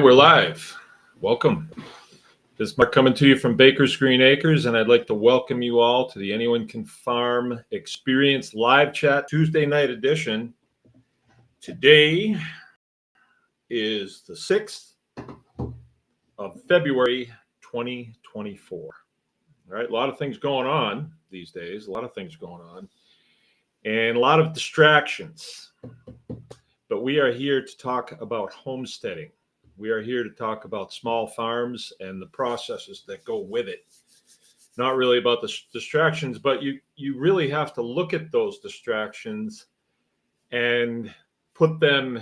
We're live. Welcome. This is Mark coming to you from Baker's Green Acres, and I'd like to welcome you all to the Anyone Can Farm Experience Live Chat Tuesday night edition. Today is the 6th of February, 2024. All right, a lot of things going on these days, and a lot of distractions. But we are here to talk about homesteading. We are here to talk about small farms and the processes that go with it. Not really about the distractions, but you really have to look at those distractions and put them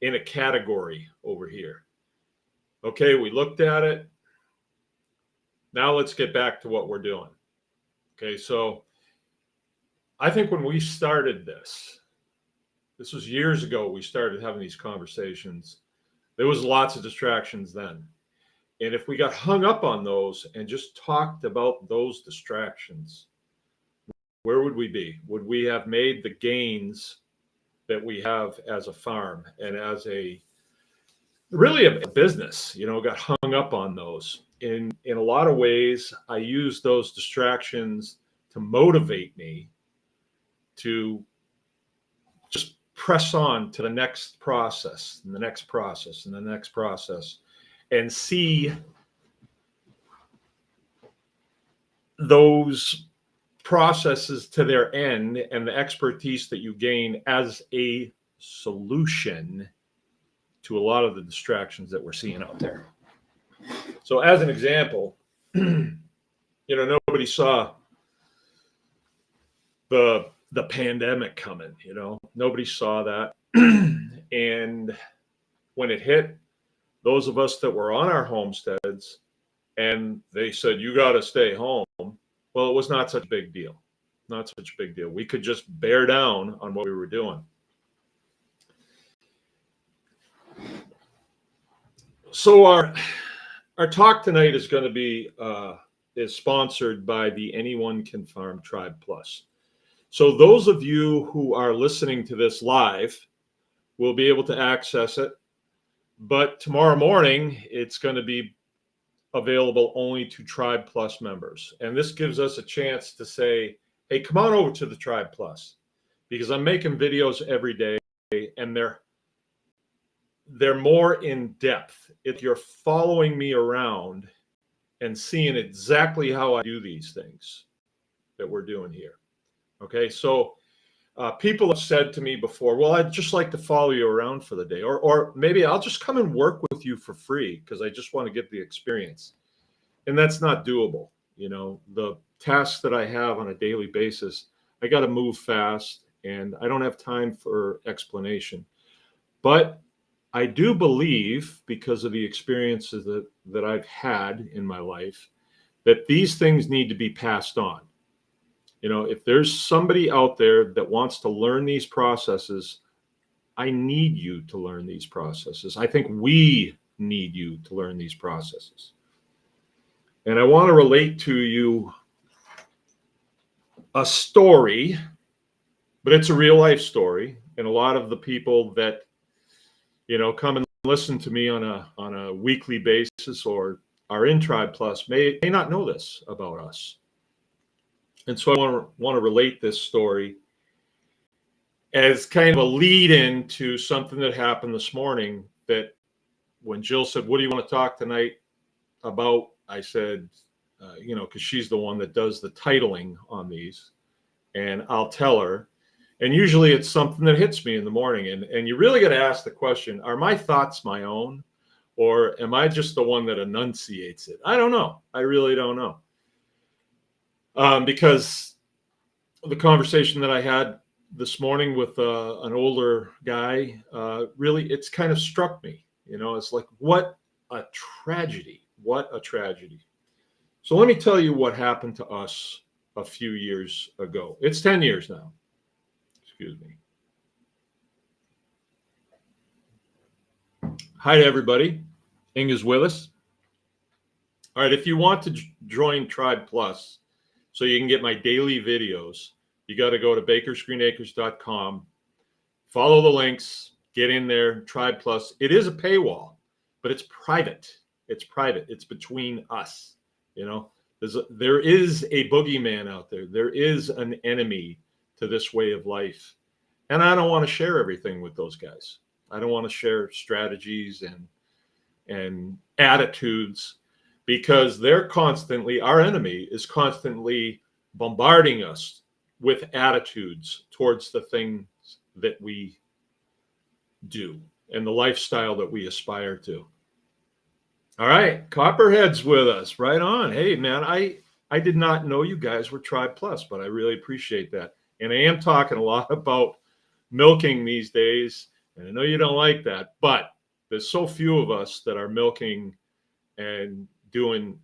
in a category over here. Okay, we looked at it. Now let's get back to what we're doing. Okay, so I think when we started this was years ago, we started having these conversations. There was lots of distractions then. And if we got hung up on those and just talked about those distractions, where would we be? Would we have made the gains that we have as a farm and as a business, got hung up on those. In a lot of ways, I use those distractions to motivate me to just press on to the next process and the next process and the next process and see those processes to their end and the expertise that you gain as a solution to a lot of the distractions that we're seeing out there. So as an example, nobody saw the pandemic coming, nobody saw that. And when it hit, those of us that were on our homesteads and they said, you got to stay home. Well, it was not such a big deal. Not such a big deal. We could just bear down on what we were doing. So our talk tonight is going to be is sponsored by the Anyone Can Farm Tribe Plus. So those of you who are listening to this live will be able to access it. But tomorrow morning, it's going to be available only to Tribe Plus members. And this gives us a chance to say, hey, come on over to the Tribe Plus, because I'm making videos every day and they're more in depth. If you're following me around and seeing exactly how I do these things that we're doing here. Okay, so people have said to me before, well, I'd just like to follow you around for the day, or maybe I'll just come and work with you for free because I just want to get the experience. And that's not doable. The tasks that I have on a daily basis, I got to move fast and I don't have time for explanation. But I do believe, because of the experiences that I've had in my life, that these things need to be passed on. If there's somebody out there that wants to learn these processes, I need you to learn these processes. I think we need you to learn these processes. And I want to relate to you a story, but it's a real life story. And a lot of the people that, come and listen to me on a weekly basis or are in Tribe Plus may not know this about us. And so I want to relate this story as kind of a lead in to something that happened this morning, that when Jill said, what do you want to talk tonight about? I said, because she's the one that does the titling on these, and I'll tell her. And usually it's something that hits me in the morning. And you really got to ask the question, are my thoughts my own, or am I just the one that enunciates it? I don't know. I really don't know. Because the conversation that I had this morning with an older guy, really, it's kind of struck me. It's like, what a tragedy. What a tragedy. So let me tell you what happened to us a few years ago. It's 10 years now. Excuse me. Hi to everybody. Inga's with us. All right, if you want to join Tribe Plus, so you can get my daily videos, you got to go to bakersgreenacres.com, follow the links, get in there, Tribe Plus. It is a paywall, but it's private. It's private. It's between us. You know, there is a boogeyman out there. There is an enemy to this way of life. And I don't want to share everything with those guys. I don't want to share strategies and attitudes, because our enemy is constantly bombarding us with attitudes towards the things that we do and the lifestyle that we aspire to. All right, Copperhead's with us. Right on. Hey, man, I did not know you guys were Tribe Plus, but I really appreciate that. And I am talking a lot about milking these days, and I know you don't like that, but there's so few of us that are milking and doing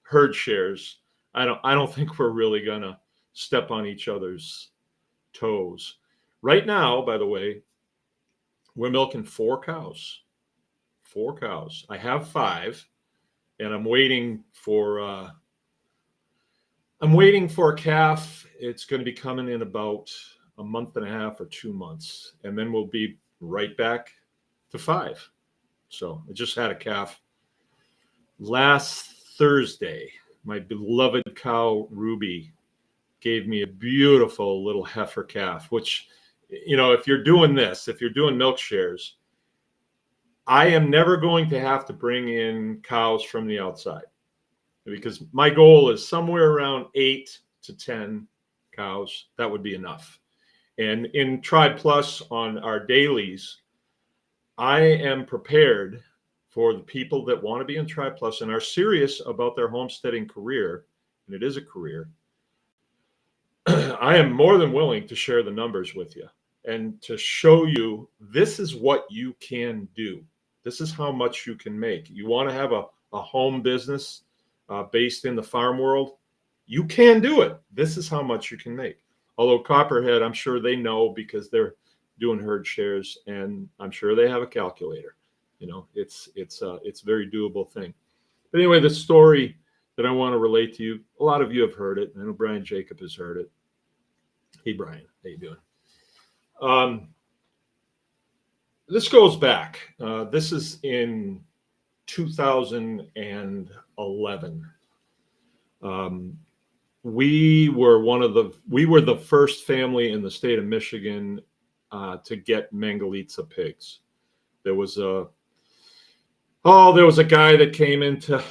herd shares. I don't think we're really gonna step on each other's toes. Right now, by the way, we're milking 4 cows. 4 cows. I have 5, and I'm waiting for a calf. It's going to be coming in about a month and a half or 2 months, and then we'll be right back to 5. So I just had a calf last Thursday. My beloved cow Ruby gave me a beautiful little heifer calf, which, you know, if you're doing milk shares, I am never going to have to bring in cows from the outside, because my goal is somewhere around 8 to 10 cows. That would be enough. And in Tribe Plus on our dailies, I am prepared for the people that want to be in Tribe Plus and are serious about their homesteading career, and it is a career. I am more than willing to share the numbers with you and to show you this is what you can do. This is how much you can make. You want to have a home business based in the farm world, you can do it. This is how much you can make. Although Copperhead, I'm sure they know, because they're doing herd shares, and I'm sure they have a calculator. You know, it's a very doable thing. But anyway, the story that I want to relate to you, a lot of you have heard it. I know Brian Jacob has heard it. Hey, Brian, how you doing? This goes back. This is in 2011. We were the first family in the state of Michigan to get Mangalitsa pigs. There was a guy that came into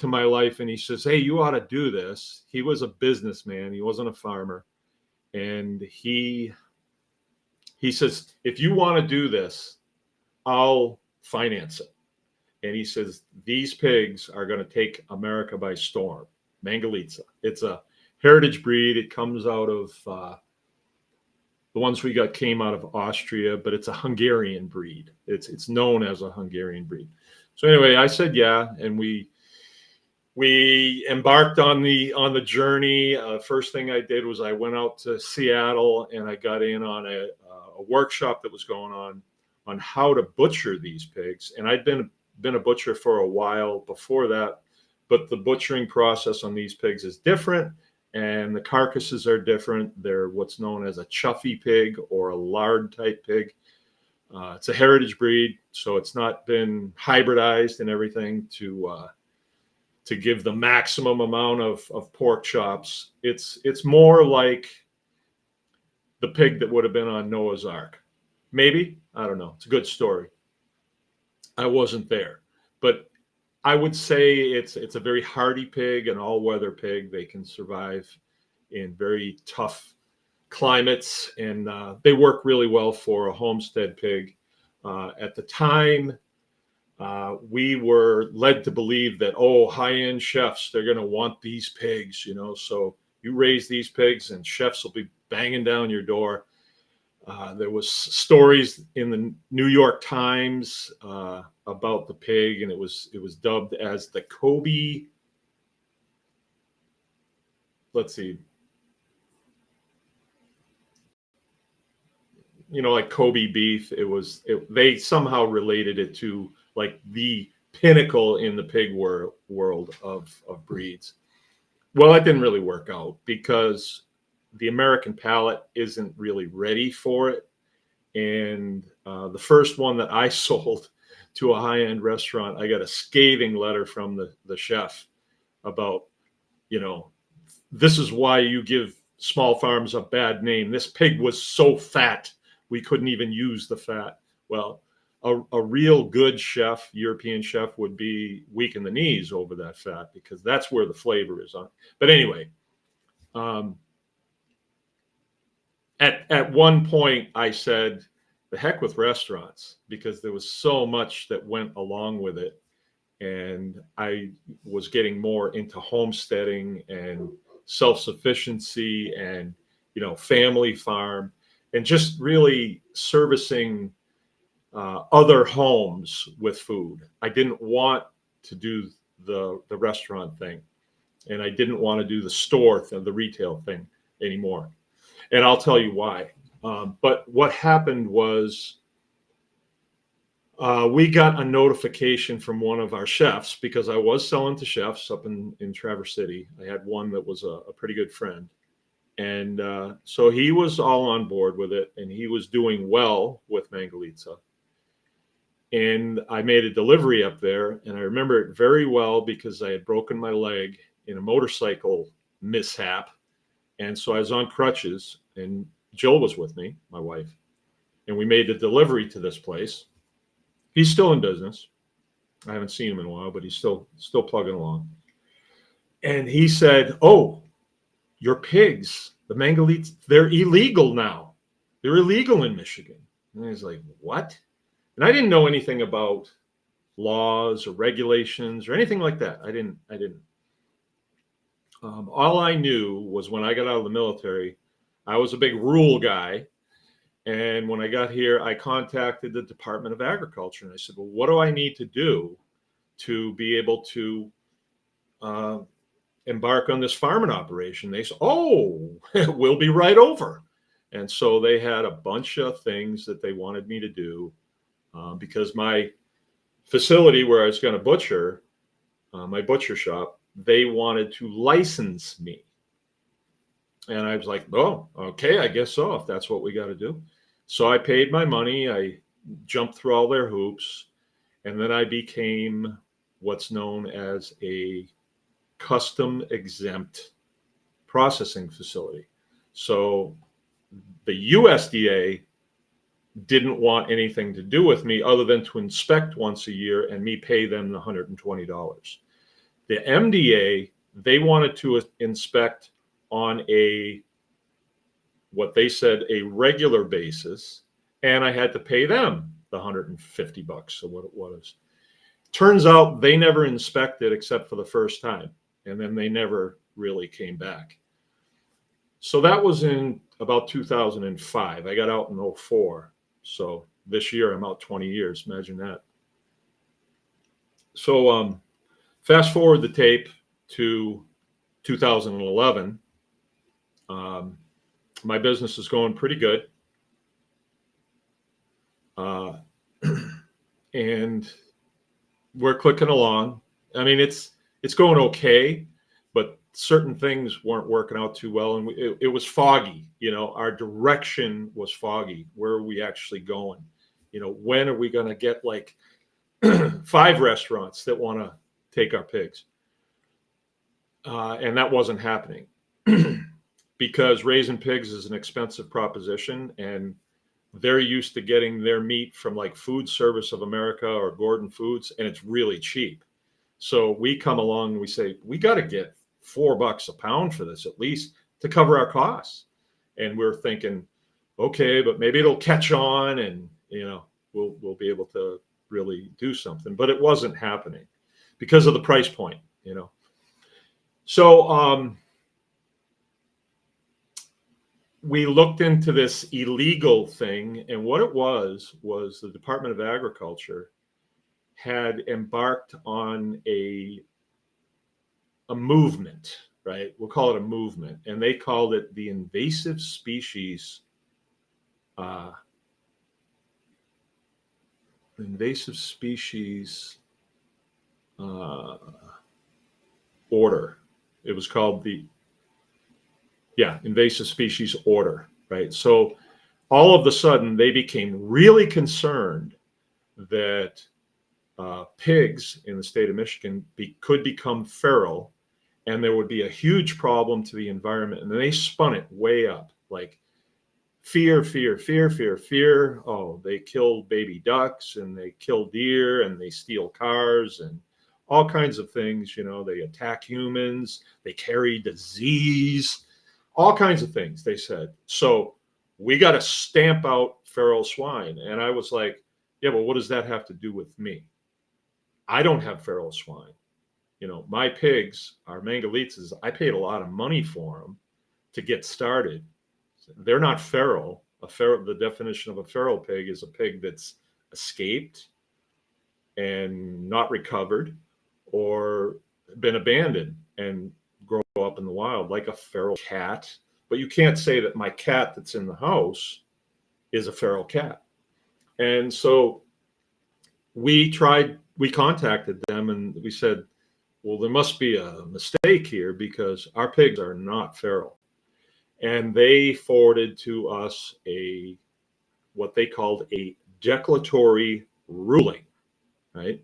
my life, and he says, "Hey, you ought to do this." He was a businessman. He wasn't a farmer. And he says, "If you want to do this, I'll finance it." And he says, "These pigs are going to take America by storm." Mangalitsa. It's a heritage breed. It comes out of the ones we got came out of Austria, but it's a Hungarian breed. It's known as a Hungarian breed. So anyway, I said yeah, and we embarked on the journey. First thing I did was I went out to Seattle, and I got in on a workshop that was going on how to butcher these pigs. And I'd been a butcher for a while before that, but the butchering process on these pigs is different, and the carcasses are different. They're what's known as a chuffy pig or a lard type pig. It's a heritage breed, so it's not been hybridized and everything to give the maximum amount of pork chops. It's more like the pig that would have been on Noah's Ark. Maybe, I don't know. It's a good story. I wasn't there, but I would say it's a very hardy pig, an all-weather pig. They can survive in very tough climates, and they work really well for a homestead pig. At the time, we were led to believe that, high-end chefs, they're going to want these pigs, you know. So you raise these pigs, and chefs will be banging down your door. There was stories in the New York Times about the pig, and it was dubbed as the Kobe. Let's see, you know, like Kobe beef. They somehow related it to like the pinnacle in the pig world of breeds. Well, that didn't really work out because the American palate isn't really ready for it. And the first one that I sold to a high-end restaurant, I got a scathing letter from the chef about, this is why you give small farms a bad name. This pig was so fat, we couldn't even use the fat. Well, a real good chef, European chef, would be weak in the knees over that fat, because that's where the flavor is on. But anyway, at one point I said, the heck with restaurants, because there was so much that went along with it. And I was getting more into homesteading and self-sufficiency and, family farm, and just really servicing other homes with food. I didn't want to do the restaurant thing, and I didn't want to do the store thing, the retail thing anymore. And I'll tell you why. But what happened was, we got a notification from one of our chefs, because I was selling to chefs up in Traverse City. I had one that was a pretty good friend. And so he was all on board with it, and he was doing well with Mangalitsa. And I made a delivery up there, and I remember it very well because I had broken my leg in a motorcycle mishap. And so I was on crutches, and Jill was with me, my wife, and we made the delivery to this place. He's still in business. I haven't seen him in a while, but he's still plugging along. And he said, "Oh, your pigs, the Mangalites, they're illegal now. They're illegal in Michigan." And I was like, "What?" And I didn't know anything about laws or regulations or anything like that. I didn't. All I knew was, when I got out of the military, I was a big rule guy. And when I got here, I contacted the Department of Agriculture, and I said, "Well, what do I need to do to be able to embark on this farming operation?" They said, "Oh, we'll be right over." And so they had a bunch of things that they wanted me to do, because my facility where I was going to butcher, my butcher shop, they wanted to license me. And I was like, "Oh, okay, I guess so, if that's what we got to do." So I paid my money. I jumped through all their hoops, and then I became what's known as a custom exempt processing facility. So the USDA didn't want anything to do with me other than to inspect once a year and me pay them the $120. The MDA, they wanted to inspect on what they said, a regular basis, and I had to pay them the $150 or what it was. Turns out they never inspected except for the first time, and then they never really came back. So that was in about 2005. I got out in 2004. So this year I'm out 20 years. Imagine that. So fast forward the tape to 2011. My business is going pretty good. And we're clicking along. I mean, it's going okay, but certain things weren't working out too well. And it was foggy. Our direction was foggy. Where are we actually going? When are we going to get like 5 restaurants that want to take our pigs? And that wasn't happening. Because raising pigs is an expensive proposition, and they're used to getting their meat from like Food Service of America or Gordon Foods, and it's really cheap. So we come along and we say, we got to get $4 a pound for this at least to cover our costs. And we're thinking, okay, but maybe it'll catch on, and we'll be able to really do something. But it wasn't happening because of the price point. So we looked into this illegal thing, and what it was the Department of Agriculture had embarked on a movement, right? We'll call it a movement, and they called it the invasive species order. It was called the invasive species order, right? So all of a sudden they became really concerned that pigs in the state of Michigan could become feral, and there would be a huge problem to the environment. And they spun it way up, like fear, fear, fear, fear, fear. Oh, they kill baby ducks and they kill deer and they steal cars and all kinds of things. You know, they attack humans, they carry disease, all kinds of things, they said. So we got to stamp out feral swine. And I was like, yeah, but what does that have to do with me? I don't have feral swine. You know, my pigs are Mangalitzes. I paid a lot of money for them to get started. They're not feral. The definition of a feral pig is a pig that's escaped and not recovered or been abandoned and grow up in the wild, like a feral cat. But you can't say that my cat that's in the house is a feral cat. And so we contacted them and we said, well, there must be a mistake here because our pigs are not feral. And they forwarded to us what they called a declaratory ruling, right?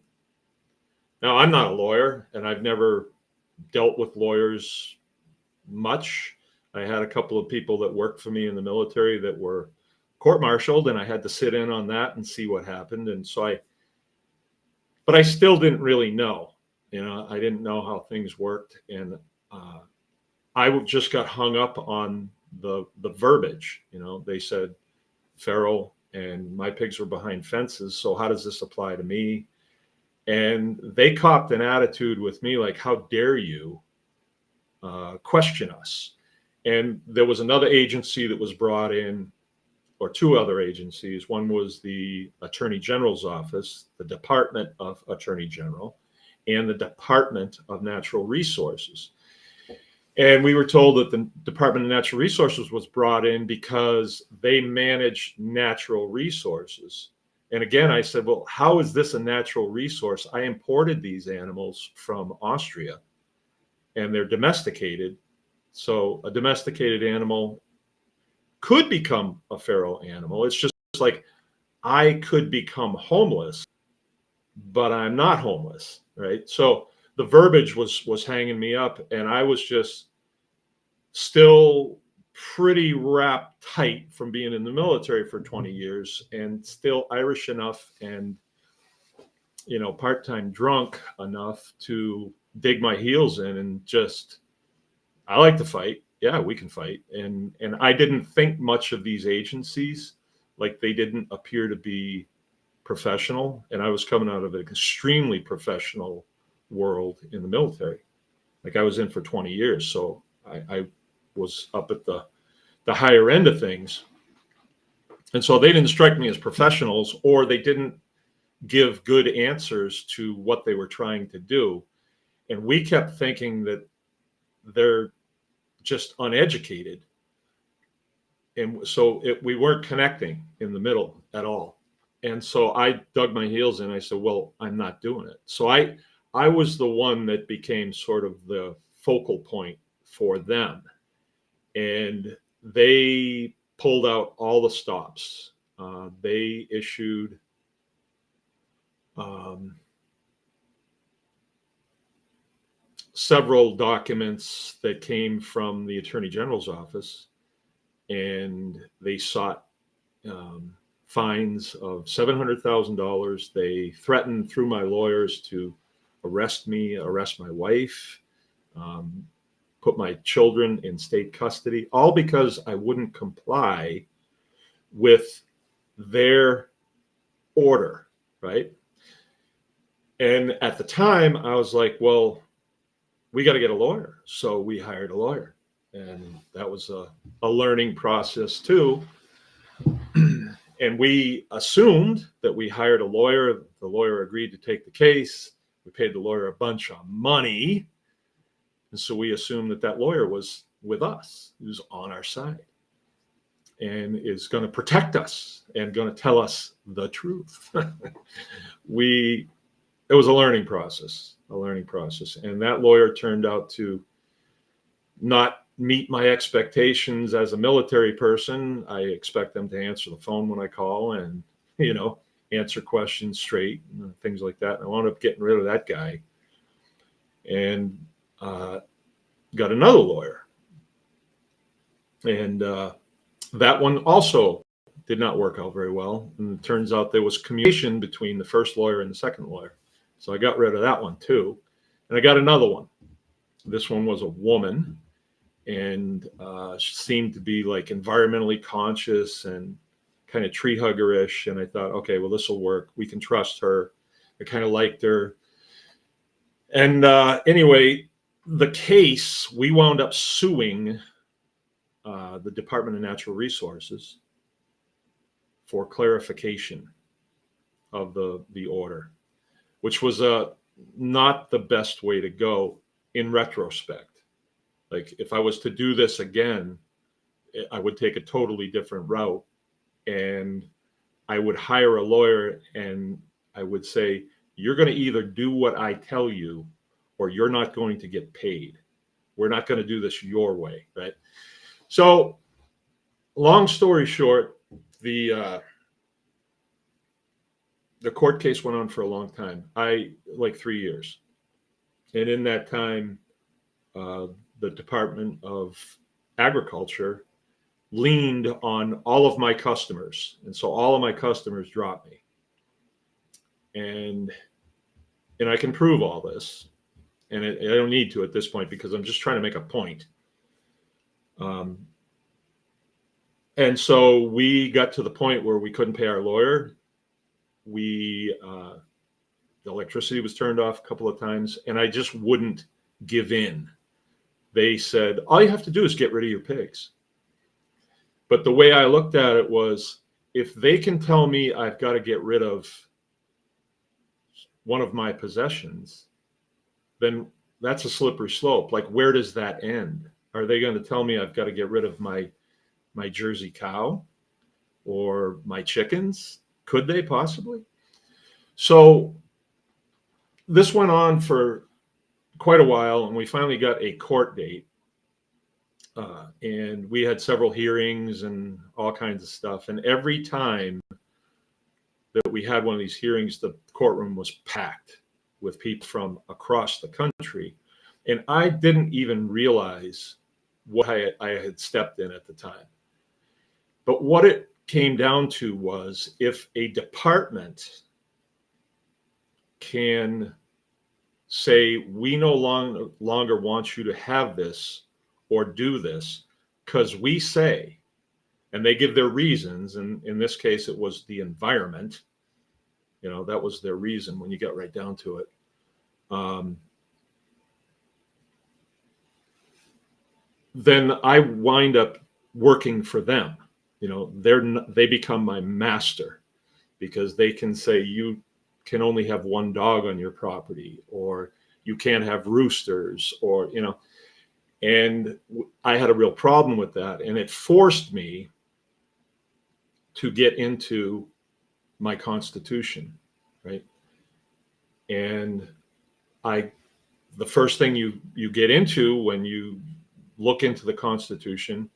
Now, I'm not a lawyer and I've never dealt with lawyers much. I had a couple of people that worked for me in the military that were court-martialed, and I had to sit in on that and see what happened. And so but I still didn't really know. You know, I didn't know how things worked, and I just got hung up on the verbiage. You know, they said feral, and my pigs were behind fences. So how does this apply to me? And they copped an attitude with me like, how dare you question us? And there was another agency that was brought in, or two other agencies. One was the Attorney General's office, the Department of Attorney General, and the Department of Natural Resources. And we were told that the Department of Natural Resources was brought in because they manage natural resources. And again, I said, well, how is this a natural resource? I imported these animals from Austria and they're domesticated. So a domesticated animal could become a feral animal. It's just like I could become homeless, but I'm not homeless, right? So the verbiage was hanging me up, and I was just still pretty wrapped tight from being in the military for 20 years and still Irish enough and, you know, part-time drunk enough to dig my heels in and just, I like to fight. Yeah, we can fight. And I didn't think much of these agencies, like they didn't appear to be professional. And I was coming out of an extremely professional world in the military. Like I was in for 20 years. So I was up at the higher end of things. And so they didn't strike me as professionals, or they didn't give good answers to what they were trying to do. And we kept thinking that they're just uneducated. And so we weren't connecting in the middle at all. And so I dug my heels in. I said, well, I'm not doing it. So I was the one that became sort of the focal point for them. And they pulled out all the stops. They issued several documents that came from the Attorney General's office, and they sought fines of $700,000. They threatened through my lawyers to arrest me, arrest my wife, put my children in state custody, all because I wouldn't comply with their order, right? And at the time, I was like, well, we got to get a lawyer. So we hired a lawyer. And that was a learning process too. And we assumed that we hired a lawyer. The lawyer agreed to take the case. We paid the lawyer a bunch of money. And so we assumed that that lawyer was with us. He was on our side and is going to protect us and going to tell us the truth. It was a learning process. And that lawyer turned out to not meet my expectations as a military person. I expect them to answer the phone when I call and, you know, answer questions straight, and things like that. And I wound up getting rid of that guy and got another lawyer. And that one also did not work out very well. And it turns out there was communication between the first lawyer and the second lawyer. So I got rid of that one too. And I got another one. This one was a woman, and she seemed to be like environmentally conscious and kind of tree hugger-ish. And I thought, okay, well, this will work. We can trust her. I kind of liked her. And anyway, the case, we wound up suing the Department of Natural Resources for clarification of the order, which was not the best way to go in retrospect. Like, if I was to do this again, I would take a totally different route, and I would hire a lawyer and I would say, you're going to either do what I tell you or you're not going to get paid. We're not going to do this your way, right? So, long story short, the court case went on for a long time. Like 3 years. And in that time, the Department of Agriculture leaned on all of my customers. And so all of my customers dropped me. And I can prove all this. And I don't need to at this point because I'm just trying to make a point. And so we got to the point where we couldn't pay our lawyer. The electricity was turned off a couple of times, and I just wouldn't give in. They said, all you have to do is get rid of your pigs. But the way I looked at it was, if they can tell me I've got to get rid of one of my possessions, then that's a slippery slope. Like, where does that end? Are they going to tell me I've got to get rid of my Jersey cow or my chickens? Could they possibly? So this went on for quite a while, and we finally got a court date. And we had several hearings and all kinds of stuff. And every time that we had one of these hearings, the courtroom was packed with people from across the country. And I didn't even realize what I had stepped in at the time. But what it came down to was, if a department can say, we no longer want you to have this or do this because we say, and they give their reasons, and in this case it was the environment, that was their reason when you get right down to it. Then I wind up working for them. They become my master, because they can say, you can only have one dog on your property, or you can't have roosters, or, and I had a real problem with that. And it forced me to get into my Constitution, right? And the first thing you get into when you look into the Constitution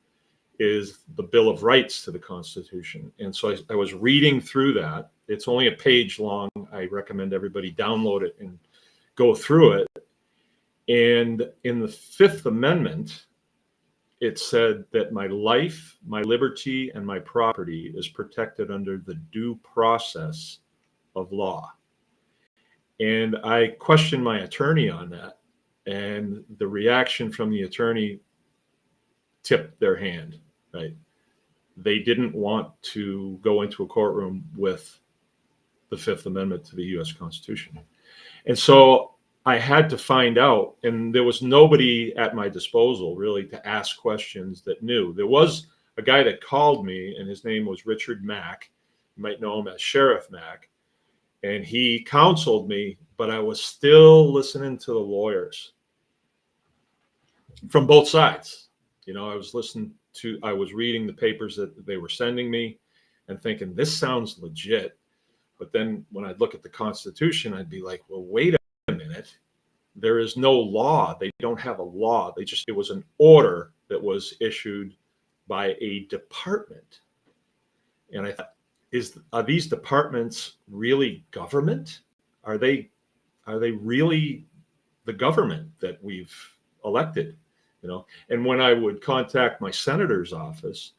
is the Bill of Rights to the Constitution. And so I was reading through that. It's only a page long. I recommend everybody download it and go through it. And in the Fifth Amendment, it said that my life, my liberty, and my property is protected under the due process of law. And I questioned my attorney on that. And the reaction from the attorney tipped their hand, right? They didn't want to go into a courtroom with the Fifth Amendment to the U.S. Constitution. And so I had to find out, and there was nobody at my disposal really to ask questions that knew. There was a guy that called me, and his name was Richard Mack. You might know him as Sheriff Mack. And he counseled me, but I was still listening to the lawyers from both sides. I was reading the papers that they were sending me and thinking, this sounds legit. But then when I'd look at the Constitution, I'd be like, well, wait a minute. There is no law. They don't have a law. It was an order that was issued by a department. And I thought, are these departments really government? Are they really the government that we've elected? And when I would contact my senator's office,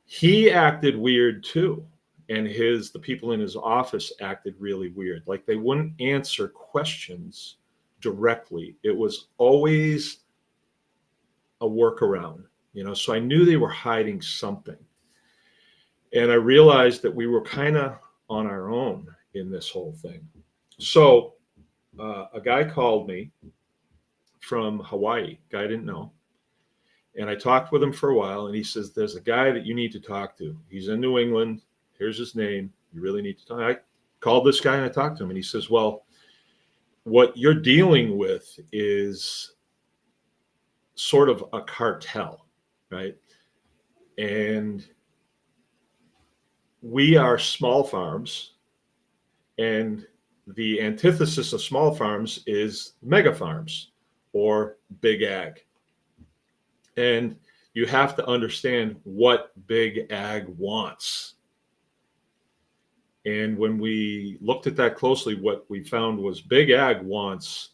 he acted weird too. And the people in his office acted really weird. Like they wouldn't answer questions directly. It was always a workaround, so I knew they were hiding something. And I realized that we were kind of on our own in this whole thing. So a guy called me from Hawaii, guy I didn't know. And I talked with him for a while, and he says, there's a guy that you need to talk to. He's in New England. Here's his name. You really need to talk. I called this guy and I talked to him, and he says, well, what you're dealing with is sort of a cartel, right? And we are small farms, and the antithesis of small farms is mega farms or big ag. And you have to understand what big ag wants. And when we looked at that closely, what we found was big ag wants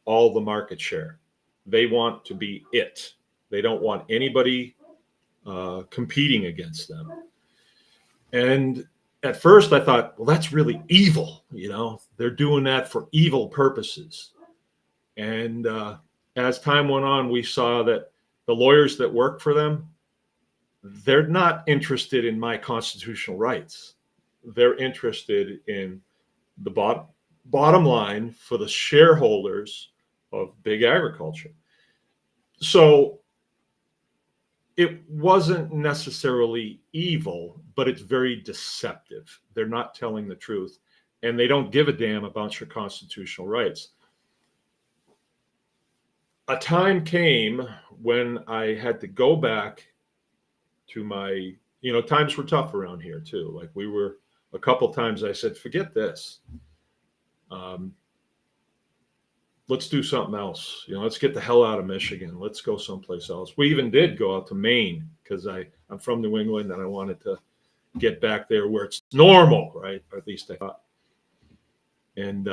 all the market share. They want to be it. They don't want anybody competing against them. And at first I thought, well, that's really evil. They're doing that for evil purposes. And as time went on, we saw that the lawyers that work for them, they're not interested in my constitutional rights. They're interested in the bottom line for the shareholders of big agriculture. So it wasn't necessarily evil, but it's very deceptive. They're not telling the truth, and they don't give a damn about your constitutional rights. A time came when I had to go back to my, times were tough around here too. Like we were a couple times I said, forget this. Let's do something else. Let's get the hell out of Michigan. Let's go someplace else. We even did go out to Maine because I'm from New England and I wanted to get back there where it's normal, right? Or at least I thought. And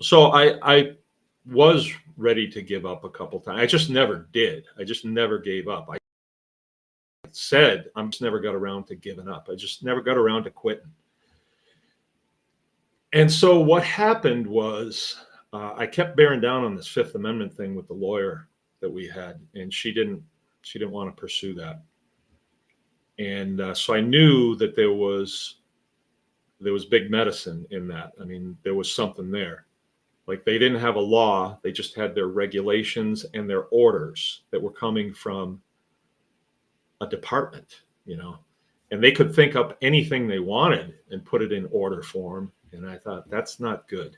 so I was ready to give up a couple times. I just never did. I just never gave up. I said I just never got around to giving up. I just never got around to quitting. And so what happened was I kept bearing down on this Fifth Amendment thing with the lawyer that we had, and she didn't want to pursue that. And so I knew that there was big medicine in that. I mean, there was something there. Like they didn't have a law, they just had their regulations and their orders that were coming from a department, and they could think up anything they wanted and put it in order form. And I thought, that's not good.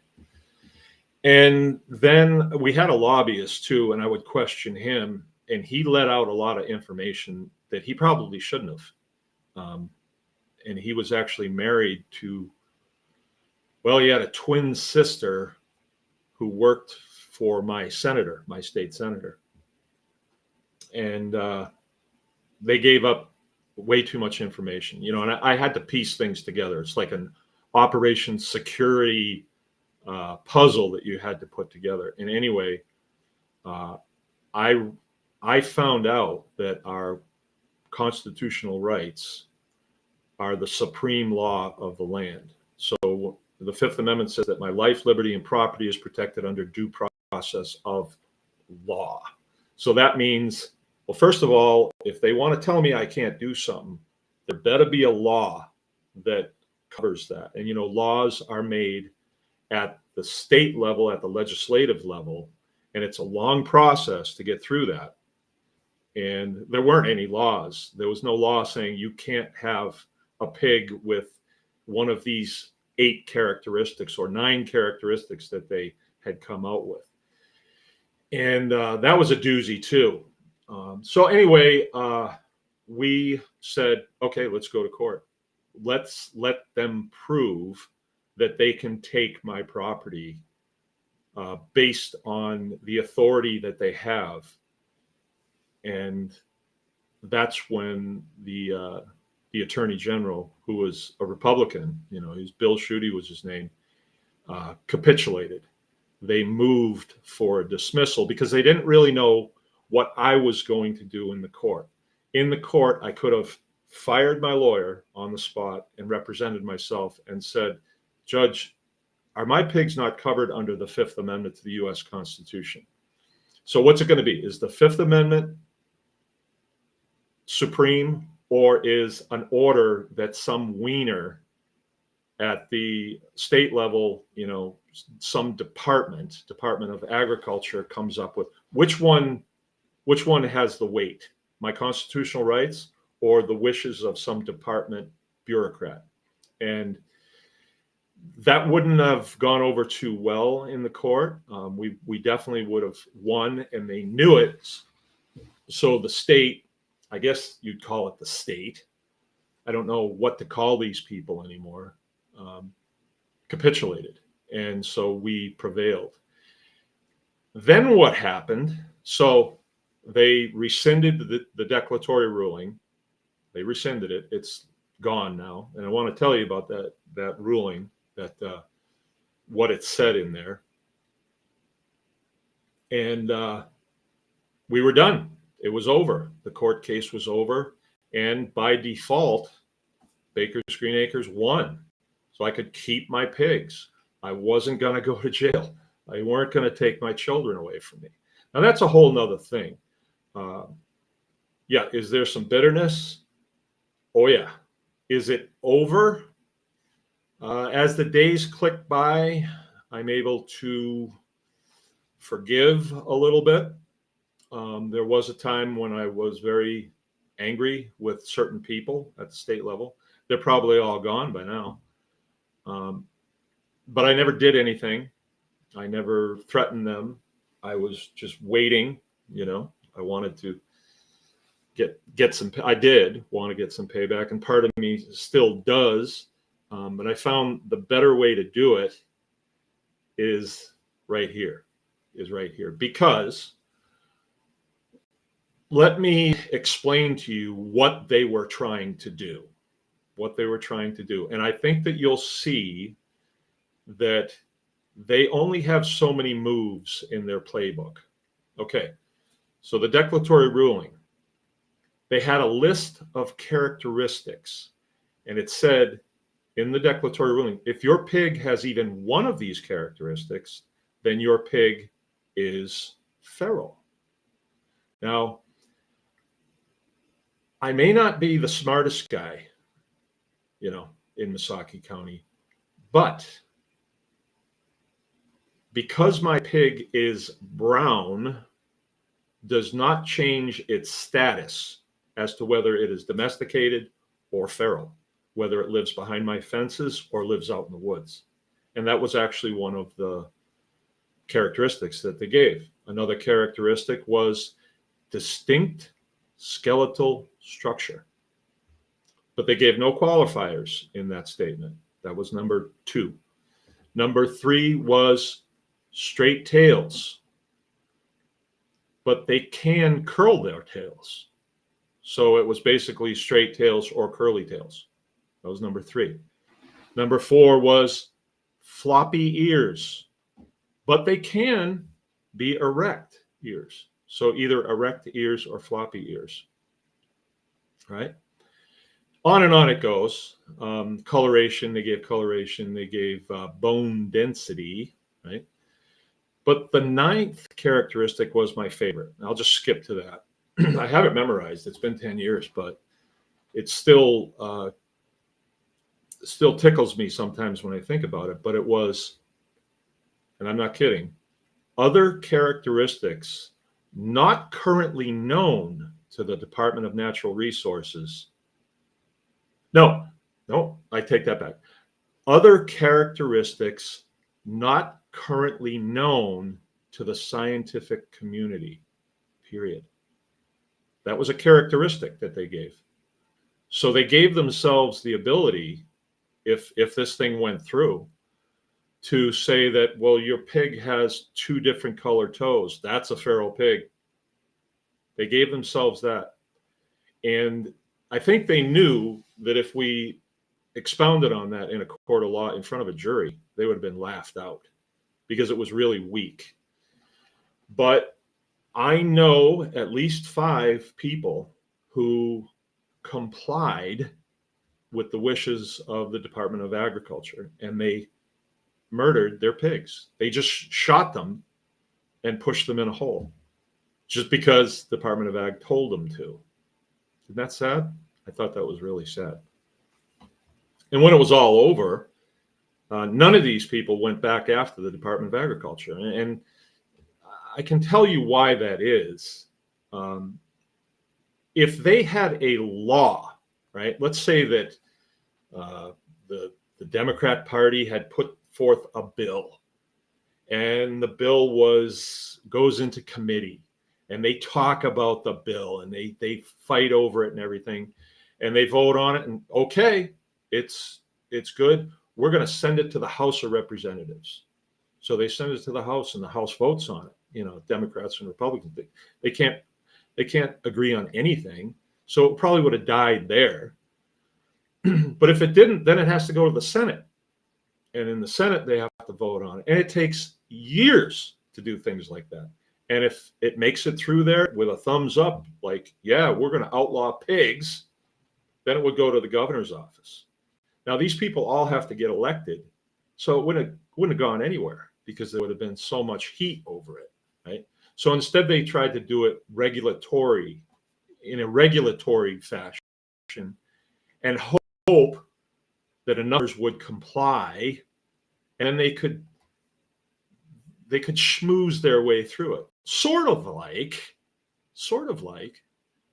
And then we had a lobbyist too, and I would question him, and he let out a lot of information that he probably shouldn't have. And he was actually married to, well, he had a twin sister who worked for my state senator. And they gave up way too much information, and I had to piece things together. It's like an operation security puzzle that you had to put together. And anyway, I found out that our constitutional rights are the supreme law of the land. So the Fifth Amendment says that my life, liberty, and property is protected under due process of law. So that means, well, first of all, if they want to tell me I can't do something, there better be a law that covers that. And, laws are made at the state level, at the legislative level, and it's a long process to get through that. And there weren't any laws. There was no law saying you can't have a pig with one of these 8 characteristics or 9 characteristics that they had come out with. And that was a doozy too. So anyway, we said, okay, let's go to court. Let's let them prove that they can take my property based on the authority that they have. And that's when the the attorney general, who was a Republican, he's Bill Schuette was his name, capitulated. They moved for a dismissal because they didn't really know what I was going to do in the court. In the court, I could have fired my lawyer on the spot and represented myself and said, Judge, are my pigs not covered under the Fifth Amendment to the U.S. Constitution? So what's it going to be? Is the Fifth Amendment supreme, or is an order that some wiener at the state level, some Department of Agriculture comes up with? Which one has the weight? My constitutional rights or the wishes of some department bureaucrat? And that wouldn't have gone over too well in the court. We definitely would have won, and they knew it. So the state, I guess you'd call it the state, I don't know what to call these people anymore, capitulated. And so we prevailed. Then what happened? So they rescinded the declaratory ruling. They rescinded it. It's gone now. And I want to tell you about that ruling, what it said in there. And we were done. It was over. The court case was over. And by default, Baker's Green Acres won. So I could keep my pigs. I wasn't going to go to jail. They weren't going to take my children away from me. Now, that's a whole nother thing. Yeah, is there some bitterness? Oh, yeah. Is it over? As the days click by, I'm able to forgive a little bit. There was a time when I was very angry with certain people at the state level. They're probably all gone by now. But I never did anything. I never threatened them. I was just waiting. I wanted to get some. I did want to get some payback, and part of me still does. But I found the better way to do it is right here. Because let me explain to you what they were trying to do. And I think that you'll see that they only have so many moves in their playbook. Okay, so the declaratory ruling, they had a list of characteristics, and it said in the declaratory ruling, if your pig has even one of these characteristics, then your pig is feral. Now, I may not be the smartest guy, in Missaukee County, but because my pig is brown does not change its status as to whether it is domesticated or feral, whether it lives behind my fences or lives out in the woods. And that was actually one of the characteristics that they gave. Another characteristic was distinct skeletal structure. But they gave no qualifiers in that statement. That was number 2. Number 3 was straight tails. But they can curl their tails. So it was basically straight tails or curly tails. That was number 3. Number 4 was floppy ears. But they can be erect ears. So either erect ears or floppy ears. Right? On and on it goes. Coloration, they gave coloration. They gave bone density, right? But the 9th characteristic was my favorite. I'll just skip to that. I have it memorized. It's been 10 years, but it still tickles me sometimes when I think about it. But it was, and I'm not kidding, other characteristics not currently known to the Department of Natural Resources. No, I take that back. Other characteristics not currently known to the scientific community, period. That was a characteristic that they gave. So they gave themselves the ability, if this thing went through, to say that, well, your pig has 2 different colored toes. That's a feral pig. They gave themselves that. And I think they knew that if we expounded on that in a court of law in front of a jury, they would have been laughed out because it was really weak. But I know at least 5 people who complied with the wishes of the Department of Agriculture, and they murdered their pigs. They just shot them and pushed them in a hole just because the Department of Ag told them to. Isn't that sad? I thought that was really sad. And when it was all over, none of these people went back after the Department of Agriculture. And I can tell you why that is. If they had a law, right? Let's say that the Democrat Party had put forth a bill, and the bill goes into committee, and they talk about the bill, and they fight over it and everything, and they vote on it, and okay, it's good. We're going to send it to the House of Representatives. So they send it to the House, and the House votes on it. Democrats and Republicans, they can't agree on anything. So it probably would have died there. But if it didn't, then it has to go to the Senate. And in the Senate, they have to vote on it. And it takes years to do things like that. And if it makes it through there with a thumbs up, like, yeah, we're going to outlaw pigs, then it would go to the governor's office. Now, these people all have to get elected. So it wouldn't have gone anywhere because there would have been so much heat over it, right? So instead, they tried to do it in a regulatory fashion, and hope that enough would comply, and then they could schmooze their way through it. Sort of like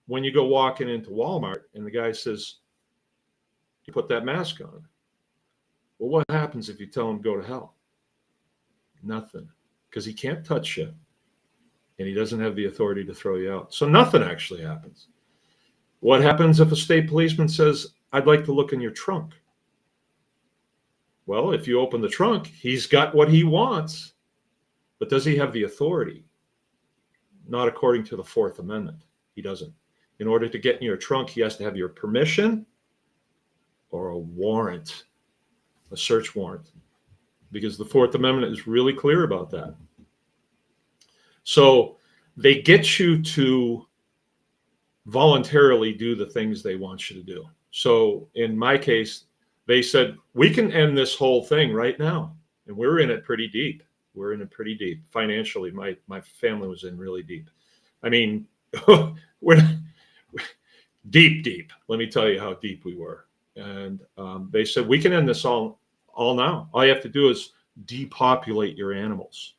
when you go walking into Walmart and the guy says, you put that mask on. Well, what happens if you tell him go to hell? Nothing, because he can't touch you, and he doesn't have the authority to throw you out. So nothing actually happens. What happens if a state policeman says, I'd like to look in your trunk? Well, if you open the trunk, he's got what he wants. But does he have the authority? Not according to the Fourth Amendment. He doesn't. In order to get in your trunk, he has to have your permission or a warrant, a search warrant, because the Fourth Amendment is really clear about that. So they get you to voluntarily do the things they want you to do. So in my case, they said, we can end this whole thing right now. And we're in it pretty deep. We're in it pretty deep. Financially, my family was in really deep. I mean, we're deep. Let me tell you how deep we were. And they said, we can end this all now. All you have to do is depopulate your animals.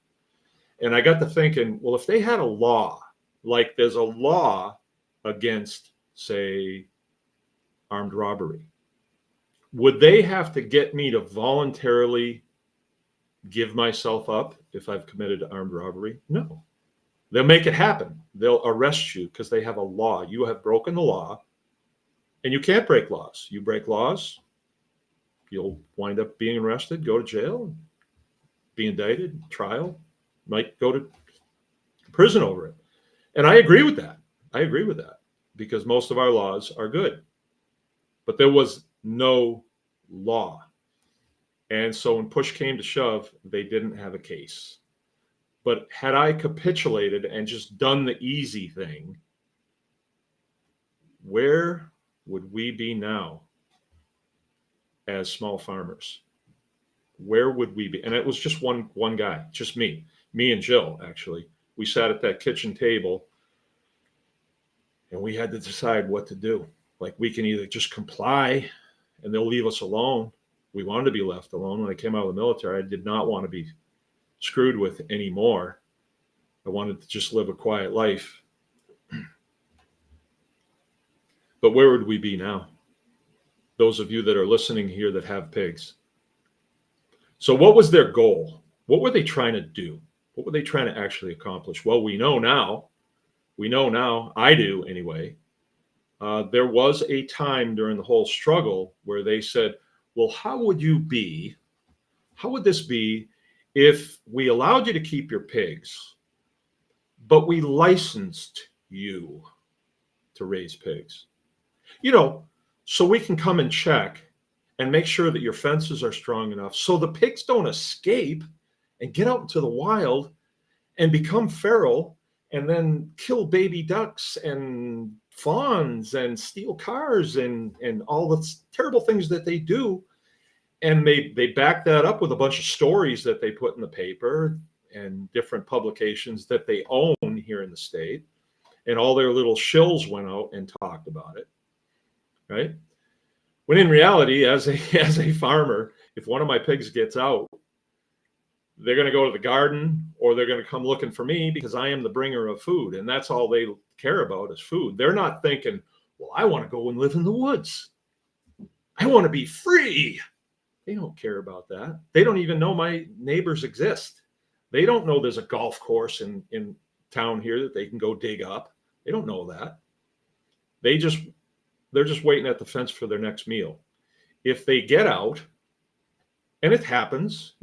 And I got to thinking, well, if they had a law, like there's a law against, say, armed robbery, would they have to get me to voluntarily give myself up if I've committed armed robbery? No. They'll make it happen. They'll arrest you because they have a law. You have broken the law, and you can't break laws. You break laws, you'll wind up being arrested, go to jail, be indicted, trial, might go to prison over it. And I agree with that. Because most of our laws are good. But there was no law. And so when push came to shove, they didn't have a case. But had I capitulated and just done the easy thing, where would we be now as small farmers? Where would we be? And it was just one guy, just me and Jill, actually. We sat at that kitchen table and we had to decide what to do. Like, we can either just comply and they'll leave us alone. We wanted to be left alone. When I came out of the military, I did not want to be screwed with anymore. I wanted to just live a quiet life. But where would we be now? Those of you that are listening here that have pigs. So what was their goal? What were they trying to do? What were they trying to actually accomplish? Well, we know now, I do anyway. There was a time during the whole struggle where they said, well, how would this be if we allowed you to keep your pigs, but we licensed you to raise pigs? You know, so we can come and check and make sure that your fences are strong enough so the pigs don't escape and get out into the wild and become feral and then kill baby ducks and fawns and steal cars and all the terrible things that they do. And they back that up with a bunch of stories that they put in the paper and different publications that they own here in the state. And all their little shills went out and talked about it, right? When in reality, as a farmer, if one of my pigs gets out, they're going to go to the garden or they're going to come looking for me because I am the bringer of food. And that's all they care about is food. They're not thinking, well, I want to go and live in the woods. I want to be free. They don't care about that. They don't even know my neighbors exist. They don't know there's a golf course in town here that they can go dig up. They don't know that. They're just waiting at the fence for their next meal. If they get out, and it happens,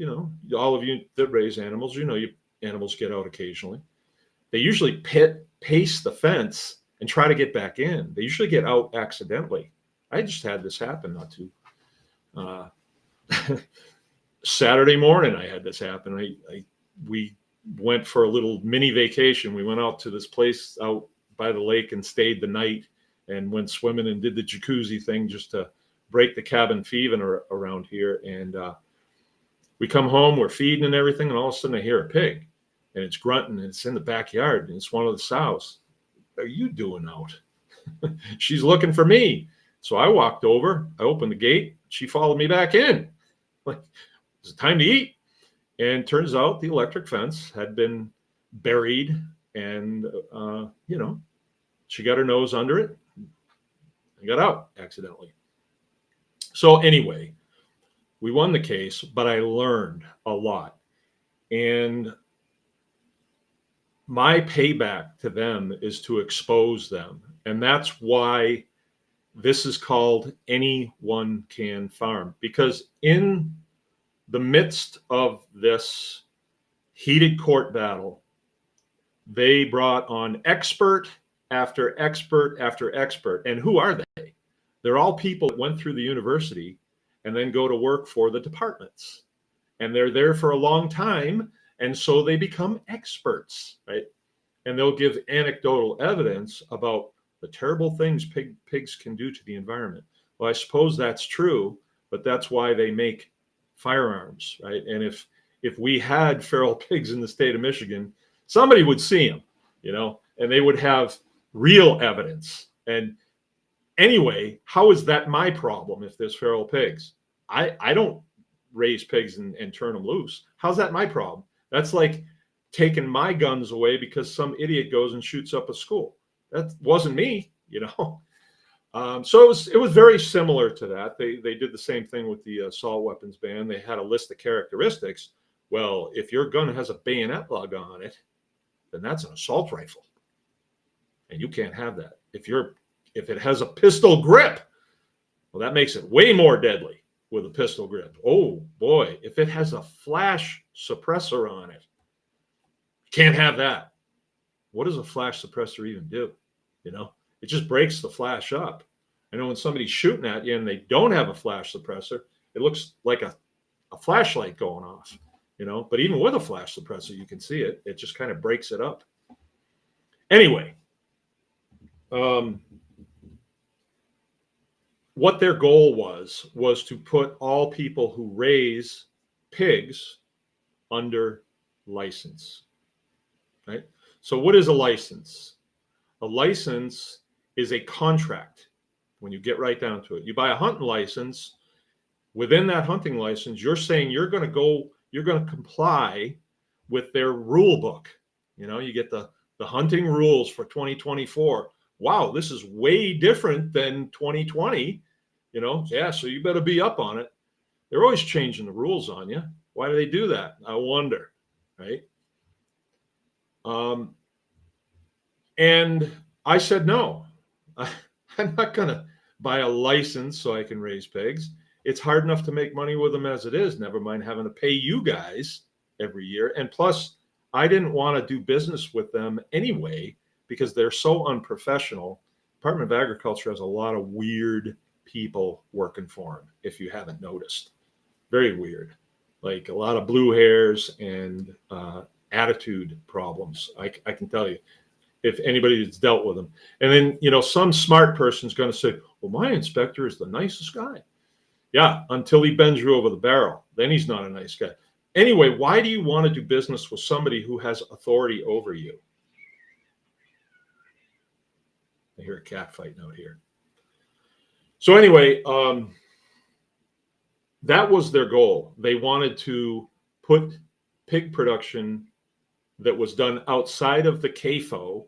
all of you that raise animals, animals get out occasionally. They usually pace the fence and try to get back in. They usually get out accidentally. I just had this happen not too. Saturday morning, I had this happen. We went for a little mini vacation. We went out to this place out by the lake and stayed the night and went swimming and did the jacuzzi thing just to break the cabin fever around here. And we come home, we're feeding and everything, and all of a sudden I hear a pig, and it's grunting, and it's in the backyard, and it's one of the sows. What are you doing out? She's looking for me. So I walked over, I opened the gate, she followed me back in. Like, it's time to eat. And turns out the electric fence had been buried, and she got her nose under it and got out accidentally. So anyway, we won the case, but I learned a lot. And my payback to them is to expose them. And that's why this is called Anyone Can Farm. Because in the midst of this heated court battle, they brought on expert after expert after expert. And who are they? They're all people that went through the university and then go to work for the departments. And they're there for a long time. And so they become experts, right? And they'll give anecdotal evidence about the terrible things pigs can do to the environment. Well, I suppose that's true, but that's why they make firearms, right? And if we had feral pigs in the state of Michigan, somebody would see them, and they would have real evidence. And anyway, how is that my problem if there's feral pigs? I don't raise pigs and turn them loose. How's that my problem? That's like taking my guns away because some idiot goes and shoots up a school. That wasn't me, So it was very similar to that. They did the same thing with the assault weapons ban. They had a list of characteristics. Well, if your gun has a bayonet lug on it, then that's an assault rifle, and you can't have that. If it has a pistol grip, well, that makes it way more deadly with a pistol grip. Oh boy, if it has a flash suppressor on it, can't have that. What does a flash suppressor even do? It just breaks the flash up. I know when somebody's shooting at you and they don't have a flash suppressor, it looks like a flashlight going off, but even with a flash suppressor, you can see it. It just kind of breaks it up. Anyway, what their goal was to put all people who raise pigs under license, right? So what is a license? A license is a contract. When you get right down to it, you buy a hunting license. Within that hunting license, you're saying you're going to comply with their rule book. You get the hunting rules for 2024. Wow, this is way different than 2020. Yeah, so you better be up on it. They're always changing the rules on you. Why do they do that? I wonder, right? And I said, no, I'm not going to buy a license so I can raise pigs. It's hard enough to make money with them as it is, never mind having to pay you guys every year. And plus, I didn't want to do business with them anyway because they're so unprofessional Department of Agriculture has a lot of weird people working for them, if you haven't noticed. Very weird. Like a lot of blue hairs and attitude problems. I can tell you, if anybody that's dealt with them. And then, some smart person's going to say, well, my inspector is the nicest guy. Yeah, until he bends you over the barrel. Then he's not a nice guy. Anyway, why do you want to do business with somebody who has authority over you? I hear a cat fighting out here. So anyway, that was their goal. They wanted to put pig production that was done outside of the CAFO,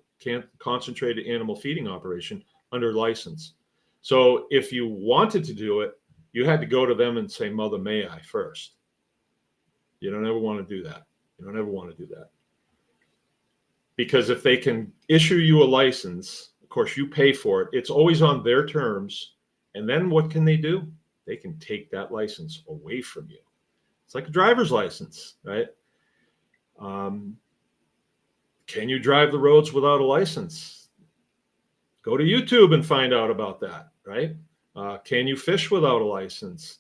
concentrated animal feeding operation, under license. So if you wanted to do it, you had to go to them and say, Mother, may I first. You don't ever want to do that. You don't ever want to do that. Because if they can issue you a license, of course, you pay for it. It's always on their terms. And then what can they do? They can take that license away from you. It's like a driver's license, right? Can you drive the roads without a license? Go to YouTube and find out about that, right? Can you fish without a license?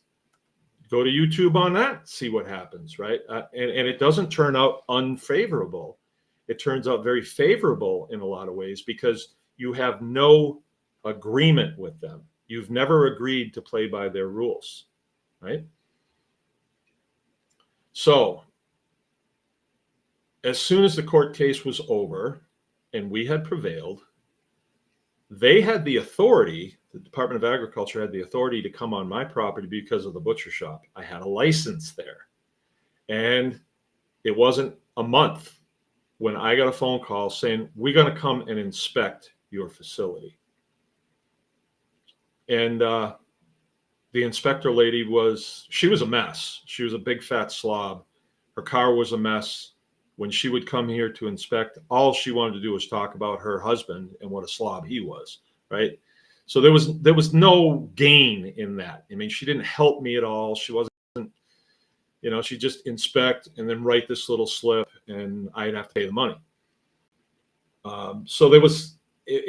Go to YouTube on that, see what happens, right? And it doesn't turn out unfavorable. It turns out very favorable in a lot of ways because you have no agreement with them. You've never agreed to play by their rules, right? So as soon as the court case was over and we had prevailed, they had the authority, the Department of Agriculture had the authority to come on my property because of the butcher shop. I had a license there. And it wasn't a month when I got a phone call saying, we're going to come and inspect your facility. And the inspector lady she was a mess. She was a big fat slob. Her car was a mess. When she would come here to inspect, all she wanted to do was talk about her husband and what a slob he was, right? So there was no gain in that. I mean, she didn't help me at all. She wasn't, she just inspect and then write this little slip and I'd have to pay the money. So it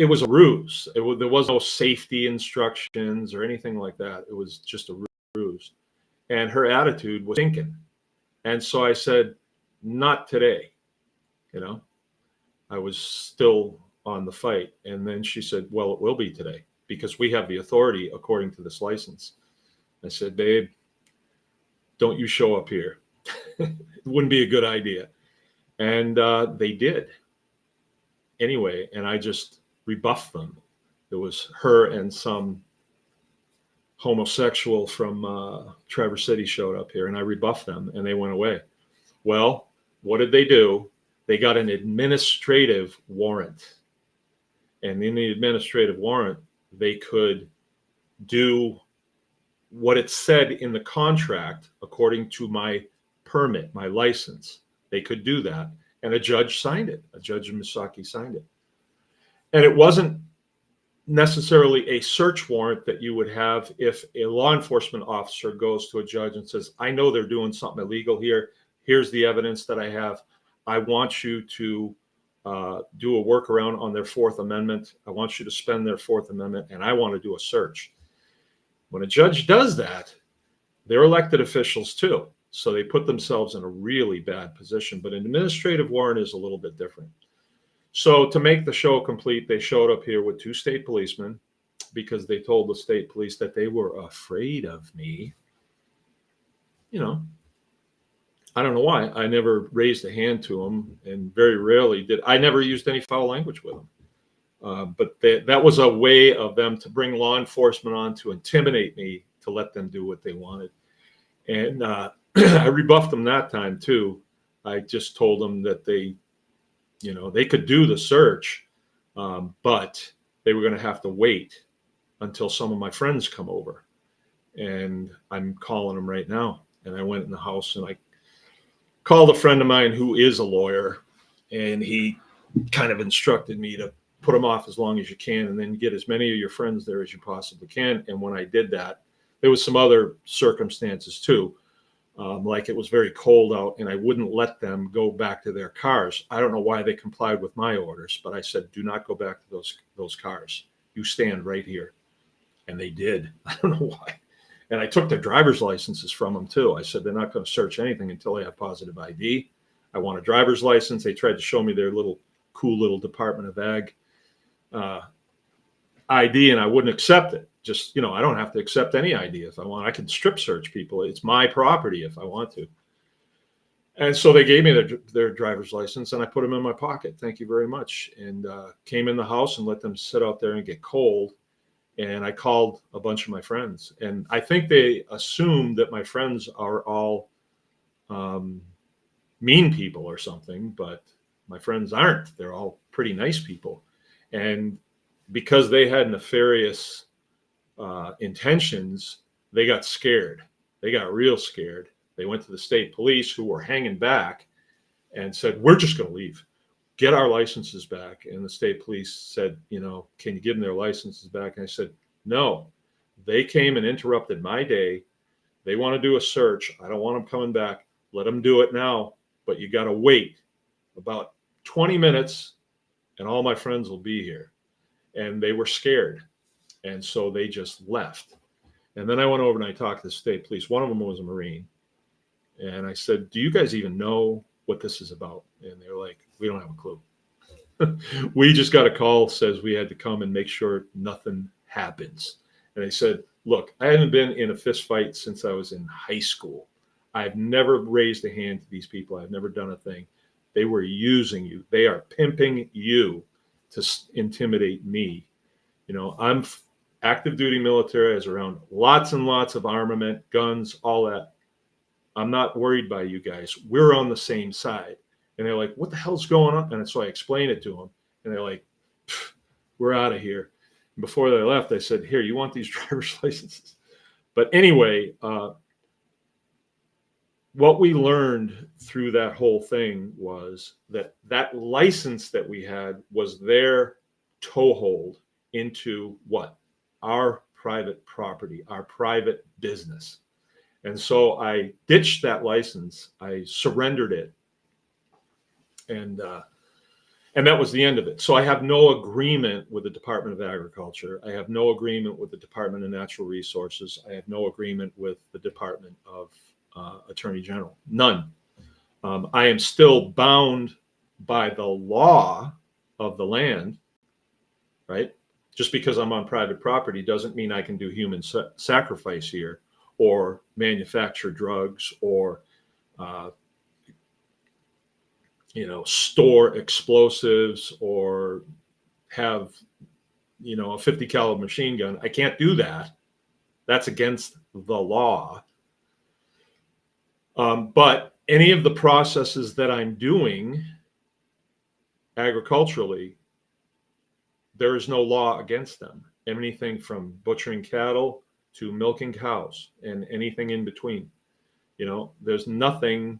was a ruse. There was no safety instructions or anything like that. It was just a ruse. And her attitude was stinking. And so I said, not today. I was still on the fight. And then she said, well, it will be today because we have the authority according to this license. I said, babe, don't you show up here. It wouldn't be a good idea. And they did. Anyway, and I just rebuffed them. It was her and some homosexual from Traverse City showed up here, and I rebuffed them, and they went away. Well, what did they do? They got an administrative warrant. And in the administrative warrant, they could do what it said in the contract according to my permit, my license. They could do that. And a judge signed it. A judge in Misaki signed it. And it wasn't necessarily a search warrant that you would have if a law enforcement officer goes to a judge and says, I know they're doing something illegal here. Here's the evidence that I have. I want you to do a workaround on their Fourth Amendment. I want you to spend their Fourth Amendment, and I want to do a search. When a judge does that, they're elected officials too. So they put themselves in a really bad position. But an administrative warrant is a little bit different. So to make the show complete, they showed up here with 2 state policemen because they told the state police that they were afraid of me. I don't know why. I never raised a hand to them, and very rarely did. I never used any foul language with them. But that was a way of them to bring law enforcement on to intimidate me, to let them do what they wanted. And I rebuffed them that time too. I just told them that they could do the search, but they were going to have to wait until some of my friends come over. And I'm calling them right now. And I went in the house and I called a friend of mine who is a lawyer, and he kind of instructed me to put them off as long as you can and then get as many of your friends there as you possibly can. And when I did that, there was some other circumstances too. Like it was very cold out and I wouldn't let them go back to their cars. I don't know why they complied with my orders, but I said, do not go back to those cars. You stand right here. And they did. I don't know why. And I took their driver's licenses from them too. I said, they're not going to search anything until they have positive ID. I want a driver's license. They tried to show me their little cool little Department of Ag ID, and I wouldn't accept it. Just, I don't have to accept any ID if I want. I can strip search people. It's my property if I want to. And so they gave me their driver's license, and I put them in my pocket. Thank you very much. And came in the house and let them sit out there and get cold. And I called a bunch of my friends. And I think they assumed that my friends are all mean people or something, but my friends aren't. They're all pretty nice people. And because they had nefarious intentions, they got scared. They got real scared. They went to the state police, who were hanging back, and said, we're just going to leave. Get our licenses back. And the state police said, can you give them their licenses back? And I said, no. They came and interrupted my day. They want to do a search. I don't want them coming back. Let them do it now. But you got to wait about 20 minutes, and all my friends will be here. And they were scared. And so they just left. And then I went over and I talked to the state police. One of them was a Marine. And I said, do you guys even know what this is about? And they were like, we don't have a clue. We just got a call, says we had to come and make sure nothing happens. And they said, look, I haven't been in a fist fight since I was in high school. I've never raised a hand to these people. I've never done a thing. They were using you. They are pimping you to intimidate me. I'm active duty military. I was around lots and lots of armament, guns, all that. I'm not worried by you guys. We're on the same side. And they're like, what the hell's going on? And so I explained it to them. And they're like, we're out of here. And before they left, I said, here, you want these driver's licenses? But anyway, what we learned through that whole thing was that license that we had was their toehold into what? Our private property, our private business. And so I ditched that license. I surrendered it. And that was the end of it. So I have no agreement with the Department of Agriculture. I have no agreement with the Department of Natural Resources. I have no agreement with the Department of Attorney General. None. I am still bound by the law of the land, right? Just because I'm on private property doesn't mean I can do human sacrifice here, or manufacture drugs, or store explosives, or have a 50 caliber machine gun. I can't do that. That's against the law. But any of the processes that I'm doing agriculturally, there is no law against them. Anything from butchering cattle to milking cows and anything in between. There's nothing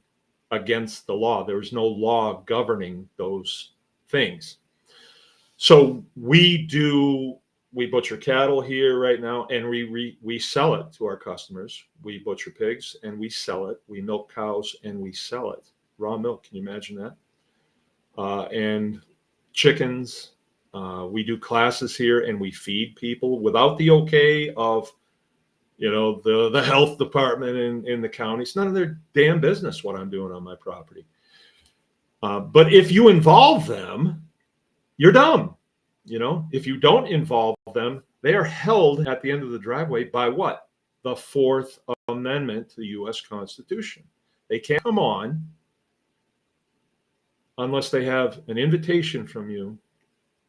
against the law. There is no law governing those things. So we butcher cattle here right now, and we sell it to our customers. We butcher pigs and we sell it. We milk cows and we sell it. Raw milk, can you imagine that? And chickens. We do classes here and we feed people without the okay of the health department in the county. It's none of their damn business what I'm doing on my property. But if you involve them, you're dumb. If you don't involve them, they are held at the end of the driveway by what? The Fourth Amendment to the U.S. Constitution. They can't come on unless they have an invitation from you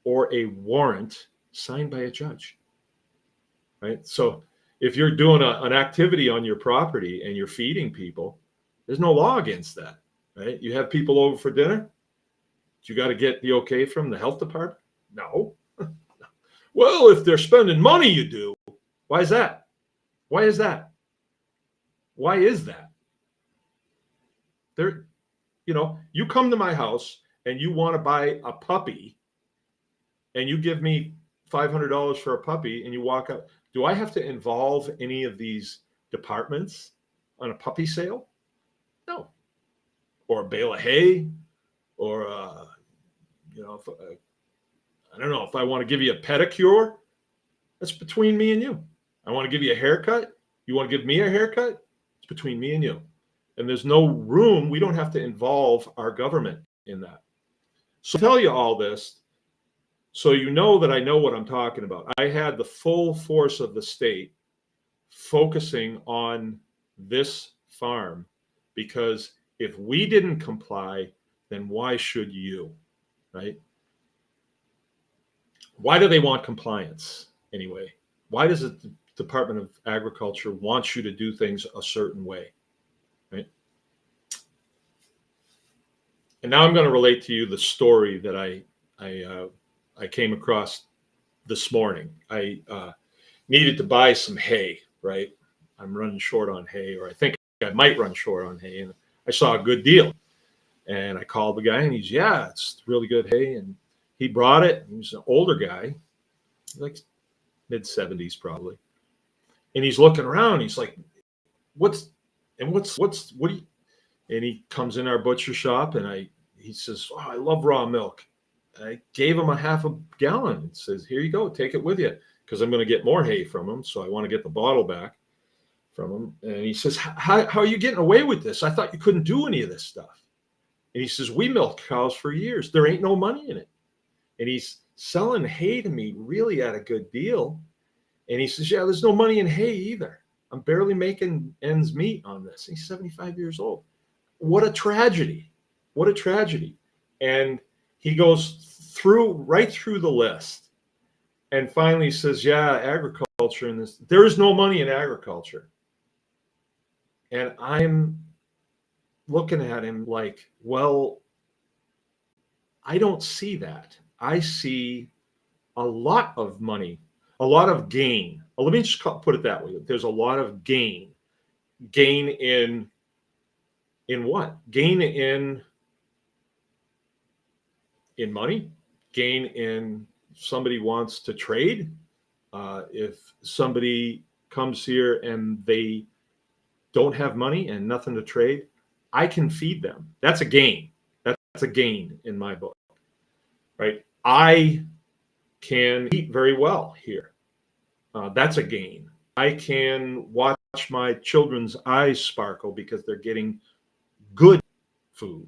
or a warrant signed by a judge, right? So if you're doing an activity on your property and you're feeding people, there's no law against that, right? You have people over for dinner, you got to get the okay from the health department? No. Well, if they're spending money, you do. Why is that? Why is that? Why is that? You come to my house and you want to buy a puppy and you give me $500 for a puppy and you walk out. Do I have to involve any of these departments on a puppy sale? No. Or a bale of hay, or I don't know, if I want to give you a pedicure, That's between me and you. I want to give you a haircut. You want to give me a haircut? It's between me and you. And there's no room. We don't have to involve our government in that. So I tell you all this so you know that I know what I'm talking about. I had the full force of the state focusing on this farm because if we didn't comply, then why should you, right? Why do they want compliance anyway? Why does the Department of Agriculture want you to do things a certain way, right? And now I'm going to relate to you the story that I came across this morning. I needed to buy some hay, right? I'm running short on hay, or I think I might run short on hay, and I saw a good deal. And I called the guy, and he's, yeah, it's really good hay. And he brought it. He was an older guy, like mid-70s probably. And he's looking around. He's like, what do you, and he comes in our butcher shop, and he says, oh, I love raw milk. I gave him a half a gallon and says, here you go, take it with you, because I'm going to get more hay from him. So I want to get the bottle back from him. And he says, how are you getting away with this? I thought you couldn't do any of this stuff. And he says, we milk cows for years. There ain't no money in it. And he's selling hay to me really at a good deal. And he says, yeah, there's no money in hay either. I'm barely making ends meet on this. He's 75 years old. What a tragedy. What a tragedy. And he goes right through the list and finally says, yeah, agriculture and this, there is no money in agriculture. And I'm looking at him like, well, I don't see that. I see a lot of money, a lot of gain. Well, let me just put it that way. There's a lot of gain. Gain in what? Gain in money. Gain in somebody wants to trade. If somebody comes here and they don't have money and nothing to trade, I can feed them. That's a gain. That's a gain in my book, right? I can eat very well here. That's a gain. I can watch my children's eyes sparkle because they're getting good food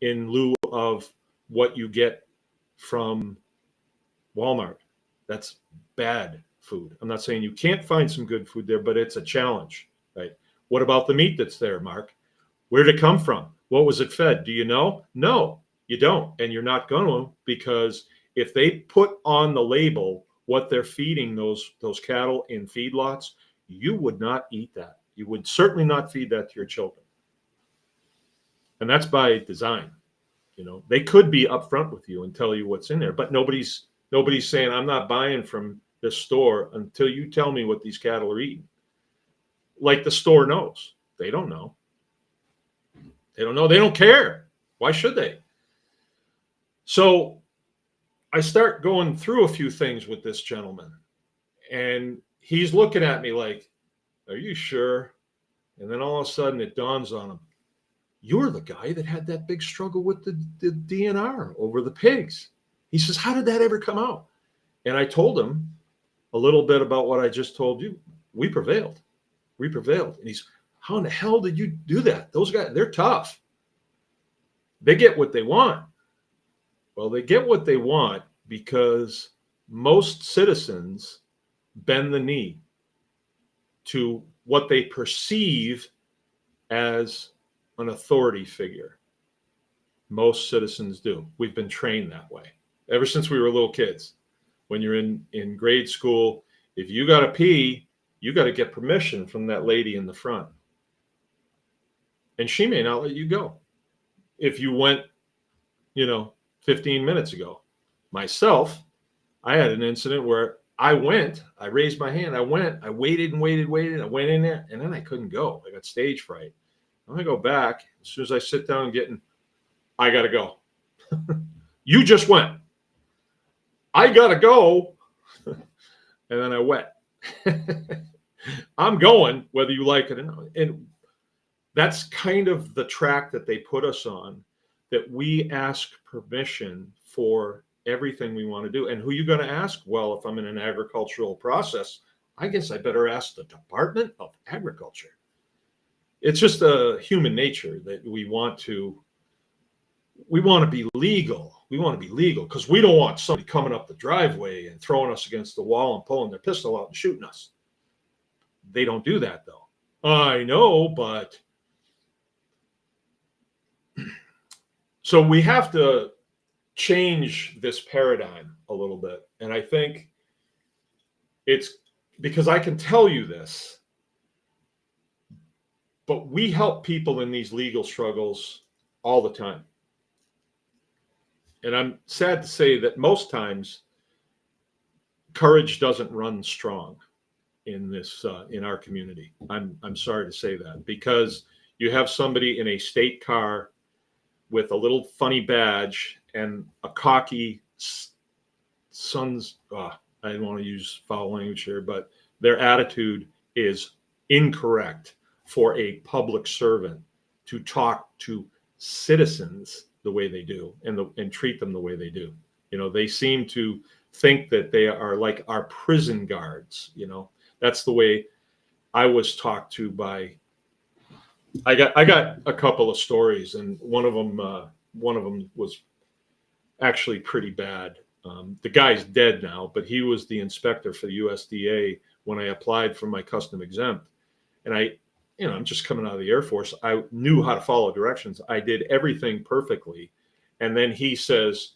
in lieu of what you get from Walmart. That's bad food. I'm not saying you can't find some good food there, but it's a challenge, right? What about the meat that's there, Mark? Where did it come from? What was it fed? Do you know? No, you don't. And you're not going to, because if they put on the label what they're feeding those cattle in feedlots, you would not eat that. You would certainly not feed that to your children. And that's by design. You know, they could be upfront with you and tell you what's in there, but nobody's saying, I'm not buying from this store until you tell me what these cattle are eating. Like the store knows. They don't know. They don't know. They don't care. Why should they? So I start going through a few things with this gentleman, and he's looking at me like, are you sure? And then all of a sudden it dawns on him, you're the guy that had that big struggle with the DNR over the pigs. He says, how did that ever come out? And I told him a little bit about what I just told you. We prevailed. We prevailed. And he's, how in the hell did you do that? Those guys, they're tough. They get what they want. Well, they get what they want because most citizens bend the knee to what they perceive as an authority figure. Most citizens do. We've been trained that way ever since we were little kids. When you're in grade school, if you got to pee, you got to get permission from that lady in the front. And she may not let you go if you went, 15 minutes ago. Myself, I had an incident where I raised my hand, I waited and waited. I went in there, and then I couldn't go. I got stage fright. I'm going to go back. As soon as I sit down I got to go. You just went. I got to go. And then I went. I'm going, whether you like it or not. And that's kind of the track that they put us on, that we ask permission for everything we want to do. And who you going to ask? Well, if I'm in an agricultural process, I guess I better ask the Department of Agriculture. It's just a human nature that we want to be legal. We want to be legal because we don't want somebody coming up the driveway and throwing us against the wall and pulling their pistol out and shooting us. They don't do that though. I know, but so we have to change this paradigm a little bit. And I think it's because I can tell you this, but we help people in these legal struggles all the time. And I'm sad to say that most times courage doesn't run strong in this in our community. I'm sorry to say that, because you have somebody in a state car with a little funny badge and a cocky son's I don't want to use foul language here, but their attitude is incorrect for a public servant to talk to citizens the way they do and treat them the way they do. You know, they seem to think that they are like our prison guards. You know, that's the way I was talked to by. I got a couple of stories, and one of them was actually pretty bad. The guy's dead now, but he was the inspector for the USDA when I applied for my custom exempt, and I'm just coming out of the Air Force. I knew how to follow directions. I did everything perfectly. And then he says,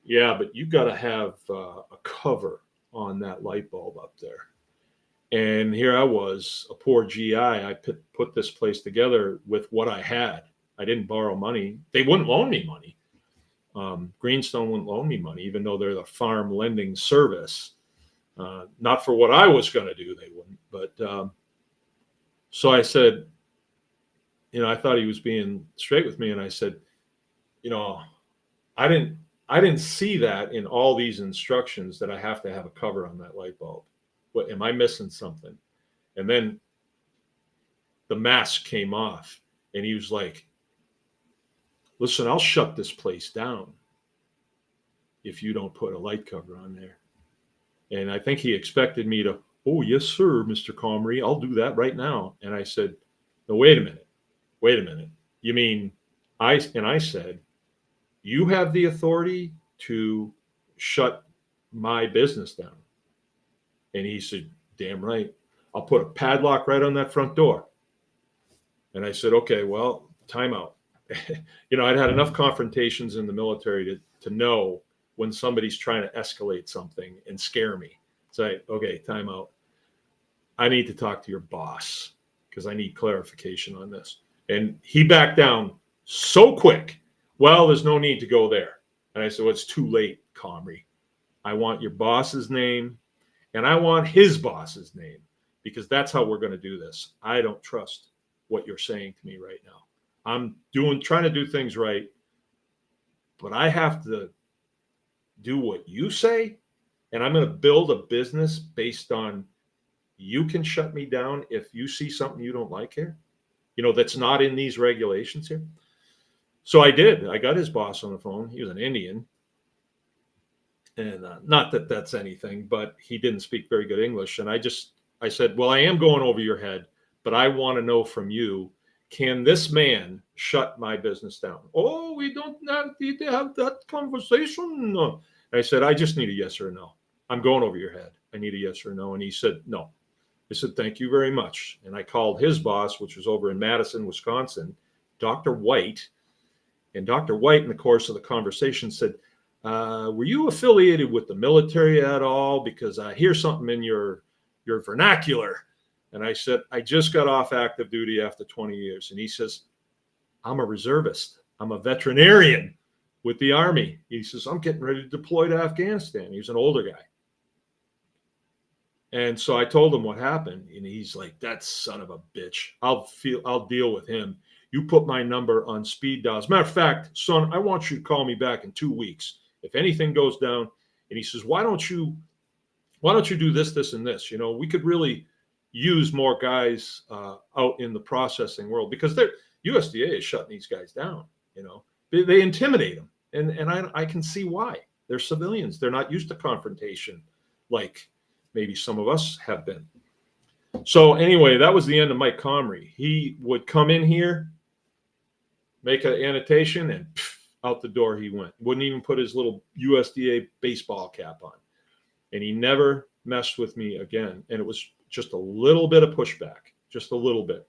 yeah, but you got to have a cover on that light bulb up there. And here I was, a poor GI. I put this place together with what I had. I didn't borrow money. They wouldn't loan me money. Greenstone wouldn't loan me money, even though they're the farm lending service. Not for what I was going to do, they wouldn't. But so I said, I thought he was being straight with me. And I said, I didn't see that in all these instructions that I have to have a cover on that light bulb. What, am I missing something? And then the mask came off and he was like, listen, I'll shut this place down if you don't put a light cover on there. And I think he expected me to, oh, yes, sir, Mr. Comrie, I'll do that right now. And I said, no, wait a minute. You mean, I said, you have the authority to shut my business down. And he said, damn right. I'll put a padlock right on that front door. And I said, okay, well, time out. I'd had enough confrontations in the military to know when somebody's trying to escalate something and scare me. Say, okay, time out. I need to talk to your boss because I need clarification on this. And he backed down so quick. Well, there's no need to go there. And I said, well, it's too late, Comrie. I want your boss's name and I want his boss's name because that's how we're going to do this. I don't trust what you're saying to me right now. I'm trying to do things right, but I have to do what you say. And I'm going to build a business based on you can shut me down if you see something you don't like here, that's not in these regulations here. So I did. I got his boss on the phone. He was an Indian. And not that that's anything, but he didn't speak very good English. And I said, well, I am going over your head, but I want to know from you, can this man shut my business down? Oh, we don't need to have that conversation. No. I said, I just need a yes or a no. I'm going over your head. I need a yes or no. And he said, no. I said, thank you very much. And I called his boss, which was over in Madison, Wisconsin, Dr. White. And Dr. White, in the course of the conversation, said, were you affiliated with the military at all? Because I hear something in your vernacular. And I said, I just got off active duty after 20 years. And he says, I'm a reservist. I'm a veterinarian with the Army. He says, I'm getting ready to deploy to Afghanistan. He was an older guy. And so I told him what happened. And he's like, that son of a bitch. I'll deal with him. You put my number on speed dial. As a matter of fact, son, I want you to call me back in 2 weeks. If anything goes down. And he says, why don't you do this, this, and this? We could really use more guys out in the processing world because USDA is shutting these guys down. They intimidate them. And I can see why. They're civilians. They're not used to confrontation like maybe some of us have been. So anyway, that was the end of Mike Comrie. He would come in here, make an annotation, and out the door he went. Wouldn't even put his little USDA baseball cap on. And he never messed with me again. And it was just a little bit of pushback, just a little bit.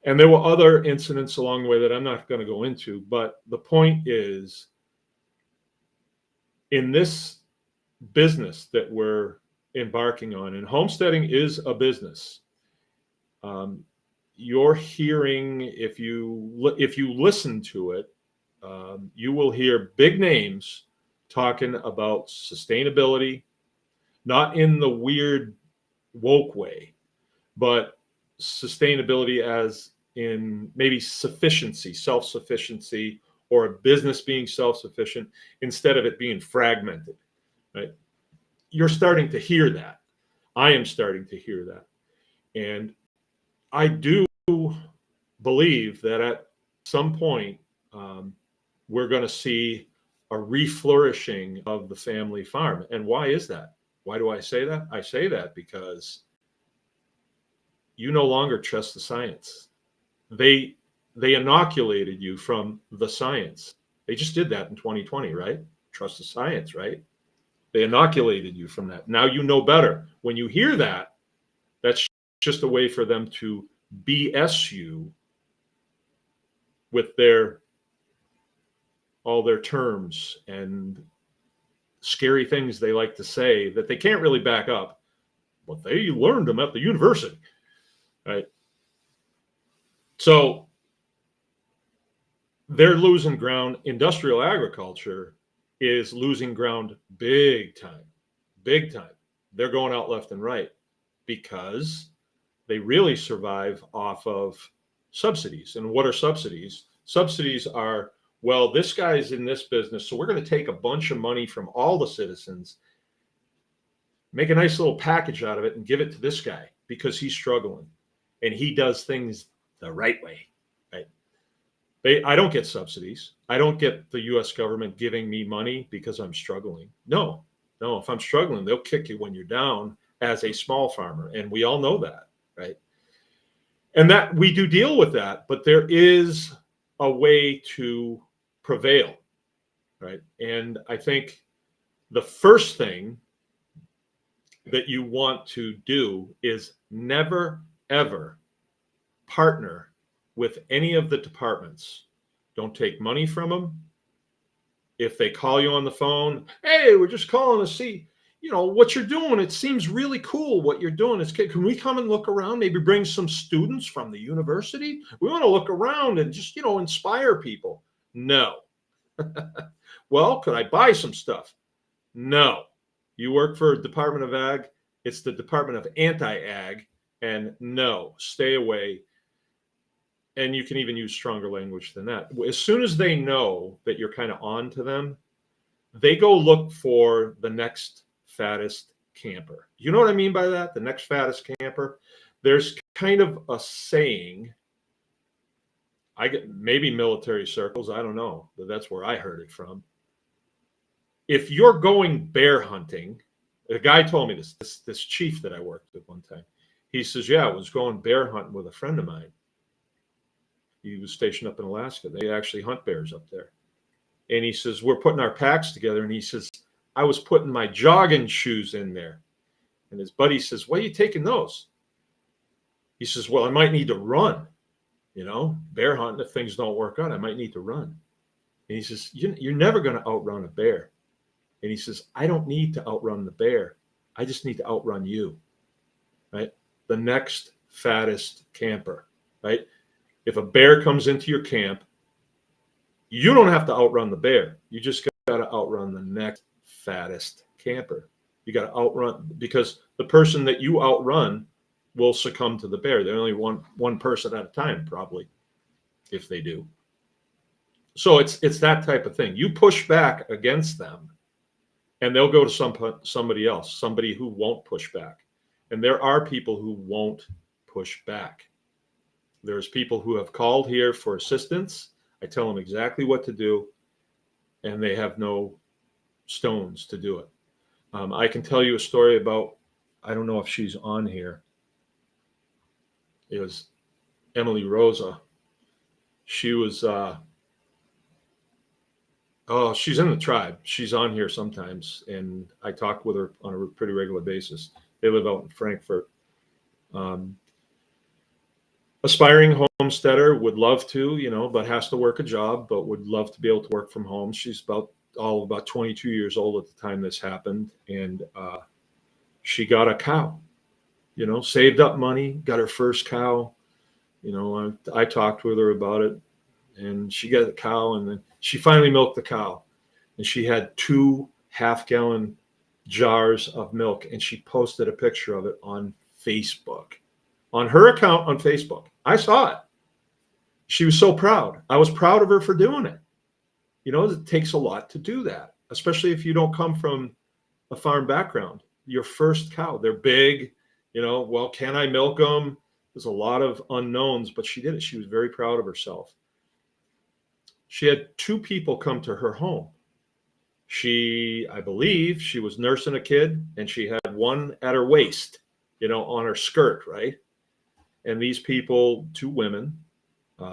And there were other incidents along the way that I'm not going to go into. But the point is, in this business that we're embarking on, and homesteading is a business, you're hearing, if you listen to it, you will hear big names talking about sustainability, not in the weird woke way, but sustainability as in maybe sufficiency, self-sufficiency, or a business being self-sufficient instead of it being fragmented, right? You're starting to hear that. I am starting to hear that. And I do believe that at some point, we're going to see a reflourishing of the family farm. And why is that? Why do I say that? I say that because you no longer trust the science. They inoculated you from the science. They just did that in 2020, right? Trust the science, right? They inoculated you from that. Now you know better. When you hear that, that's just a way for them to BS you with all their terms and scary things they like to say that they can't really back up, but they learned them at the university, right? So they're losing ground. Industrial agriculture is losing ground big time, big time. They're going out left and right because they really survive off of subsidies. And what are subsidies? Subsidies are, well, this guy's in this business, so we're going to take a bunch of money from all the citizens, make a nice little package out of it, and give it to this guy because he's struggling and he does things the right way, right? I don't get subsidies. I don't get the U.S. government giving me money because I'm struggling. No. If I'm struggling, they'll kick you when you're down as a small farmer, and we all know that, right? And that we do deal with that, but there is a way to prevail, right? And I think the first thing that you want to do is never, ever partner with any of the departments. Don't take money from them. If they call you on the phone, hey, we're just calling to see, what you're doing. It seems really cool what you're doing. Can we come and look around? Maybe bring some students from the university. We want to look around and just, inspire people. No. Well, could I buy some stuff? No. You work for Department of Ag. It's the Department of Anti-Ag. And no, stay away. And you can even use stronger language than that. As soon as they know that you're kind of on to them, they go look for the next fattest camper. You know what I mean by that? The next fattest camper. There's kind of a saying, I get maybe military circles, I don't know, but that's where I heard it from. If you're going bear hunting, a guy told me this chief that I worked with one time. He says, yeah, I was going bear hunting with a friend of mine. He was stationed up in Alaska. They actually hunt bears up there. And he says, we're putting our packs together. And he says, I was putting my jogging shoes in there. And his buddy says, why are you taking those? He says, well, I might need to run. Bear hunting, if things don't work out, I might need to run. And he says, you're never going to outrun a bear. And he says, I don't need to outrun the bear. I just need to outrun you, right? The next fattest camper, right? If a bear comes into your camp, you don't have to outrun the bear. You just got to outrun the next fattest camper. You got to outrun, because the person that you outrun will succumb to the bear. They're only one person at a time, probably, if they do. So it's that type of thing. You push back against them, and they'll go to somebody else, somebody who won't push back. And there are people who won't push back. There's people who have called here for assistance. I tell them exactly what to do, and they have no stones to do it. I can tell you a story about, I don't know if she's on here. It was Emily Rosa. She was, oh, she's in the tribe. She's on here sometimes, and I talk with her on a pretty regular basis. They live out in Frankfurt. Um, Aspiring homesteader, would love to, but has to work a job, but would love to be able to work from home. She's about 22 years old at the time this happened, and she got a cow. Saved up money, got her first cow. I talked with her about it, and she got the cow, and then she finally milked the cow, and she had 2 half-gallon jars of milk, and she posted a picture of it on Facebook, on her account on Facebook. I saw it. She was so proud. I was proud of her for doing it. It takes a lot to do that, especially if you don't come from a farm background. Your first cow, they're big, well, can I milk them? There's a lot of unknowns, but she did it. She was very proud of herself. She had 2 people come to her home. I believe she was nursing a kid, and she had one at her waist, on her skirt, right? And these people, 2 women,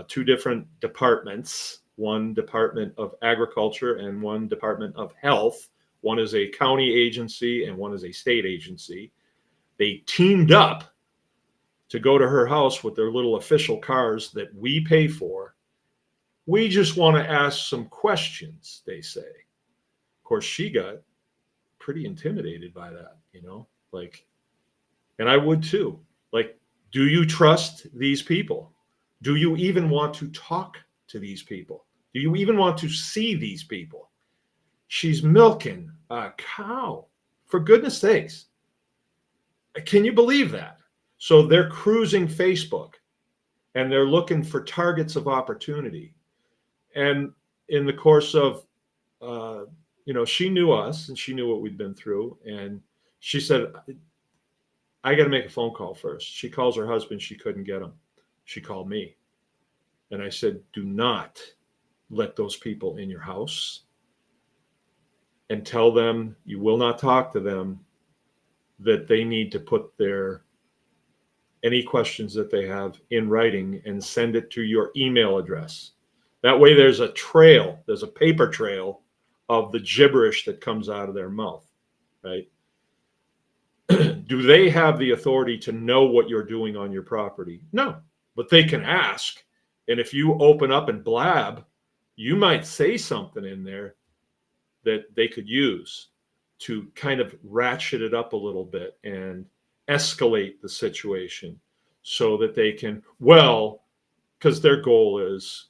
2 different departments, one department of agriculture and one department of health. One is a county agency and one is a state agency. They teamed up to go to her house with their little official cars that we pay for. We just want to ask some questions, they say. Of course, she got pretty intimidated by that, and I would too. Do you trust these people? Do you even want to talk to these people? Do you even want to see these people? She's milking a cow, for goodness sakes. Can you believe that? So they're cruising Facebook, and they're looking for targets of opportunity. And in the course of, she knew us and she knew what we'd been through. And she said, I got to make a phone call first. She calls her husband. She couldn't get him. She called me. And I said, do not let those people in your house, and tell them you will not talk to them, that they need to put any questions that they have in writing and send it to your email address. That way there's a paper trail of the gibberish that comes out of their mouth, right? Do they have the authority to know what you're doing on your property? No, but they can ask. And if you open up and blab, you might say something in there that they could use to kind of ratchet it up a little bit and escalate the situation so that they can, because their goal is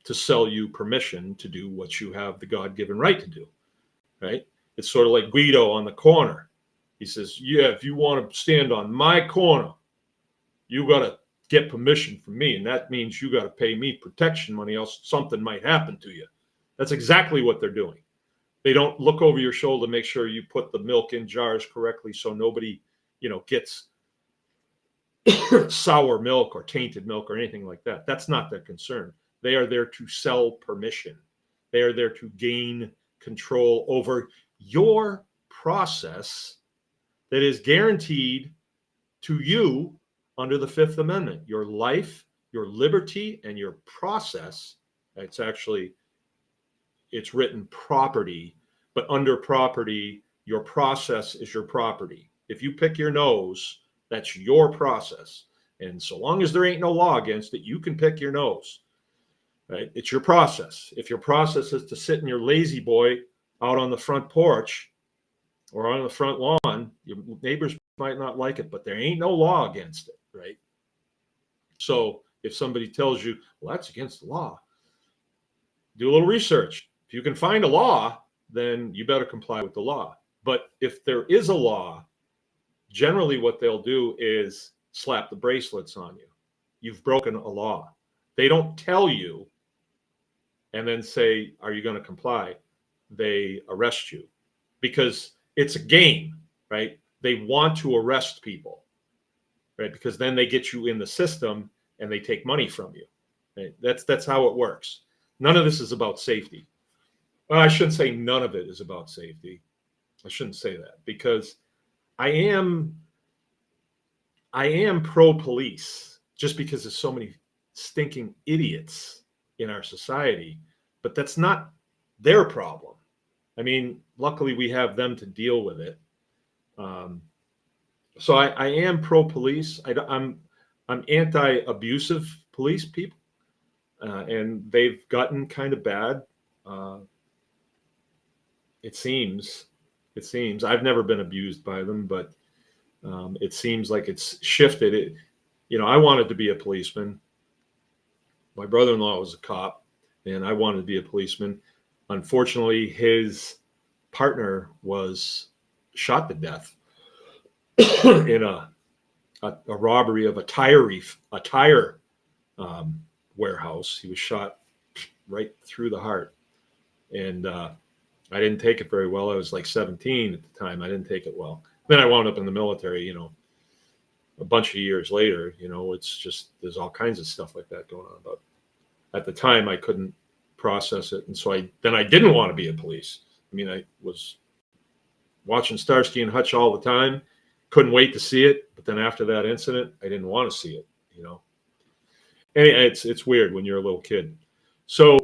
to sell you permission to do what you have the God-given right to do, right? It's sort of like Guido on the corner. He says, yeah, if you want to stand on my corner, you got to get permission from me. And that means you got to pay me protection money, else something might happen to you. That's exactly what they're doing. They don't look over your shoulder to make sure you put the milk in jars correctly so nobody, gets sour milk or tainted milk or anything like that. That's not their concern. They are there to sell permission. They are there to gain control over your process that is guaranteed to you under the Fifth Amendment. Your life, your liberty, and your process. It's written property, but under property, your process is your property. If you pick your nose, that's your process. And so long as there ain't no law against it, you can pick your nose, right? It's your process. If your process is to sit in your lazy boy out on the front porch or on the front lawn, your neighbors might not like it, but there ain't no law against it, right? So if somebody tells you, well, that's against the law, do a little research. If you can find a law, then you better comply with the law. But if there is a law, generally what they'll do is slap the bracelets on you. You've broken a law. They don't tell you and then say, are you going to comply? They arrest you because it's a game, right? They want to arrest people, right? Because then they get you in the system and they take money from you. Right? That's how it works. None of this is about safety. Well, I shouldn't say none of it is about safety. I shouldn't say that because I am I am pro police just because there's so many stinking idiots in our society, but that's not their problem. I mean, luckily we have them to deal with it. Um, so I am pro police. I'm anti abusive police people, and they've gotten kind of bad. Uh, it seems. It seems I've never been abused by them, but it seems like it's shifted. I wanted to be a policeman. My brother-in-law was a cop, and I wanted to be a policeman. Unfortunately, his partner was shot to death in a robbery of a tire warehouse. He was shot right through the heart, and I didn't take it very well. I was like 17 at the time. I didn't take it well. Then I wound up in the military. A bunch of years later. It's just there's all kinds of stuff like that going on. But at the time, I couldn't process it, and so I didn't want to be a police. I mean, I was watching Starsky and Hutch all the time. Couldn't wait to see it, but then after that incident, I didn't want to see it. And it's weird when you're a little kid. So,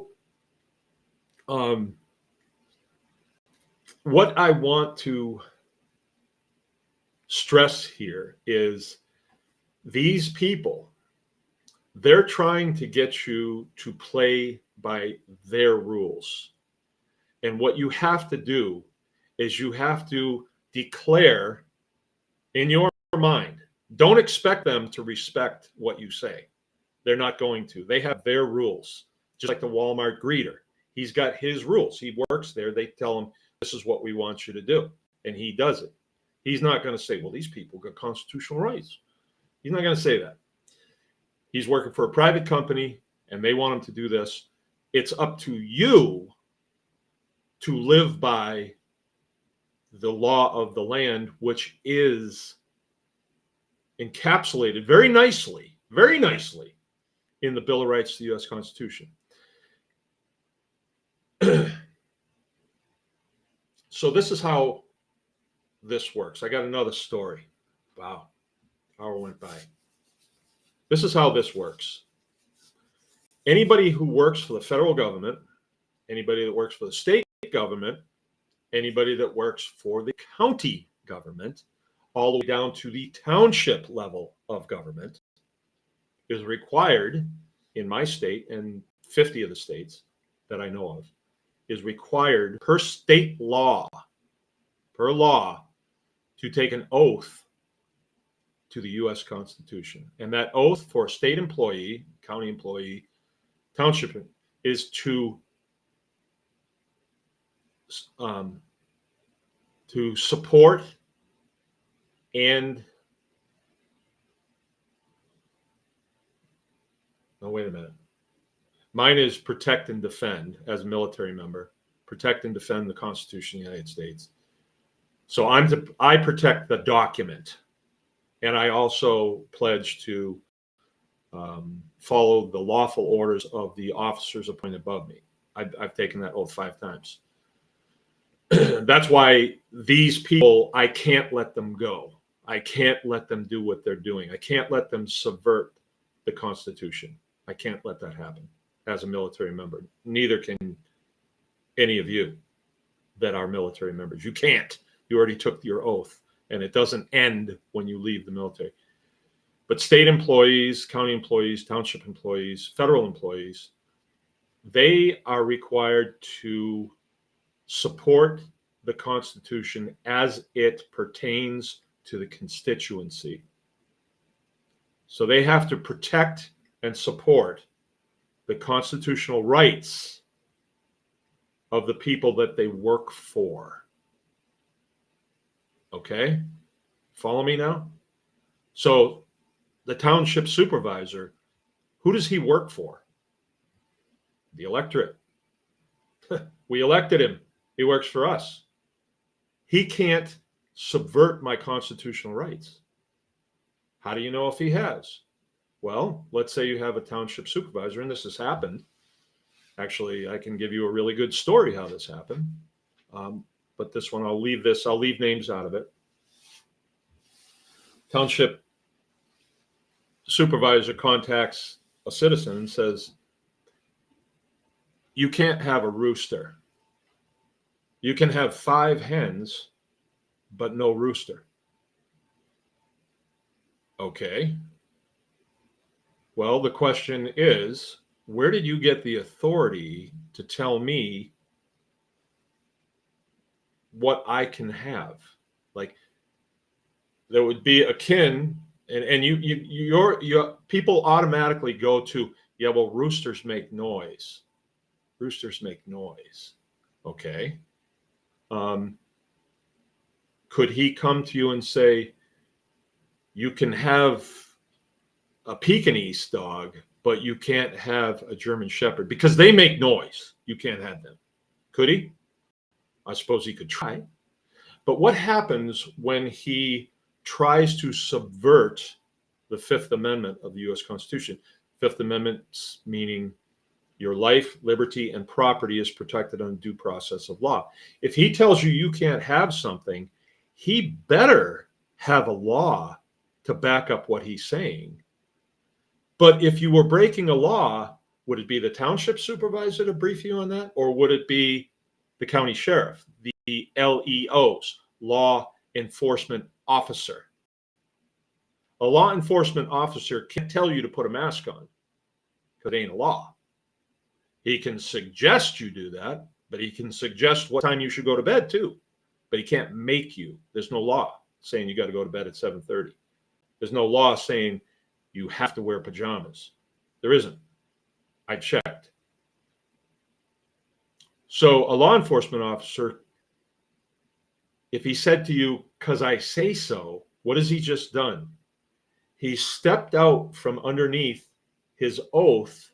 what I want to stress here is these people, they're trying to get you to play by their rules. And what you have to do is you have to declare in your mind, don't expect them to respect what you say. They're not going to. They have their rules, just like the Walmart greeter. He's got his rules. He works there. They tell him, this is what we want you to do. And he does it. He's not going to say, well, these people got constitutional rights. He's not going to say that. He's working for a private company and they want him to do this. It's up to you to live by the law of the land, which is encapsulated very nicely in the Bill of Rights to the U.S. Constitution. So this is how this works. I got another story. Wow. Hour went by. This is how this works. Anybody who works for the federal government, anybody that works for the state government, anybody that works for the county government, all the way down to the township level of government, is required in my state and 50 of the states that I know of, is required per state law, to take an oath to the U.S. Constitution. And that oath for a state employee, county employee, township, is to support and no, wait a minute. Mine is protect and defend as a military member, protect and defend the Constitution of the United States. So I protect the document, and I also pledge to follow the lawful orders of the officers appointed above me. I've taken that oath 5 times. That's why these people, I can't let them go. I can't let them do what they're doing. I can't let them subvert the Constitution. I can't let that happen as a military member. Neither can any of you that are military members. You can't. You already took your oath, and it doesn't end when you leave the military. But state employees, county employees, township employees, federal employees, they are required to support the Constitution as it pertains to the constituency. So they have to protect and support the constitutional rights of the people that they work for. Okay? Follow me now? So the township supervisor, who does he work for? The electorate. We elected him. He works for us. He can't subvert my constitutional rights. How do you know if he has? Well, let's say you have a township supervisor, and this has happened. Actually, I can give you a really good story how this happened. But this one, I'll leave names out of it. Township supervisor contacts a citizen and says, you can't have a rooster. You can have 5 hens, but no rooster. Okay. Well, the question is, where did you get the authority to tell me what I can have? Like, that would be akin, and your people automatically go to, yeah, well, roosters make noise. Roosters make noise. Okay. Could he come to you and say, you can have a Pekingese dog, but you can't have a German Shepherd because they make noise? You can't have them. Could he? I suppose he could try. But what happens when he tries to subvert the Fifth Amendment of the U.S. Constitution? Fifth Amendment meaning your life, liberty, and property is protected under due process of law. If he tells you you can't have something, he better have a law to back up what he's saying. But if you were breaking a law, would it be the township supervisor to brief you on that? Or would it be the county sheriff, the LEOs, law enforcement officer? A law enforcement officer can't tell you to put a mask on because it ain't a law. He can suggest you do that, but he can suggest what time you should go to bed too. But he can't make you. There's no law saying you got to go to bed at 7:30. There's no law saying you have to wear pajamas. There isn't. I checked. So a law enforcement officer, if he said to you, because I say so, what has he just done? He stepped out from underneath his oath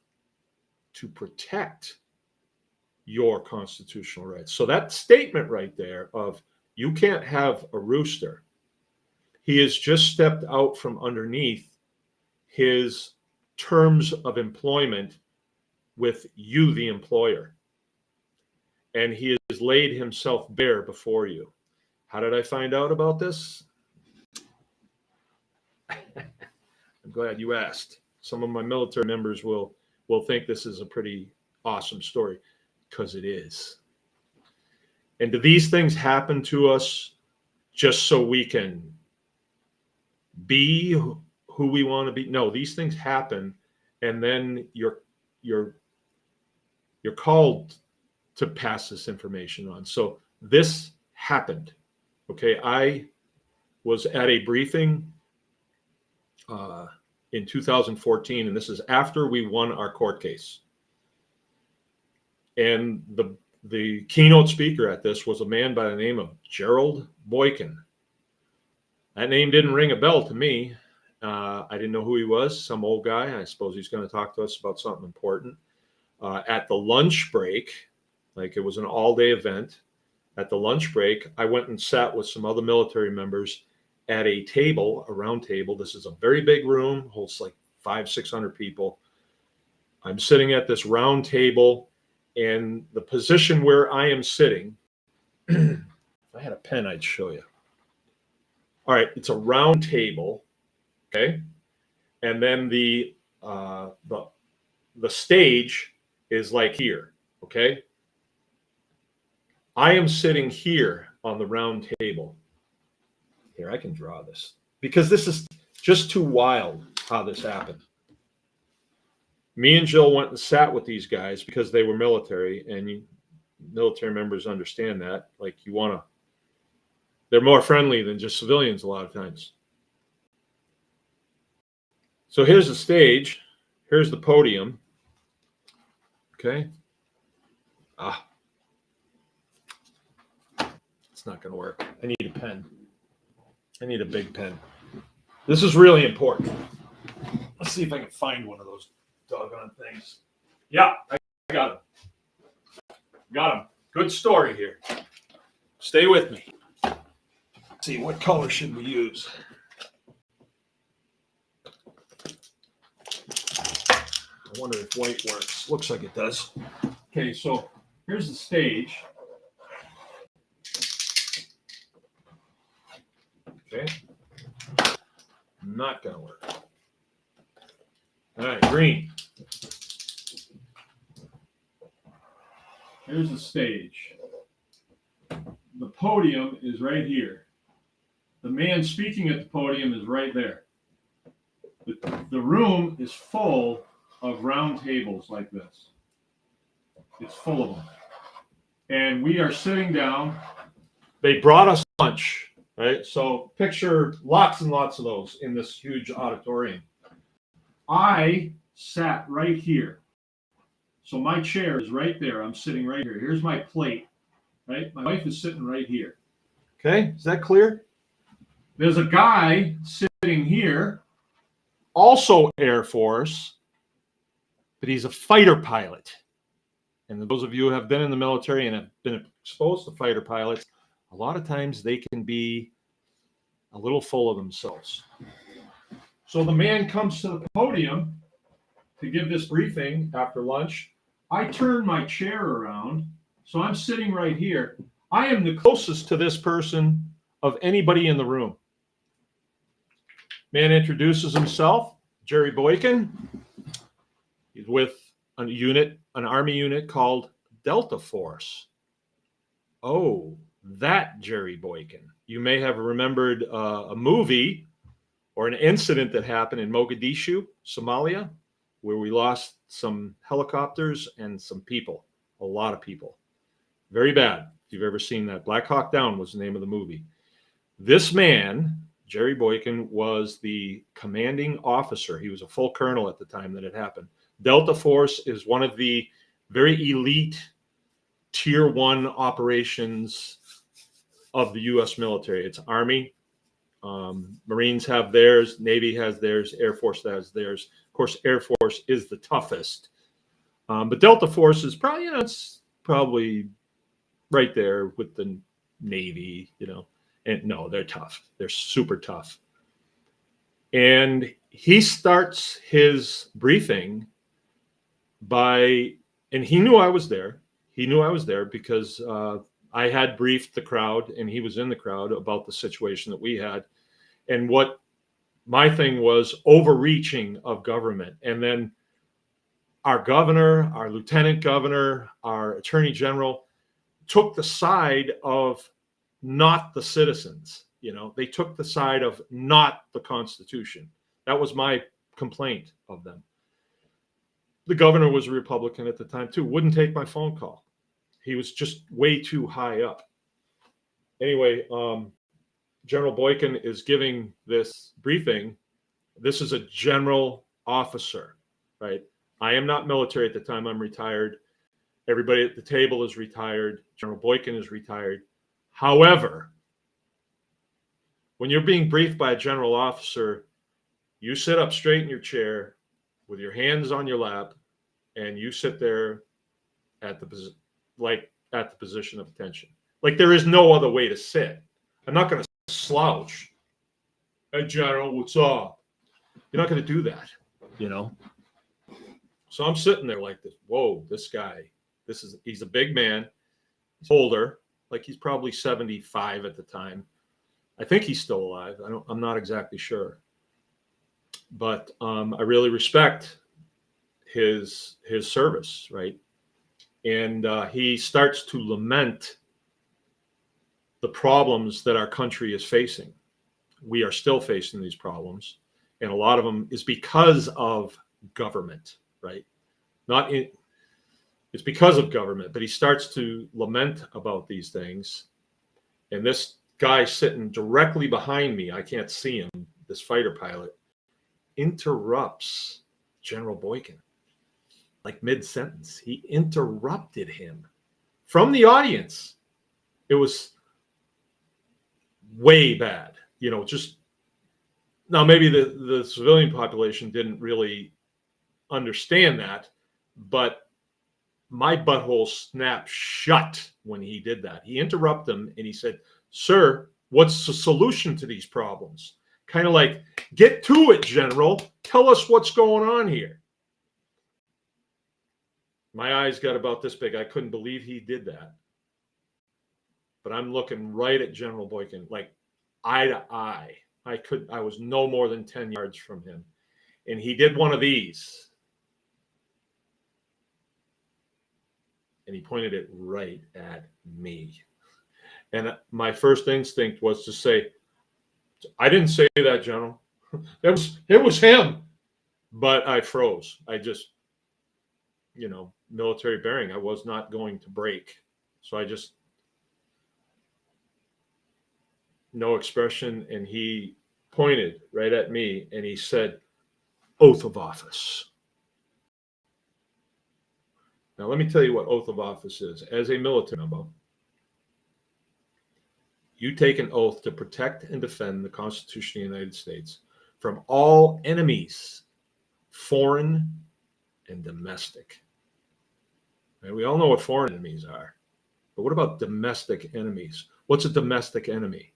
to protect your constitutional rights. So that statement right there of you can't have a rooster, he has just stepped out from underneath his terms of employment with you, the employer. And he has laid himself bare before you. How did I find out about this? I'm glad you asked. Some of my military members will think this is a pretty awesome story, because it is. And do these things happen to us just so we can be who we want to be? No, these things happen, and then you're called to pass this information on. So this happened. Okay, I was at a briefing in 2014, and this is after we won our court case. And the keynote speaker at this was a man by the name of Gerald Boykin. That name didn't ring a bell to me. I didn't know who he was, some old guy. I suppose he's going to talk to us about something important. At the lunch break, like it was an all-day event, at the lunch break, I went and sat with some other military members at a table, a round table. This is a very big room, holds like 500-600 people. I'm sitting at this round table, and the position where I am sitting, if I had a pen, I'd show you. All right, it's a round table, okay? And then the stage is like here, okay? I am sitting here on the round table. Here, I can draw this because this is just too wild how this happened. Me and Jill went and sat with these guys because they were military, and military members understand that. Like, they're more friendly than just civilians a lot of times. So here's the stage. Here's the podium. Okay. It's not going to work. I need a pen. I need a big pen. This is really important. Let's see if I can find one of those doggone things. Yeah, I got him. Got him. Good story here. Stay with me. Let's see, what color should we use? I wonder if white works. Looks like it does. Okay, so here's the stage. Okay. Not going to work. All right, green. Here's the stage. The podium is right here. The man speaking at the podium is right there. The room is full of round tables like this. It's full of them. And we are sitting down. They brought us lunch, right? So picture lots and lots of those in this huge auditorium. I sat right here. So my chair is right there. I'm sitting right here. Here's my plate, right? My wife is sitting right here. Okay, is that clear? There's a guy sitting here, also Air Force, but he's a fighter pilot. And those of you who have been in the military and have been exposed to fighter pilots, a lot of times they can be a little full of themselves. So the man comes to the podium to give this briefing after lunch. I turn my chair around, so I'm sitting right here. I am the closest to this person of anybody in the room. Man introduces himself, Jerry Boykin. He's with a unit, an Army unit called Delta Force. Oh, that Jerry Boykin. You may have remembered a movie or an incident that happened in Mogadishu, Somalia, where we lost some helicopters and some people, a lot of people. Very bad. If you've ever seen that, Black Hawk Down was the name of the movie. This man, Jerry Boykin, was the commanding officer. He was a full colonel at the time that it happened. Delta Force is one of the very elite Tier 1 operations of the U.S. military. It's Army. Marines have theirs. Navy has theirs. Air Force has theirs. Of course, Air Force is the toughest. But Delta Force is probably, it's probably right there with the Navy, And no, they're tough. They're super tough. And he starts his briefing and he knew I was there. He knew I was there because I had briefed the crowd, and he was in the crowd about the situation that we had. And what my thing was, overreaching of government. And then our governor, our lieutenant governor, our attorney general took the side of not the citizens. They took the side of not the Constitution. That was my complaint of them. The governor was a Republican at the time too, wouldn't take my phone call. He was just way too high up. Anyway, General Boykin is giving this briefing. This is a general officer, right? I am not military at the time. I'm retired. Everybody at the table is retired. General Boykin is retired. However, when you're being briefed by a general officer, you sit up straight in your chair with your hands on your lap, and you sit there at the position of attention. Like there is no other way to sit. I'm not going to slouch. Hey, General, what's up? You're not going to do that, So I'm sitting there like this. Whoa, this guy. He's a big man. He's older. Like he's probably 75 at the time. I think he's still alive. I'm not exactly sure. But I really respect his service, right? And he starts to lament the problems that our country is facing. We are still facing these problems, and a lot of them is because of government, right? It's because of government, but he starts to lament about these things. And this guy sitting directly behind me, I can't see him, this fighter pilot, interrupts General Boykin, like mid-sentence. He interrupted him from the audience. It was way bad, just now maybe the civilian population didn't really understand that, but my butthole snapped shut when he did that. He interrupted him and he said, "Sir, what's the solution to these problems?" Kind of like, "Get to it, General. Tell us what's going on here." My eyes got about this big. I couldn't believe he did that. But I'm looking right at General Boykin, like eye to eye. I was no more than 10 yards from him. And he did one of these. And he pointed it right at me. And my first instinct was to say, I didn't say that, General. It was him. But I froze. I just, military bearing. I was not going to break. So I just, no expression. And he pointed right at me and he said, oath of office. Now, let me tell you what oath of office is. As a military member, you take an oath to protect and defend the Constitution of the United States from all enemies, foreign and domestic. And we all know what foreign enemies are. But what about domestic enemies? What's a domestic enemy?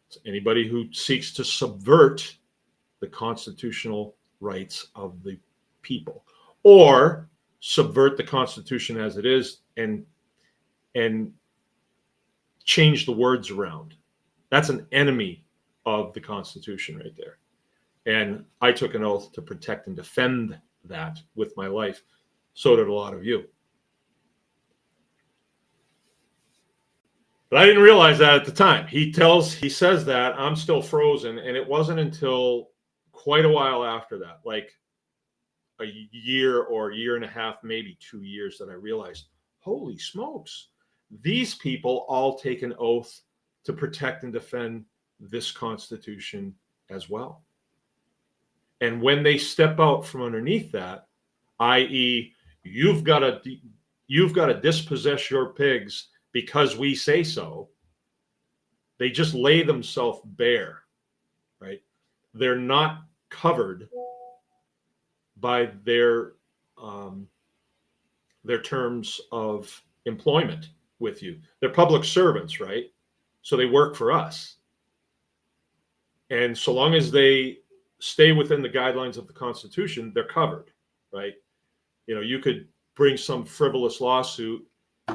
It's anybody who seeks to subvert the constitutional rights of the people, or subvert the Constitution as it is and change the words around. That's an enemy of the Constitution right there. And I took an oath to protect and defend that with my life. So did a lot of you. But I didn't realize that at the time. He says that, I'm still frozen. And it wasn't until quite a while after that, like a year or a year and a half, maybe 2 years, that I realized, holy smokes, these people all take an oath to protect and defend this Constitution as well. And when they step out from underneath that, i.e., you've got to dispossess your pigs because we say so, they just lay themselves bare, right? They're not covered by their terms of employment with you. They're public servants, right? So they work for us. And so long as they stay within the guidelines of the Constitution, they're covered, right? You could bring some frivolous lawsuit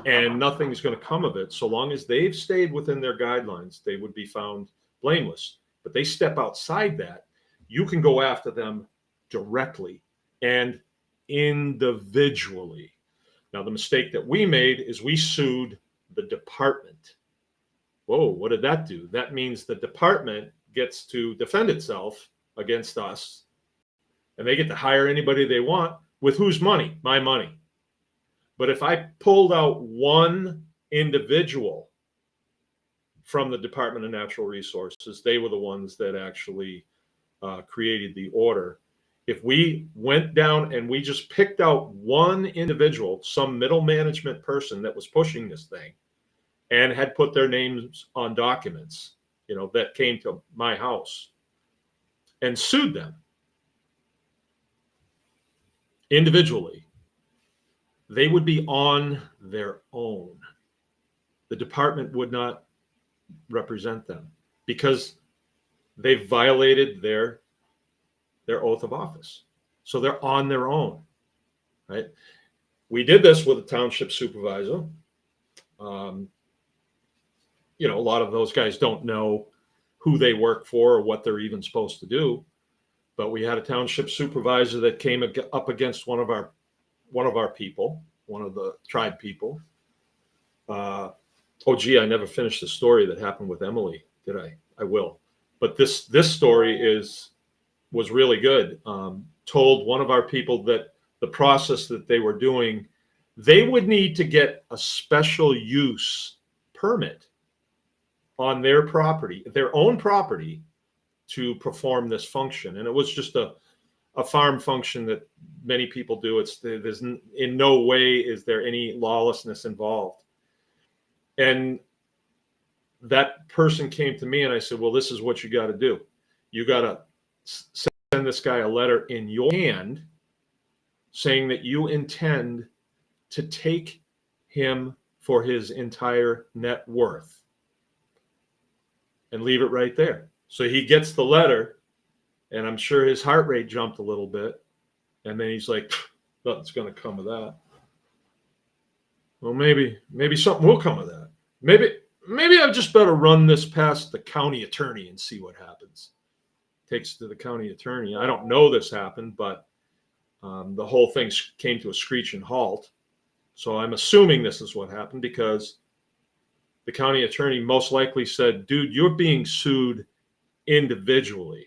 and nothing's going to come of it. So long as they've stayed within their guidelines, they would be found blameless. But they step outside that, you can go after them directly and individually. Now, the mistake that we made is we sued the department. Whoa, what did that do? That means the department gets to defend itself against us, and they get to hire anybody they want with whose money? My money. But if I pulled out one individual from the Department of Natural Resources, they were the ones that actually created the order. If we went down and we just picked out one individual, some middle management person that was pushing this thing and had put their names on documents, that came to my house and sued them individually, they would be on their own. The department would not represent them because they've violated their oath of office. So they're on their own, right? We did this with a township supervisor. A lot of those guys don't know who they work for or what they're even supposed to do. But we had a township supervisor that came up against one of our people, one of the tribe people. I never finished the story that happened with Emily, did I? I will. But this story was really good. Told one of our people that the process that they were doing, they would need to get a special use permit on their property, their own property, to perform this function. And it was just a farm function that many people do. There's in no way is there any lawlessness involved. And that person came to me and I said, well, this is what you got to do. You got to send this guy a letter in your hand saying that you intend to take him for his entire net worth and leave it right there. So he gets the letter, and I'm sure his heart rate jumped a little bit. And then he's like, Nothing's going to come of that. Well, maybe something will come of that. Maybe I just better run this past the county attorney and see what happens. Takes it to the county attorney. I don't know this happened, but the whole thing came to a screeching halt. So I'm assuming this is what happened because the county attorney most likely said, dude, you're being sued individually.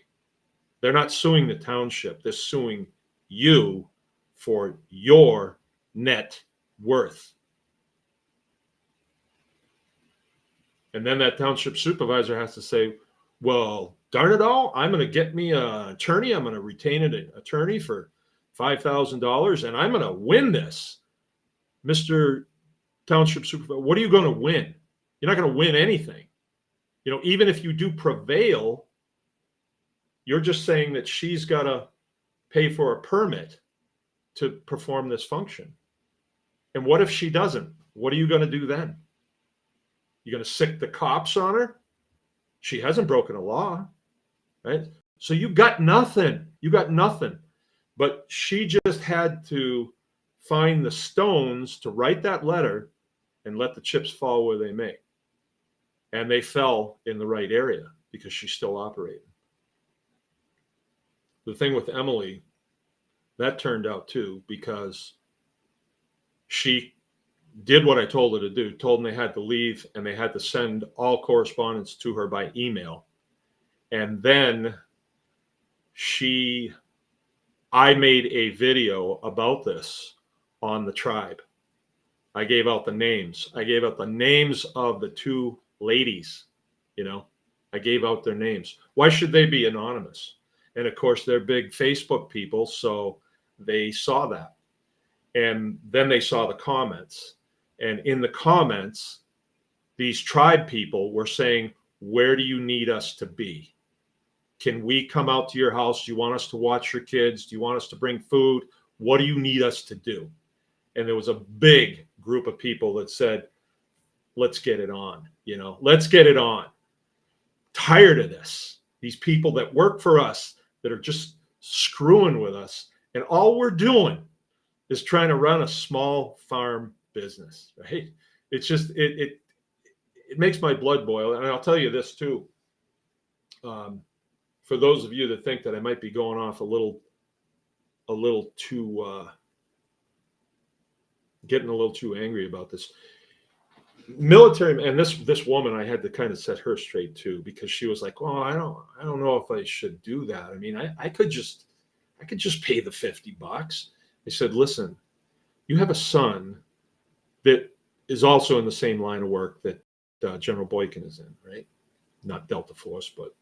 They're not suing the township. They're suing you for your net worth. And then that township supervisor has to say, well, darn it all, I'm going to get me an attorney. I'm going to retain an attorney for $5,000 and I'm going to win this. Mr. Township Supervisor, what are you going to win? You're not going to win anything. You know, even if you do prevail, you're just saying that she's got to pay for a permit to perform this function. And what if she doesn't? What are you going to do then? You're going to sick the cops on her? She hasn't broken a law, right? So you got nothing. You got nothing. But she just had to find the stones to write that letter and let the chips fall where they may. And they fell in the right area because she's still operating. The thing with Emily, that turned out too, because she did what I told her to do, told them they had to leave and they had to send all correspondence to her by email. And then I made a video about this on the tribe. I gave out the names. I gave out the names of the two ladies, you know, I gave out their names. Why should they be anonymous? And of course, they're big Facebook people, so they saw that. And then they saw the comments. And in the comments, these tribe people were saying, where do you need us to be? Can we come out to your house? Do you want us to watch your kids? Do you want us to bring food? What do you need us to do? And there was a big group of people that said, let's get it on, you know, let's get it on. Tired of this. These people that work for us that are just screwing with us. And all we're doing is trying to run a small farm business, right? It's just, it makes my blood boil. And I'll tell you this too. For those of you that think that I might be going off a little too, getting a little too angry about this military, and this woman, I had to kind of set her straight too, because she was like, well, I don't know if I should do that. I mean, I could just pay the $50. I said, listen, you have a son that is also in the same line of work that General Boykin is in, right? Not Delta Force, but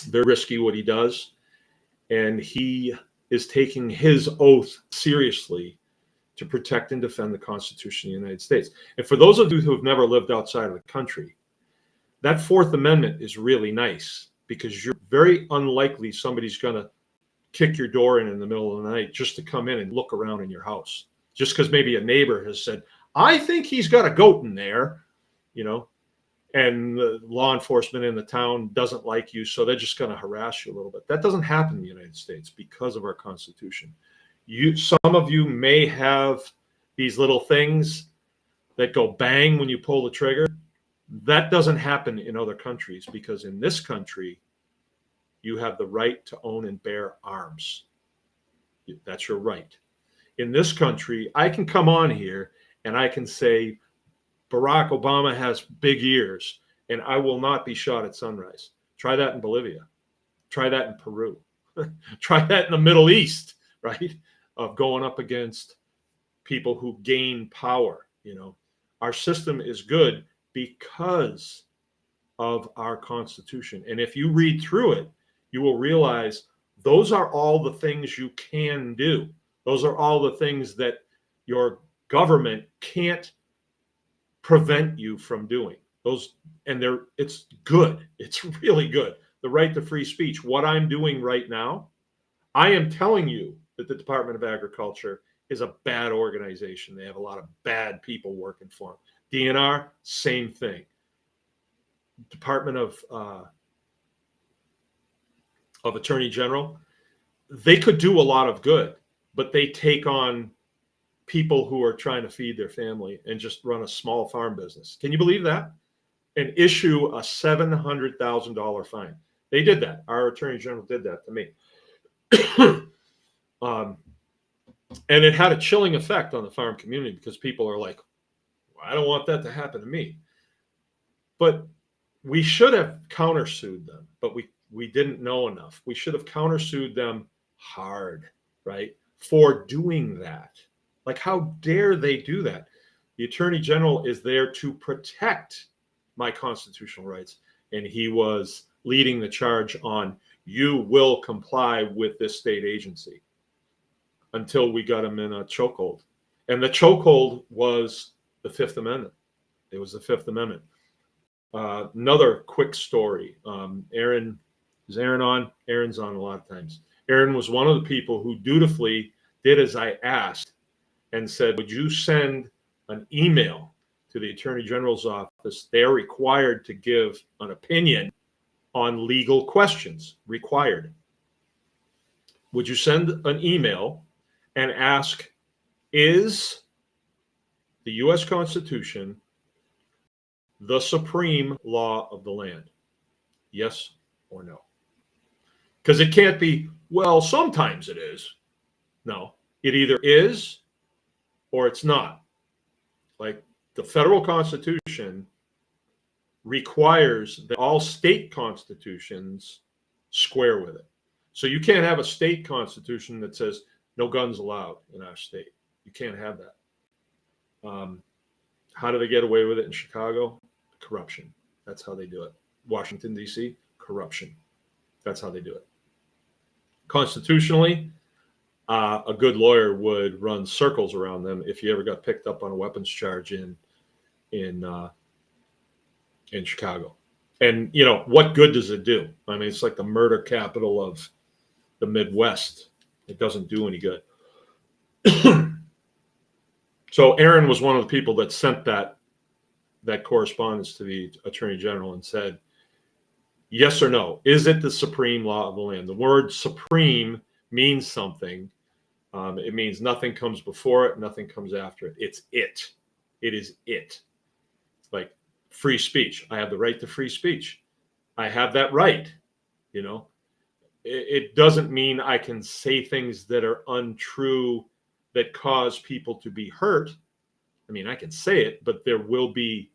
very risky what he does. And he is taking his oath seriously to protect and defend the Constitution of the United States. And for those of you who have never lived outside of the country, that Fourth Amendment is really nice because you're very unlikely somebody's going to kick your door in the middle of the night just to come in and look around in your house. Just because maybe a neighbor has said, I think he's got a goat in there, you know, and the law enforcement in the town doesn't like you, so they're just going to harass you a little bit. That doesn't happen in the United States because of our Constitution. Some of you may have these little things that go bang when you pull the trigger. That doesn't happen in other countries because in this country, you have the right to own and bear arms. That's your right. In this country, I can come on here and I can say, Barack Obama has big ears and I will not be shot at sunrise. Try that in Bolivia. Try that in Peru. Try that in the Middle East, right? Of going up against people who gain power. You know, our system is good because of our Constitution. And if you read through it, you will realize those are all the things you can do. Those are all the things that your government can't prevent you from doing. Those, and it's good. It's really good. The right to free speech. What I'm doing right now, I am telling you that the Department of Agriculture is a bad organization. They have a lot of bad people working for them. DNR, same thing. Department of Attorney General, they could do a lot of good, but they take on people who are trying to feed their family and just run a small farm business. Can you believe that? And issue a $700,000 fine. They did that. Our attorney general did that to me. And it had a chilling effect on the farm community because people are like, well, I don't want that to happen to me. But we should have countersued them, but we didn't know enough. We should have countersued them hard, right? For doing that. Like, how dare they do that? The attorney general is there to protect my constitutional rights. And he was leading the charge on, you will comply with this state agency, until we got him in a chokehold. And the chokehold was the Fifth Amendment. It was the Fifth Amendment. Another quick story. Aaron, is Aaron on? Aaron's on a lot of times. Aaron was one of the people who dutifully did as I asked and said, would you send an email to the Attorney General's office? They are required to give an opinion on legal questions. Required. Would you send an email and ask, is the U.S. Constitution the supreme law of the land? Yes or no? Because it can't be, well, sometimes it is. No, it either is or it's not. Like, the federal Constitution requires that all state constitutions square with it. So you can't have a state constitution that says no guns allowed in our state. You can't have that. How do they get away with it in Chicago? Corruption. That's how they do it. Washington, D.C., corruption. That's how they do it. Constitutionally, a good lawyer would run circles around them if you ever got picked up on a weapons charge in Chicago. And, you know, what good does it do? I mean, it's like the murder capital of the Midwest. It doesn't do any good. So Aaron was one of the people that sent that correspondence to the Attorney General and said, yes or no, is it the supreme law of the land? The word supreme means something. It means nothing comes before it, nothing comes after it. It's it. It is it. Like free speech. I have the right to free speech. I have that right. You know, it doesn't mean I can say things that are untrue that cause people to be hurt. I mean, I can say it, but there will be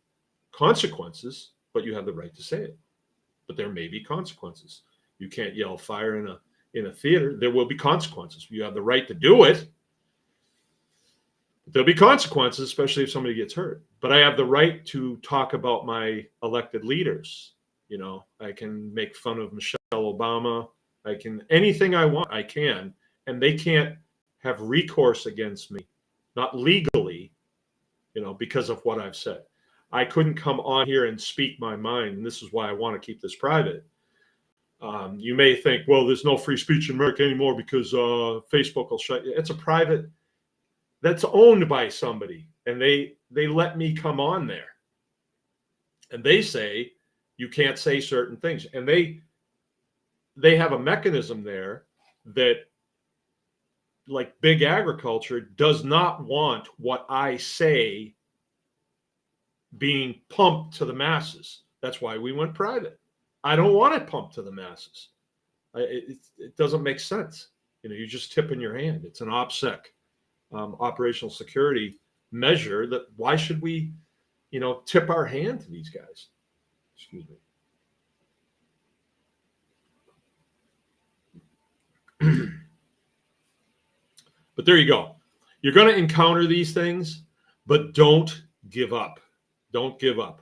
consequences, but you have the right to say it. But there may be consequences. You can't yell fire in a theater. There will be consequences. You have the right to do it. But there'll be consequences, especially if somebody gets hurt. But I have the right to talk about my elected leaders. You know, I can make fun of Michelle Obama. I can, anything I want, I can. And they can't have recourse against me, not legally, you know, because of what I've said. I couldn't come on here and speak my mind, and this is why I want to keep this private. You may think, well, there's no free speech in America anymore because Facebook will shut you. It's a private, that's owned by somebody, and they let me come on there. And they say you can't say certain things. And they have a mechanism there that, like big agriculture, does not want what I say being pumped to the masses. That's why we went private. I don't want it pumped to the masses. It doesn't make sense. You know, you're just tipping your hand. It's an OPSEC, operational security measure. That why should we, you know, tip our hand to these guys? Excuse me. But there you go. You're going to encounter these things, but don't give up. Don't give up.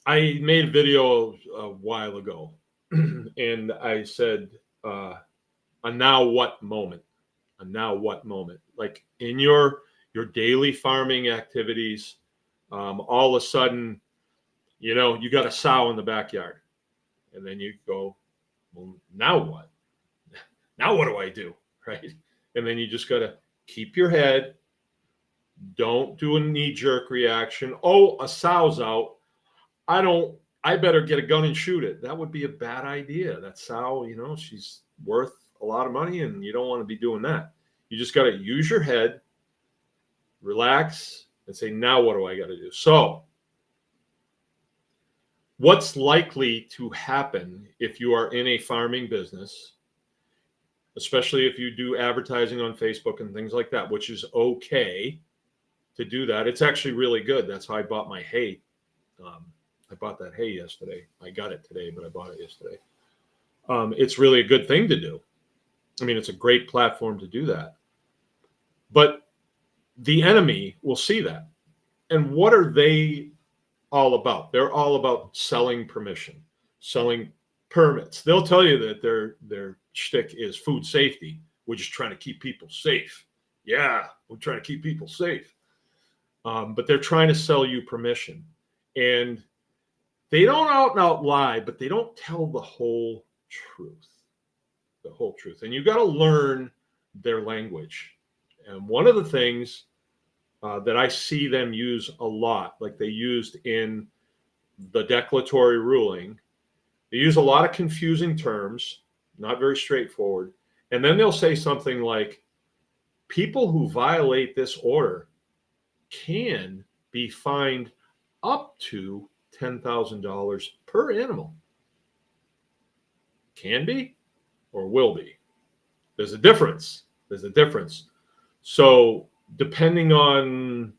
I made a video a while ago, and I said, a now what moment? A now what moment? Like in your daily farming activities, all of a sudden, you know, you got a sow in the backyard. And then you go, well, now what? Now what do I do? Right? And then you just got to keep your head. Don't do a knee-jerk reaction. Oh, a sow's out. I better get a gun and shoot it. That would be a bad idea. That sow, you know, she's worth a lot of money, and you don't want to be doing that. You just got to use your head, relax, and say, now what do I got to do? So what's likely to happen if you are in a farming business, especially if you do advertising on Facebook and things like that, which is okay to do that. It's actually really good. That's how I bought my hay. I bought that hay yesterday. I got it today, but I bought it yesterday. It's really a good thing to do. I mean, it's a great platform to do that. But the enemy will see that. And what are they all about? They're all about selling permission, selling permits. They'll tell you that their shtick is food safety. We're just trying to keep people safe. Yeah, we're trying to keep people safe. But they're trying to sell you permission. And they don't out and out lie, but they don't tell the whole truth. The whole truth. And you got to learn their language. And one of the things that I see them use a lot, like they used in the declaratory ruling, they use a lot of confusing terms, not very straightforward. And then they'll say something like, people who violate this order can be fined up to $10,000 per animal. Can be or will be. There's a difference. There's a difference. So depending on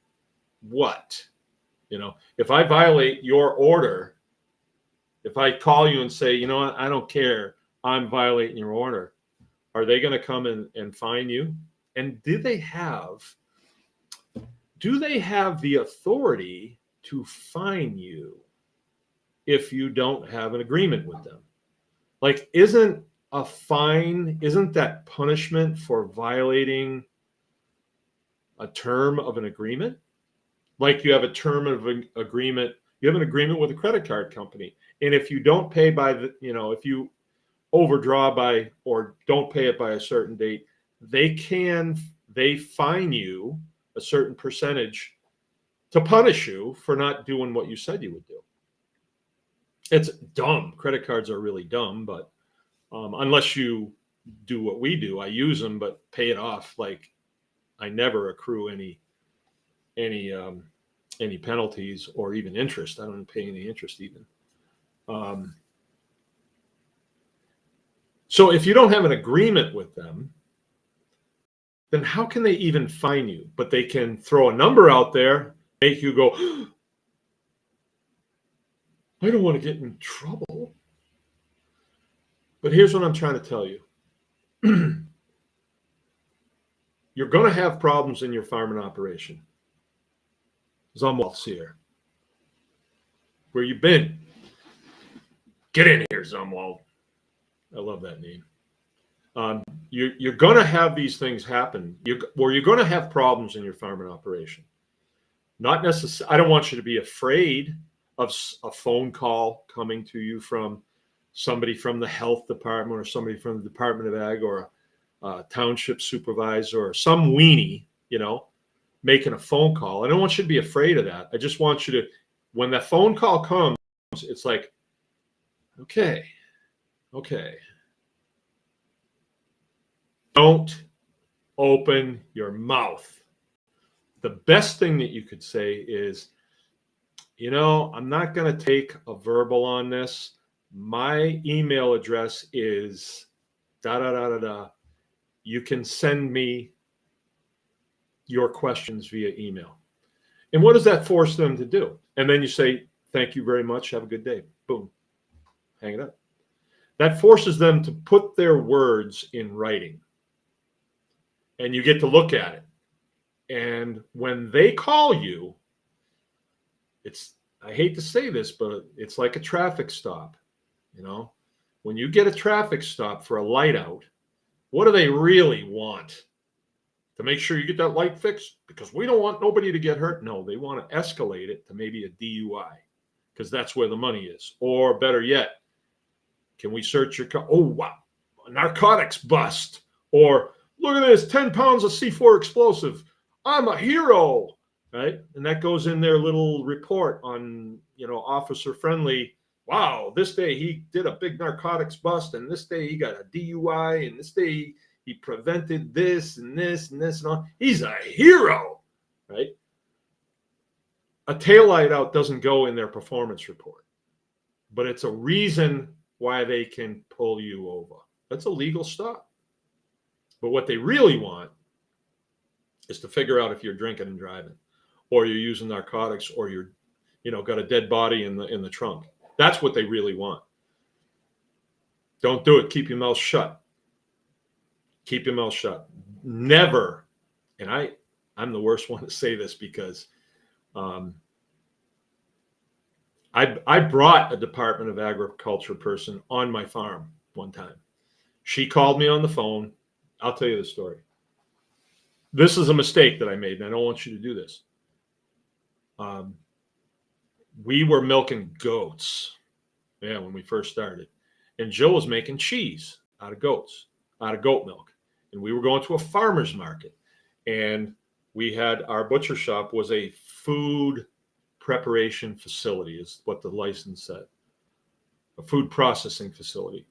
what, if I violate your order, if I call you and say, you know what, I don't care, I'm violating your order, are they going to come and fine you? And do they have the authority to fine you if you don't have an agreement with them? Like, isn't that punishment for violating a term of an agreement? Like, you have a term of an agreement, you have an agreement with a credit card company. And if you don't pay by if you overdraw by or don't pay it by a certain date, they fine you a certain percentage to punish you for not doing what you said you would do. It's dumb. Credit cards are really dumb, but unless you do what we do, I use them, but pay it off. Like, I never accrue any penalties or even interest. I don't pay any interest even. So if you don't have an agreement with them, then how can they even fine you? But they can throw a number out there, make you go, I don't want to get in trouble. But here's what I'm trying to tell you. You're going to have problems in your farming operation. Zumwalt here. Where you been? Get in here, Zumwalt. I love that name. You're going to have these things happen. You're going to have problems in your farming operation. Not necessarily. I don't want you to be afraid of a phone call coming to you from somebody from the health department or somebody from the Department of Ag or a township supervisor or some weenie, making a phone call. I don't want you to be afraid of that. I just want you to, when that phone call comes, it's like, okay. Don't open your mouth. The best thing that you could say is, I'm not going to take a verbal on this. My email address is da-da-da-da-da. You can send me your questions via email. And what does that force them to do? And then you say, thank you very much. Have a good day. Boom. Hang it up. That forces them to put their words in writing. And you get to look at it. And when they call you, I hate to say this, but it's like a traffic stop. When you get a traffic stop for a light out, what do they really want? To make sure you get that light fixed? Because we don't want nobody to get hurt. No, they want to escalate it to maybe a DUI because that's where the money is. Or better yet, can we search your car? Oh, wow, a narcotics bust. Or look at this, 10 pounds of C4 explosive. I'm a hero, right? And that goes in their little report on, officer friendly wow, this day he did a big narcotics bust, and this day he got a DUI, and this day he prevented this and this and this and all. He's a hero, right? A taillight out doesn't go in their performance report, but it's a reason why they can pull you over. That's a legal stop. But what they really want is to figure out if you're drinking and driving, or you're using narcotics, or you're, got a dead body in the trunk. That's what they really want. Don't do it. Keep your mouth shut. Keep your mouth shut. Never. And I'm the worst one to say this because I brought a Department of Agriculture person on my farm one time. She called me on the phone. I'll tell you the story. This is a mistake that I made, and I don't want you to do this. We were milking goats, when we first started. And Jill was making cheese out of goats, out of goat milk. And we were going to a farmer's market. And we had, our butcher shop was a food preparation facility, is what the license said. A food processing facility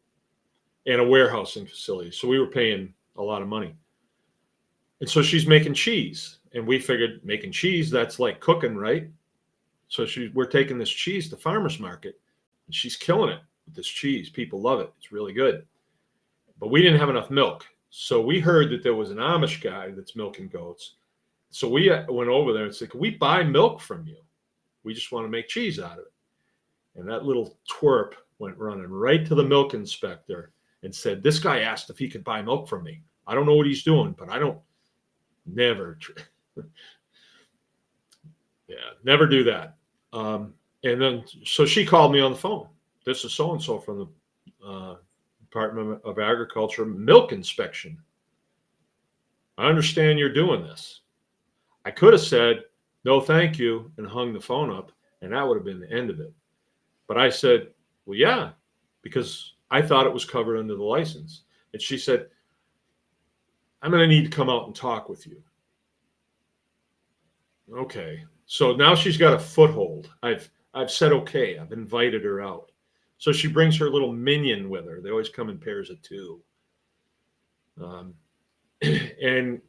and a warehousing facility. So we were paying a lot of money. And so she's making cheese. And we figured making cheese, that's like cooking, right? So we're taking this cheese to farmer's market, and she's killing it with this cheese. People love it. It's really good. But we didn't have enough milk. So we heard that there was an Amish guy that's milking goats. So we went over there and said, can we buy milk from you? We just want to make cheese out of it. And that little twerp went running right to the milk inspector and said, this guy asked if he could buy milk from me. I don't know what he's doing, but never do that. And then, so she called me on the phone. This is so-and-so from the Department of Agriculture milk inspection. I understand you're doing this. I could have said, no, thank you, and hung the phone up, and that would have been the end of it. But I said, well, yeah, because I thought it was covered under the license. And she said, I'm going to need to come out and talk with you. Okay. So now she's got a foothold. I've said, okay, I've invited her out. So she brings her little minion with her. They always come in pairs of two. And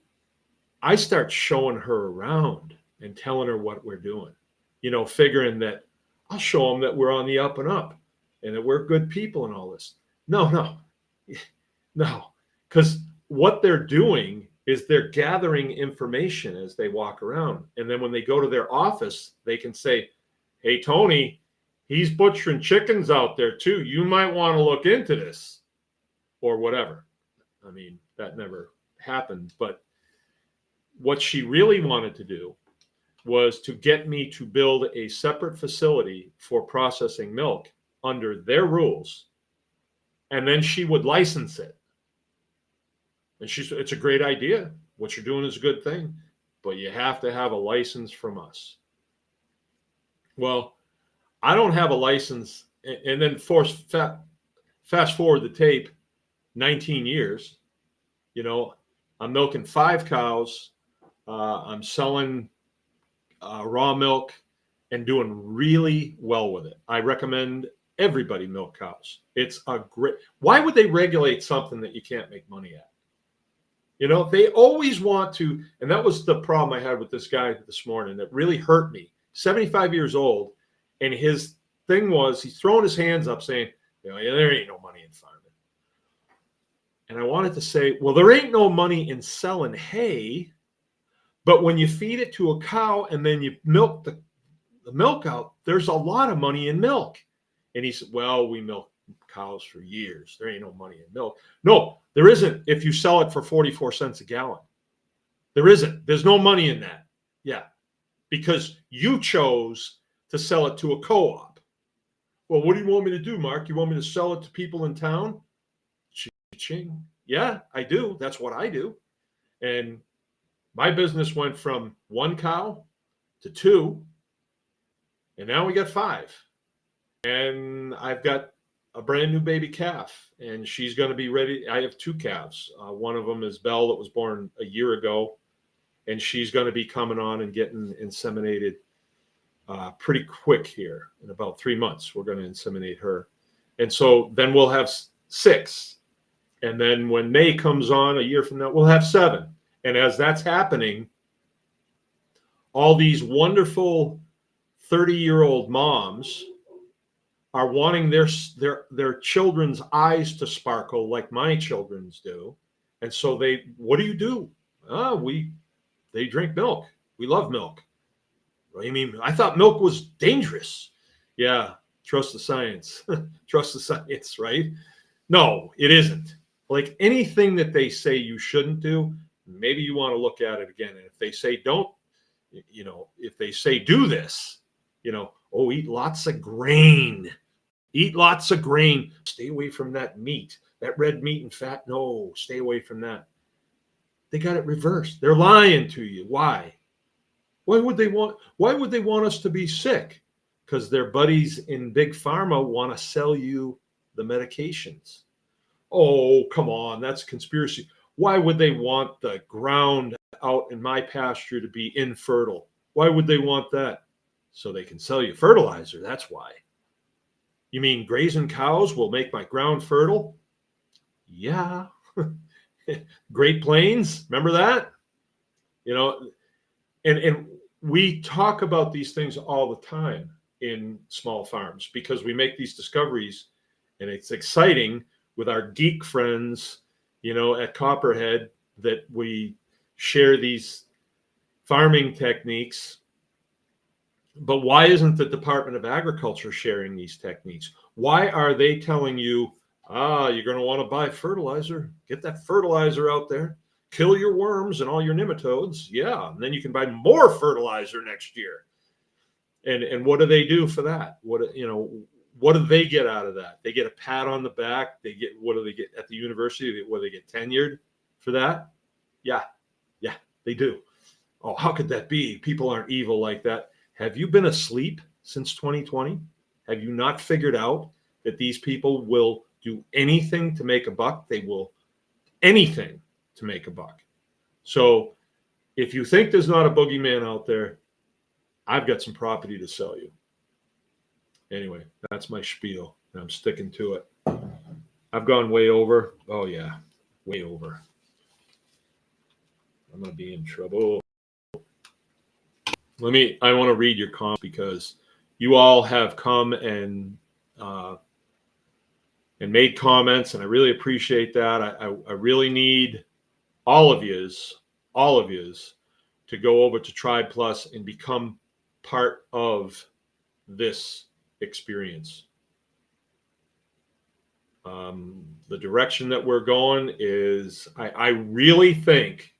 I start showing her around and telling her what we're doing, figuring that I'll show them that we're on the up and up and that we're good people and all this. No. Because what they're doing is they're gathering information as they walk around. And then when they go to their office, they can say, hey, Tony, he's butchering chickens out there too. You might want to look into this or whatever. I mean, that never happened. But what she really wanted to do was to get me to build a separate facility for processing milk under their rules. And then she would license it. And it's a great idea. What you're doing is a good thing, but you have to have a license from us. Well, I don't have a license. And then fast forward the tape, 19 years, I'm milking 5 cows. I'm selling raw milk and doing really well with it. I recommend everybody milk cows. It's a great, why would they regulate something that you can't make money at? They always want to, and that was the problem I had with this guy this morning that really hurt me. 75 years old, and his thing was he's throwing his hands up saying, there ain't no money in farming. And I wanted to say, well, there ain't no money in selling hay, but when you feed it to a cow and then you milk the milk out, there's a lot of money in milk. And he said, well, we milk cows for years. There ain't no money in milk. No, there isn't if you sell it for 44 cents a gallon. There isn't. There's no money in that. Yeah. Because you chose to sell it to a co-op. Well, what do you want me to do, Mark? You want me to sell it to people in town? Ching. Yeah, I do. That's what I do. And my business went from 1 cow to 2. And now we got 5. And I've got a brand new baby calf, and she's going to be ready. I have 2 calves. One of them is Belle, that was born a year ago, and she's going to be coming on and getting inseminated pretty quick here. In about 3 months, we're going to inseminate her. And so then we'll have 6. And then when May comes on a year from now, we'll have 7. And as that's happening, all these wonderful 30-year-old moms are wanting their children's eyes to sparkle like my children's do. And so what do? They drink milk. We love milk. I mean, I thought milk was dangerous. Yeah, trust the science. Trust the science, right? No, it isn't. Like anything that they say you shouldn't do, maybe you want to look at it again. And if they say don't, if they say do this, eat lots of grain. Eat lots of grain. Stay away from that meat, that red meat and fat. No, stay away from that. They got it reversed. They're lying to you. Why? Why would they want us to be sick? Because their buddies in Big Pharma want to sell you the medications. Oh, come on. That's conspiracy. Why would they want the ground out in my pasture to be infertile? Why would they want that? So they can sell you fertilizer. That's why. You mean grazing cows will make my ground fertile? Yeah. Great Plains, remember that? And we talk about these things all the time in small farms because we make these discoveries, and it's exciting with our geek friends, at Copperhead, that we share these farming techniques. But why isn't the Department of Agriculture sharing these techniques? Why are they telling you, you're going to want to buy fertilizer? Get that fertilizer out there. Kill your worms and all your nematodes. Yeah, and then you can buy more fertilizer next year. And what do they do for that? What do they get out of that? They get a pat on the back. What do they get at the university? What do they get tenured for that? Yeah, they do. Oh, how could that be? People aren't evil like that. Have you been asleep since 2020? Have you not figured out that these people will do anything to make a buck? They will anything to make a buck. So if you think there's not a boogeyman out there, I've got some property to sell you. Anyway, that's my spiel, and I'm sticking to it. I've gone way over. Oh, yeah, way over. I'm going to be in trouble. I want to read your comments because you all have come and made comments, and I really appreciate that. I really need all of yous to go over to Tribe Plus and become part of this experience. The direction that we're going is, I really think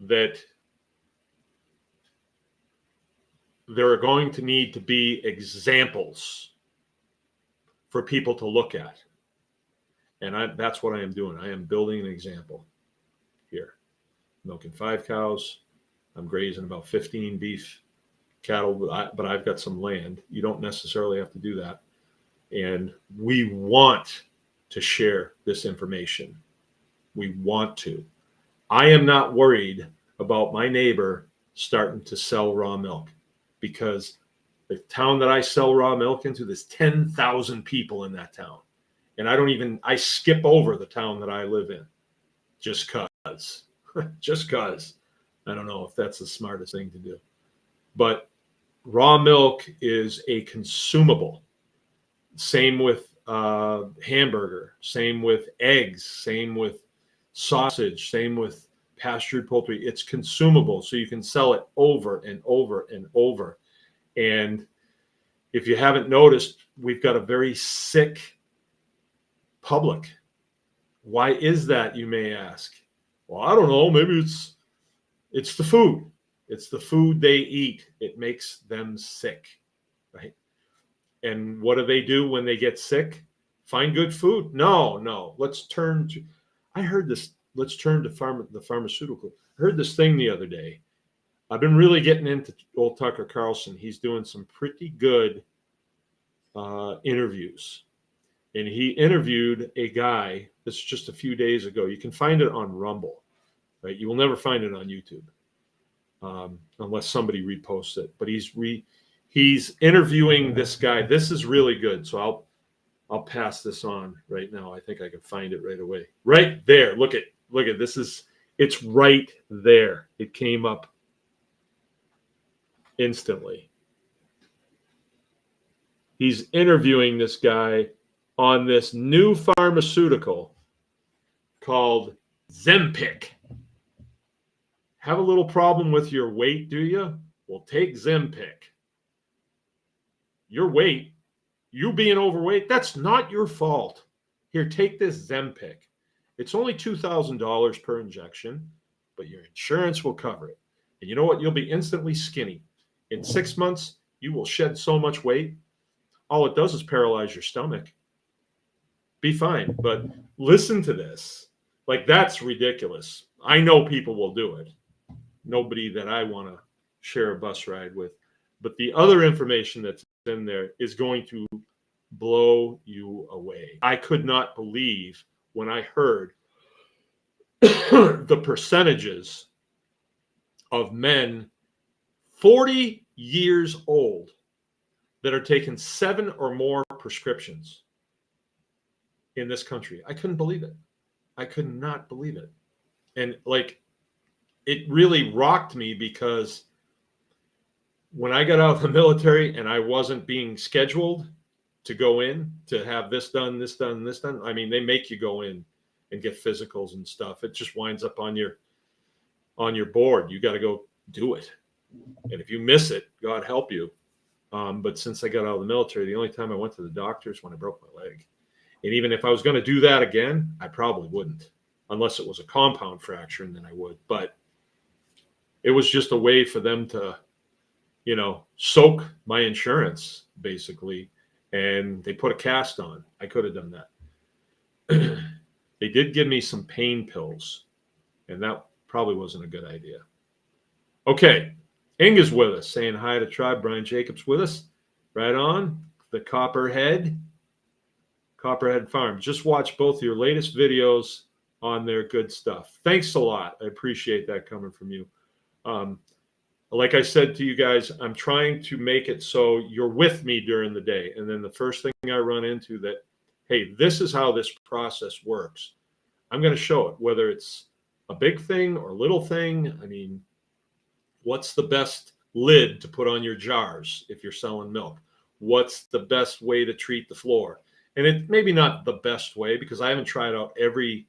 that there are going to need to be examples for people to look at. And that's what I am doing. I am building an example here. Milking 5 cows. I'm grazing about 15 beef cattle, but I've got some land. You don't necessarily have to do that. And we want to share this information. We want to. I am not worried about my neighbor starting to sell raw milk, because the town that I sell raw milk into, there's 10,000 people in that town. And I skip over the town that I live in just cause. Just cause. I don't know if that's the smartest thing to do. But raw milk is a consumable. Same with hamburger, same with eggs, same with sausage, same with pastured poultry. It's consumable, so you can sell it over and over and over. And if you haven't noticed, we've got a very sick public. Why is that, you may ask? Well, I don't know. Maybe it's the food. It's the food they eat. It makes them sick, right? And what do they do when they get sick? Find good food? No. Let's turn to the pharmaceutical. I heard this thing the other day. I've been really getting into old Tucker Carlson. He's doing some pretty good interviews. And he interviewed a guy, this is just a few days ago. You can find it on Rumble, right? You will never find it on YouTube unless somebody reposts it. But He's interviewing this guy. This is really good. So I'll pass this on right now. I think I can find it right away. Right there. Look at this is it's right there. It came up instantly. He's interviewing this guy on this new pharmaceutical called Zempic. Have a little problem with your weight, do you? Well, take Zempic. Your weight, you being overweight, that's not your fault. Here, take this Zempic. It's only $2,000 per injection, but your insurance will cover it. And you know what? You'll be instantly skinny. In 6 months, you will shed so much weight. All it does is paralyze your stomach. Be fine. But listen to this. Like, that's ridiculous. I know people will do it. Nobody that I want to share a bus ride with. But the other information that's in there is going to blow you away. I could not believe when I heard the percentages of men 40 years old that are taking 7 or more prescriptions in this country. I couldn't believe it. I could not believe it. And like, it really rocked me because when I got out of the military and I wasn't being scheduled to go in to have this done, this done, this done. I mean, they make you go in and get physicals and stuff. It just winds up on your board. You got to go do it. And if you miss it, God help you. But since I got out of the military, the only time I went to the doctor is when I broke my leg. And even if I was going to do that again, I probably wouldn't, unless it was a compound fracture, and then I would. But it was just a way for them to, soak my insurance, basically. And they put a cast on. I could have done that. They did give me some pain pills, and that probably wasn't a good idea. Okay, Inga's with us, saying hi to Tribe. Brian Jacobs with us. Right on. The Copperhead Farm. Just watch both your latest videos on their good stuff. Thanks a lot. I appreciate that coming from you. Like I said to you guys, I'm trying to make it so you're with me during the day. And then the first thing I run into that, hey, this is how this process works. I'm going to show it, whether it's a big thing or a little thing. I mean, what's the best lid to put on your jars if you're selling milk? What's the best way to treat the floor? And it maybe not the best way, because I haven't tried out every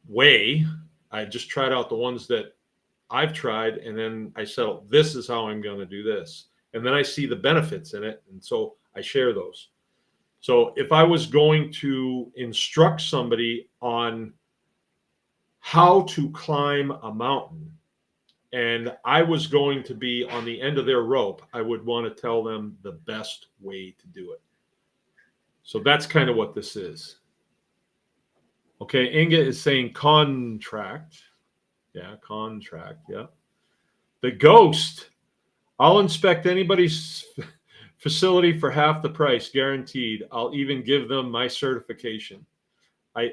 way. I just tried out the ones that I've tried, and then I settled, this is how I'm going to do this. And then I see the benefits in it, and so I share those. So if I was going to instruct somebody on how to climb a mountain, and I was going to be on the end of their rope, I would want to tell them the best way to do it. So that's kind of what this is. Okay, Inga is saying contract. Yeah, contract. Yeah. The Ghost. I'll inspect anybody's facility for half the price, guaranteed. I'll even give them my certification. I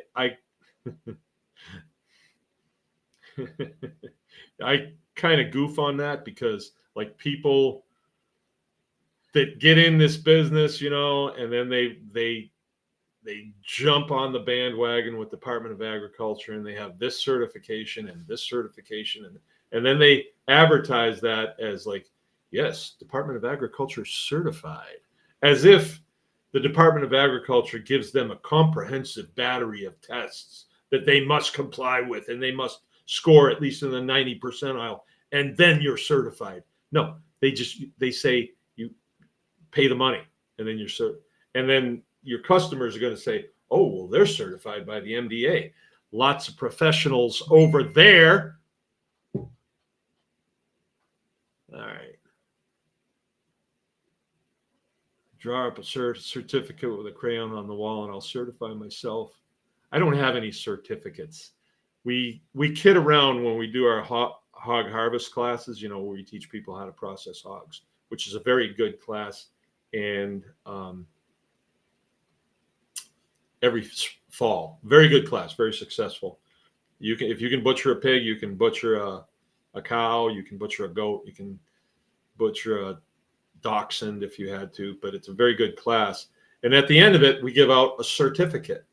kind of goof on that, because like people that get in this business, and then they jump on the bandwagon with Department of Agriculture, and they have this certification and this certification, and then they advertise that as like, yes, Department of Agriculture certified, as if the Department of Agriculture gives them a comprehensive battery of tests that they must comply with, and they must score at least in the 90 percentile, and then you're certified. No, they say you pay the money, and then and then your customers are going to say, oh, well, they're certified by the MDA. Lots of professionals over there. All right. Draw up a certificate with a crayon on the wall, and I'll certify myself. I don't have any certificates. We kid around when we do our hog harvest classes, where we teach people how to process hogs, which is a very good class. And every fall, very good class, very successful. If you can butcher a pig, you can butcher a cow, you can butcher a goat, you can butcher a dachshund if you had to, but it's a very good class. And at the end of it, we give out a certificate.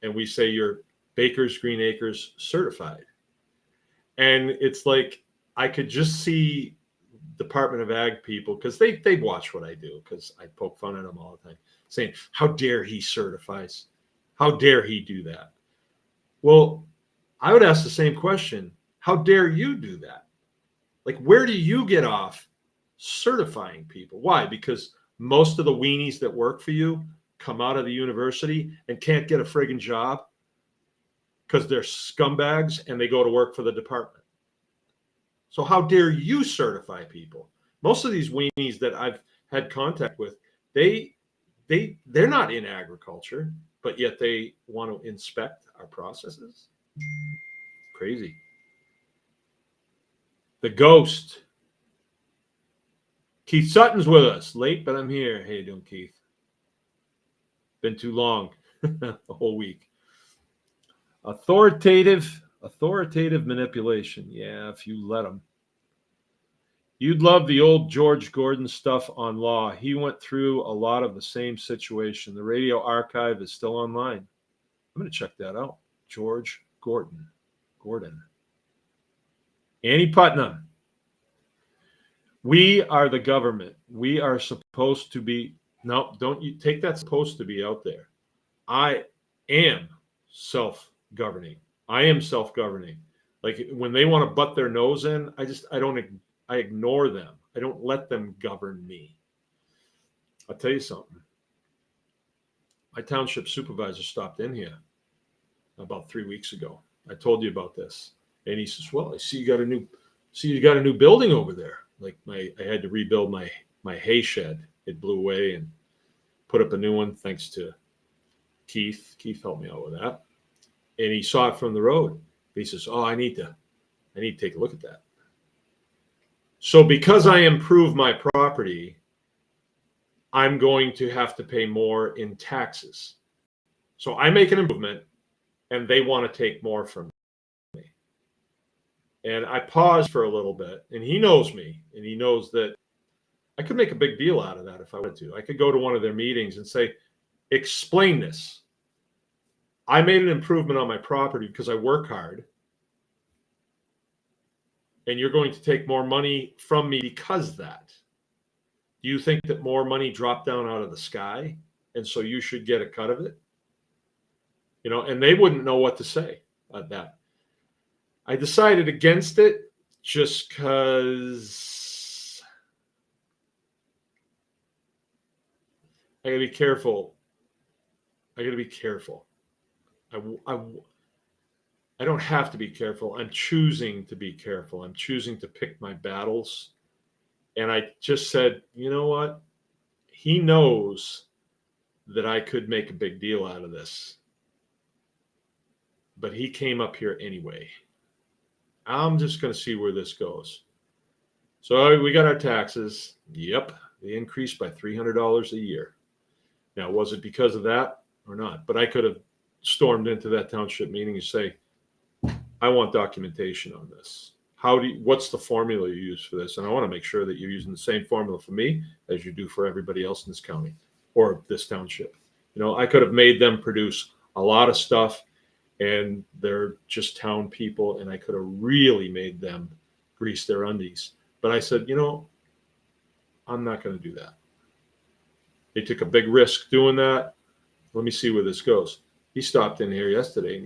And we say you're Baker's Green Acres certified. And it's like, I could just see Department of Ag people, because they watch what I do, because I poke fun at them all the time, saying, how dare he certifies? How dare he do that? Well, I would ask the same question. How dare you do that? Like, where do you get off certifying people? Why? Because most of the weenies that work for you come out of the university and can't get a friggin' job because they're scumbags and they go to work for the department. So how dare you certify people? Most of these weenies that I've had contact with, they're not in agriculture, but yet they want to inspect our processes. Crazy. The ghost. Keith Sutton's with us. Late, but I'm here. How you doing, Keith? Been too long. The whole week. Authoritative manipulation. Yeah, if you let them. You'd love the old George Gordon stuff on law. He went through a lot of the same situation. The radio archive is still online. I'm going to check that out. George Gordon. Annie Putnam. We are the government. We are supposed to be. No, don't you take that supposed to be out there. I am self-governing. I am self-governing. Like when they want to butt their nose in, I ignore them. I don't let them govern me. I'll tell you something. My township supervisor stopped in here about 3 weeks ago. I told you about this. And he says, well, I see you got a new building over there. Like I had to rebuild my hay shed. It blew away and put up a new one thanks to Keith. Keith helped me out with that. And he saw it from the road. He says, oh, I need to take a look at that. So because I improve my property, I'm going to have to pay more in taxes. So I make an improvement and they want to take more from me. And I pause for a little bit, and he knows me, and he knows that I could make a big deal out of that if I wanted to. I could go to one of their meetings and say, explain this. I made an improvement on my property because I work hard. And you're going to take more money from me because of that. Do you think that more money dropped down out of the sky? And so you should get a cut of it? You know, and they wouldn't know what to say at that. I decided against it just because I got to be careful. I don't have to be careful. I'm choosing to be careful. I'm choosing to pick my battles. And I just said, you know what? He knows that I could make a big deal out of this. But he came up here anyway. I'm just going to see where this goes. So we got our taxes. Yep, they increased by $300 a year. Now, was it because of that or not? But I could have stormed into that township meeting and say, I want documentation on this. What's the formula you use for this? And I want to make sure that you're using the same formula for me as you do for everybody else in this county or this township. You know, I could have made them produce a lot of stuff and they're just town people, and I could have really made them grease their undies. But I said, you know, I'm not going to do that. They took a big risk doing that. Let me see where this goes. He stopped in here yesterday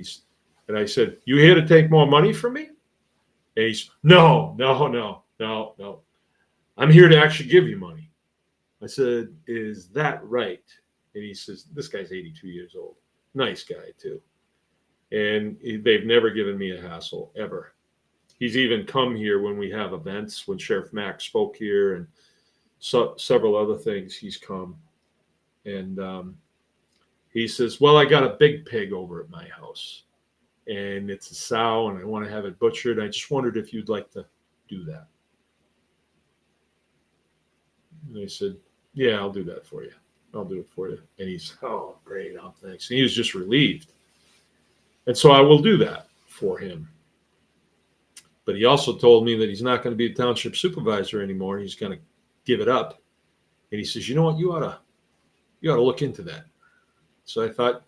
and I said, you here to take more money from me? And he's, no. I'm here to actually give you money. I said, is that right? And he says, this guy's 82 years old. Nice guy, too. And they've never given me a hassle, ever. He's even come here when we have events, when Sheriff Mack spoke here and several other things, he's come. And he says, well, I got a big pig over at my house. And it's a sow, and I want to have it butchered. I just wondered if you'd like to do that. And I said, yeah, I'll do that for you. I'll do it for you. And he's, oh, great, thanks. And he was just relieved. And so I will do that for him. But he also told me that he's not going to be a township supervisor anymore. He's going to give it up. And he says, you know what, you ought to look into that. So I thought,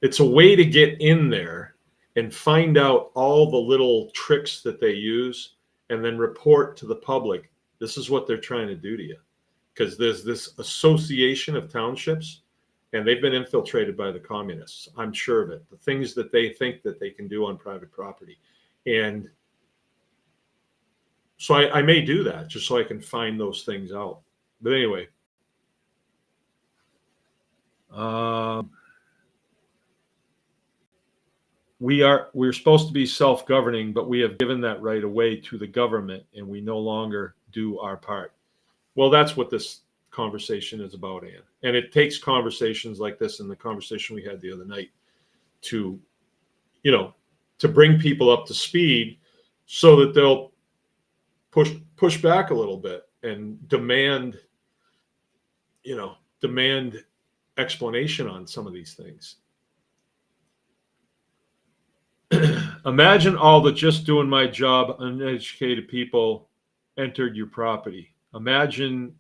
it's a way to get in there and find out all the little tricks that they use and then report to the public, this is what they're trying to do to you. Because there's this association of townships, and they've been infiltrated by the communists. I'm sure of it. The things that they think that they can do on private property. And so I may do that just so I can find those things out. But anyway, we're supposed to be self-governing, but we have given that right away to the government, and we no longer do our part. Well, that's what this conversation is about, Ann. And it takes conversations like this and the conversation we had the other night to bring people up to speed so that they'll push back a little bit and demand explanation on some of these things. Imagine all the just doing my job uneducated people entered your property. Imagine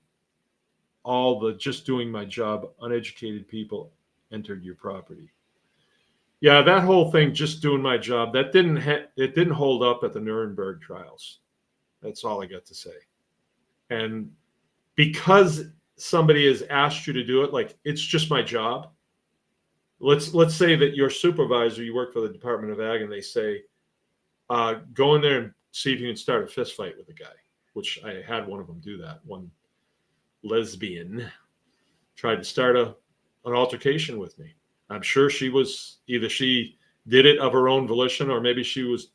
all the just doing my job uneducated people entered your property. Yeah, that whole thing, just doing my job, it didn't hold up at the Nuremberg trials. That's all I got to say. And because somebody has asked you to do it, like, it's just my job. Let's say that your supervisor, you work for the Department of Ag, and they say, go in there and see if you can start a fist fight with a guy, which I had one of them do that. One lesbian tried to start an altercation with me. I'm sure she did it of her own volition, or maybe she was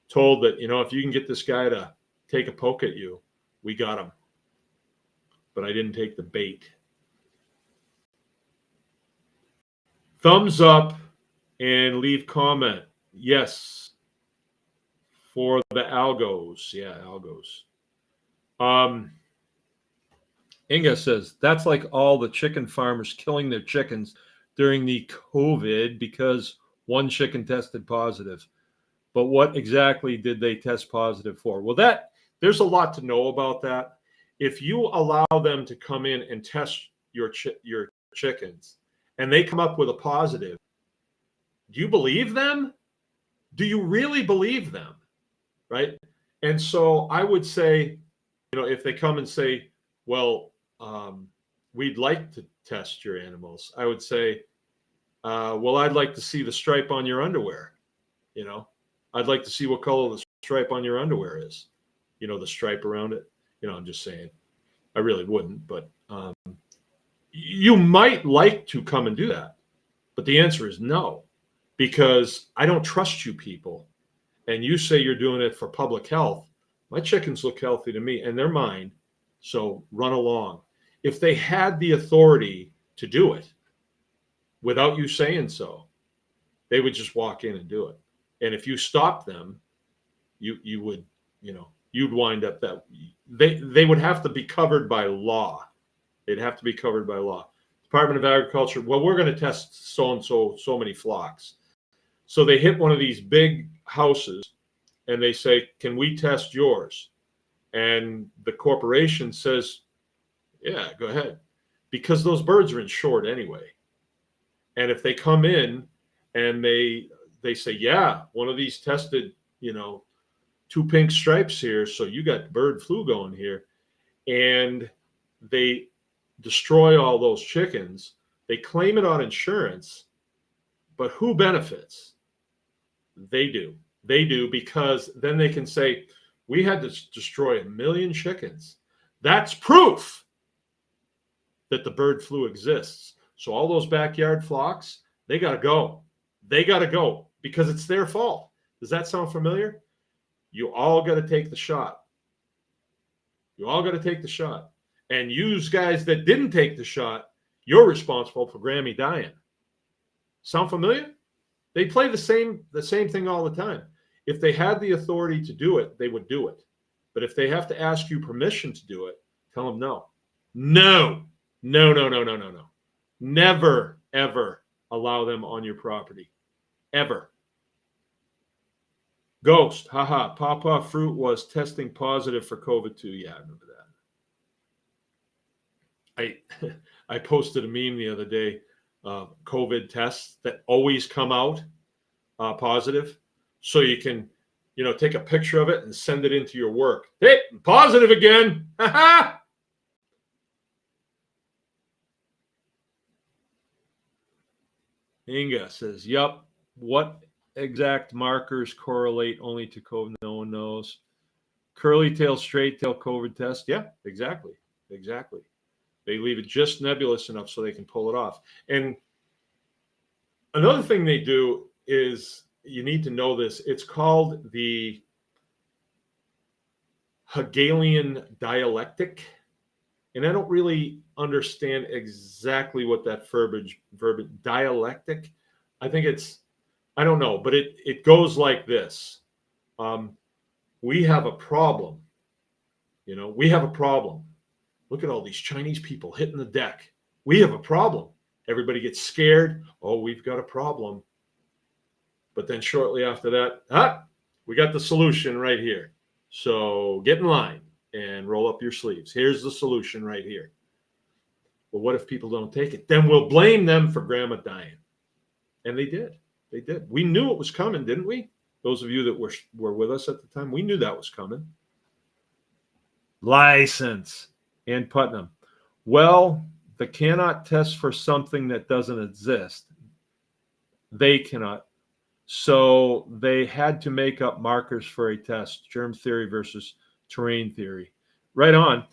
told that, if you can get this guy to take a poke at you, we got him. But I didn't take the bait. Thumbs up and leave comment. Yes. For the algos. Yeah, algos. Inga says, that's like all the chicken farmers killing their chickens during the COVID because one chicken tested positive. But what exactly did they test positive for? Well, there's a lot to know about that. If you allow them to come in and test your chickens and they come up with a positive, do you believe them? Do you really believe them? Right? And so I would say, if they come and say, well, we'd like to test your animals, I would say, well, I'd like to see the stripe on your underwear. I'd like to see what color the stripe on your underwear is. The stripe around it. I'm just saying. I really wouldn't, but you might like to come and do that. But the answer is no, because I don't trust you people. And you say you're doing it for public health. My chickens look healthy to me, and they're mine. So run along. If they had the authority to do it without you saying so, they would just walk in and do it. And if you stopped them, you would, you'd wind up that they would have to be covered by law. They'd have to be covered by law. Department of Agriculture, well, we're going to test so many flocks. So they hit one of these big houses and they say, can we test yours? And the corporation says, yeah, go ahead. Because those birds are insured anyway. And if they come in and they say, yeah, one of these tested, 2 pink stripes here, so you got bird flu going here, and they destroy all those chickens, they claim it on insurance, but who benefits? They do. They do, because then they can say, we had to destroy 1 million chickens. That's proof that the bird flu exists. So all those backyard flocks, they got to go. They got to go because it's their fault. Does that sound familiar? You all got to take the shot. You all got to take the shot. And you guys that didn't take the shot, you're responsible for Grammy dying. Sound familiar? They play the same thing all the time. If they had the authority to do it, they would do it. But if they have to ask you permission to do it, tell them no. No. No, no, no, no, no, no. Never, ever allow them on your property. Ever. Ghost, haha. Pawpaw Fruit was testing positive for COVID too. Yeah, I remember that. I posted a meme the other day. COVID tests that always come out positive, so you can, take a picture of it and send it into your work. Hey, positive again. Ha Inga says, "Yup. What exact markers correlate only to COVID? No one knows. Curly tail, straight tail COVID test. Yeah, exactly. Exactly. They leave it just nebulous enough so they can pull it off. And another thing they do is, you need to know this. It's called the Hegelian dialectic. And I don't really understand exactly what that verb dialectic. I think I don't know, but it goes like this. We have a problem. We have a problem. Look at all these Chinese people hitting the deck. We have a problem. Everybody gets scared. Oh, we've got a problem. But then shortly after that, we got the solution right here. So get in line and roll up your sleeves. Here's the solution right here. Well, what if people don't take it? Then we'll blame them for grandma dying. And they did. They did. We knew it was coming, didn't we? Those of you that were with us at the time, we knew that was coming. License. And Putnam. Well, they cannot test for something that doesn't exist. They cannot. So they had to make up markers for a test. Germ theory versus terrain theory. Right on.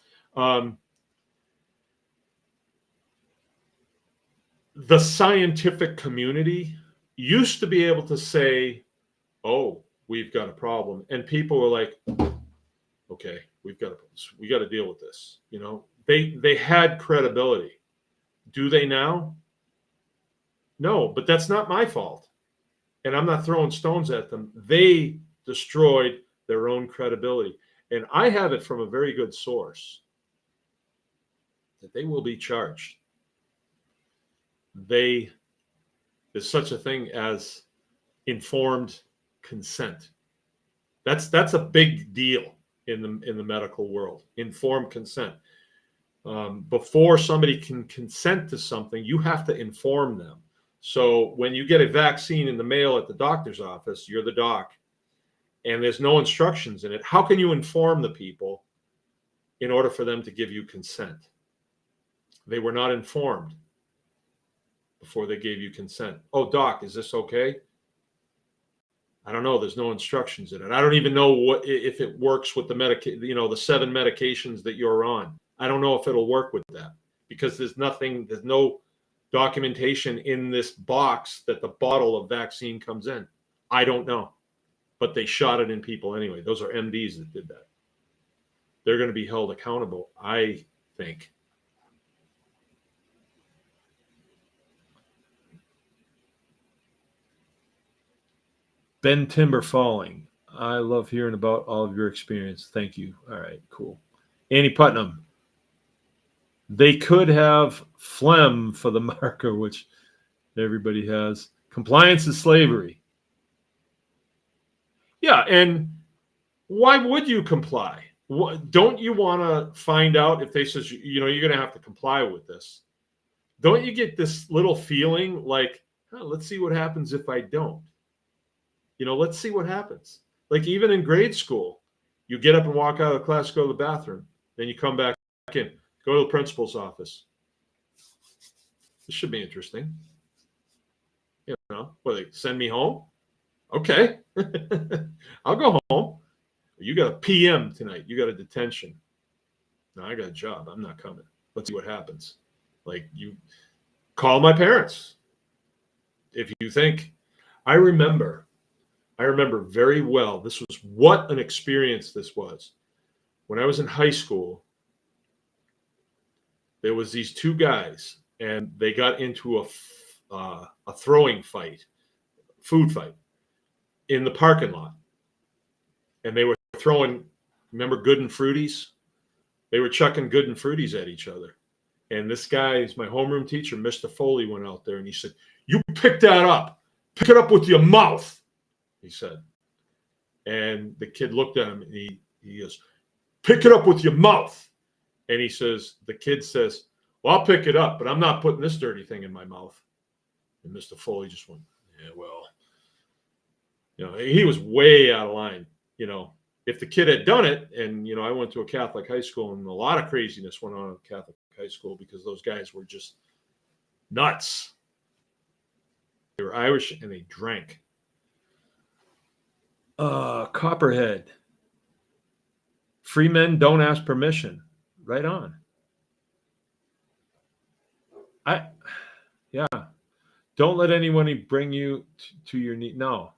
The scientific community used to be able to say, oh, we've got a problem. And people were like, okay, we got to deal with this. They had credibility. Do they now? No, but that's not my fault. And I'm not throwing stones at them. They destroyed their own credibility. And I have it from a very good source that they will be charged. There's such a thing as informed consent. That's a big deal in the medical world. Informed consent. Before somebody can consent to something, you have to inform them. So when you get a vaccine in the mail at the doctor's office, you're the doc, and there's no instructions in it. How can you inform the people in order for them to give you consent? They were not informed before they gave you consent. Oh, doc, is this okay? I don't know. There's no instructions in it. I don't even know if it works with the the 7 medications that you're on. I don't know if it'll work with that, because there's no documentation in this box that the bottle of vaccine comes in. I don't know, but they shot it in people anyway. Those are MDs that did that. They're going to be held accountable, I think. Ben Timber Falling. I love hearing about all of your experience. Thank you. All right, cool. Annie Putnam. They could have phlegm for the marker, which everybody has. Compliance is slavery. Yeah, and why would you comply? Don't you want to find out if they says, you're going to have to comply with this? Don't you get this little feeling like, let's see what happens if I don't? Let's see what happens. Like even in grade school, you get up and walk out of the class, go to the bathroom, then you come back in, go to the principal's office. This should be interesting. What, they send me home? Okay. I'll go home. You got a PM tonight. You got a detention. No, I got a job. I'm not coming. Let's see what happens. Like, you call my parents. If you think, I remember very well, this was what an experience this was. When I was in high school, there was these 2 guys, and they got into a throwing fight, food fight, in the parking lot. And they were throwing, remember Good and Fruities? They were chucking Good and Fruities at each other. And this guy is my homeroom teacher, Mr. Foley, went out there and he said, "You pick that up. Pick it up with your mouth," he said. And the kid looked at him and he goes, "Pick it up with your mouth." And the kid says, "Well, I'll pick it up, but I'm not putting this dirty thing in my mouth." And Mr. Foley just went, "Yeah, well," he was way out of line. If the kid had done it, and, I went to a Catholic high school, and a lot of craziness went on in Catholic high school because those guys were just nuts. They were Irish and they drank. Copperhead. Free men don't ask permission. Right on. Yeah. Don't let anyone bring you to your knee. No.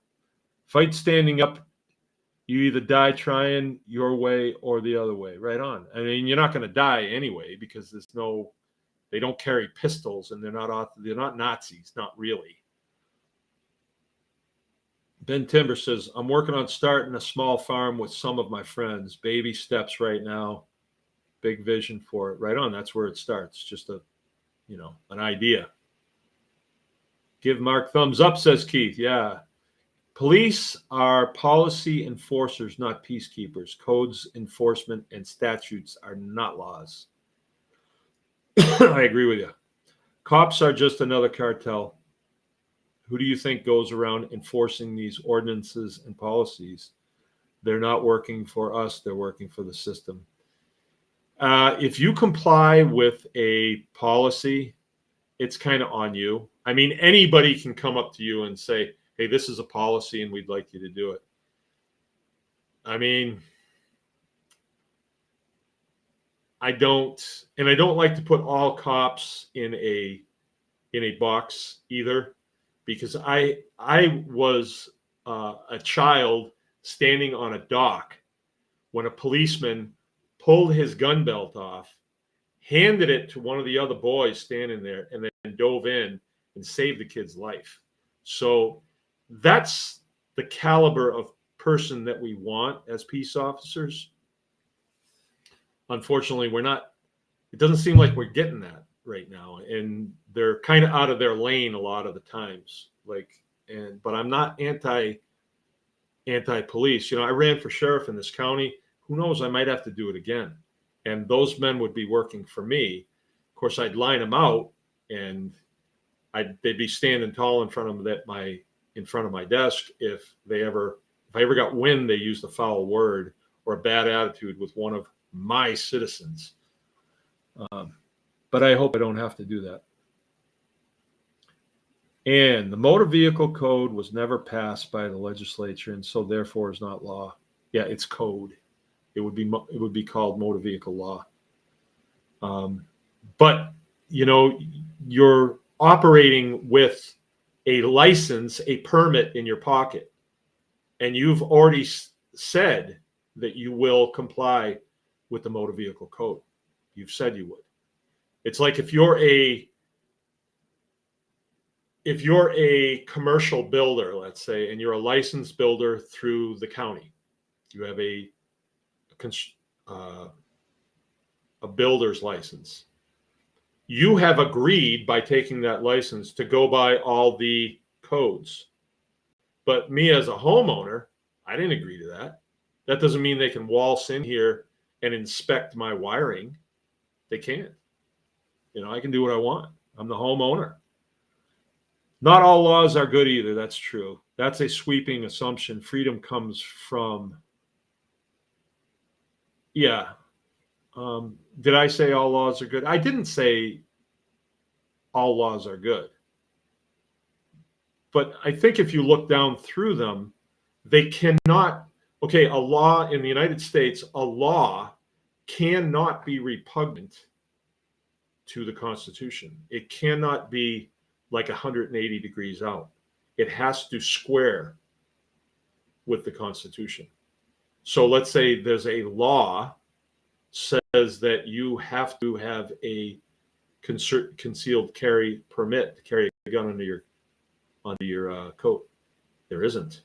Fight standing up. You either die trying your way or the other way. Right on. I mean, you're not going to die anyway because they don't carry pistols, and they're not Nazis. Not really. Ben Timber says, "I'm working on starting a small farm with some of my friends. Baby steps right now. Big vision for it." Right on. That's where it starts. Just an idea. Give Mark thumbs up, says Keith. Yeah. Police are policy enforcers, not peacekeepers. Codes enforcement and statutes are not laws. I agree with you. Cops are just another cartel. Who do you think goes around enforcing these ordinances and policies? They're not working for us. They're working for the system. If you comply with a policy, it's kind of on you. I mean, anybody can come up to you and say, "Hey, this is a policy and we'd like you to do it." I mean, I don't like to put all cops in a box either, because I was a child standing on a dock when a policeman pulled his gun belt off, handed it to one of the other boys standing there, and then dove in and saved the kid's life. So that's the caliber of person that we want as peace officers. Unfortunately, we're not. It doesn't seem like we're getting that right now, and they're kind of out of their lane a lot of the times. But I'm not anti-police. I ran for sheriff in this county. Who knows? I might have to do it again. And those men would be working for me. Of course, I'd line them out, and they'd be standing tall in front of my desk if I ever got wind they used a foul word or a bad attitude with one of my citizens. But I hope I don't have to do that. And the motor vehicle code was never passed by the legislature, and so therefore is not law. Yeah, it's code. It would be called motor vehicle law. But you're operating with a license, a permit in your pocket, and you've already said that you will comply with the motor vehicle code. You've said you would. It's like if you're a commercial builder, let's say, and you're a licensed builder through the county, you have a builder's license. You have agreed by taking that license to go by all the codes. But me as a homeowner, I didn't agree to that. That doesn't mean they can waltz in here and inspect my wiring. They can't. I can do what I want. I'm the homeowner. Not all laws are good either. That's true. That's a sweeping assumption. Freedom comes from, yeah. Did I say all laws are good? I didn't say all laws are good. But I think if you look down through them, they cannot, a law in the United States, a law cannot be repugnant to the Constitution. It cannot be like 180 degrees out. It has to square with the Constitution. So let's say there's a law says that you have to have a concealed carry permit to carry a gun under your coat. There isn't.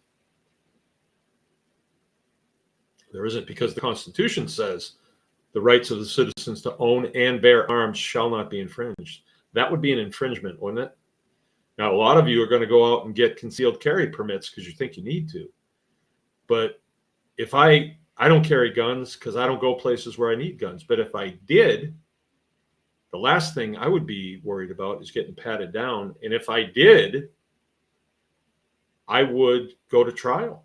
There isn't, because the Constitution says the rights of the citizens to own and bear arms shall not be infringed. That would be an infringement, wouldn't it? Now, a lot of you are going to go out and get concealed carry permits because you think you need to. But if I don't carry guns because I don't go places where I need guns. But if I did, the last thing I would be worried about is getting patted down. And if I did, I would go to trial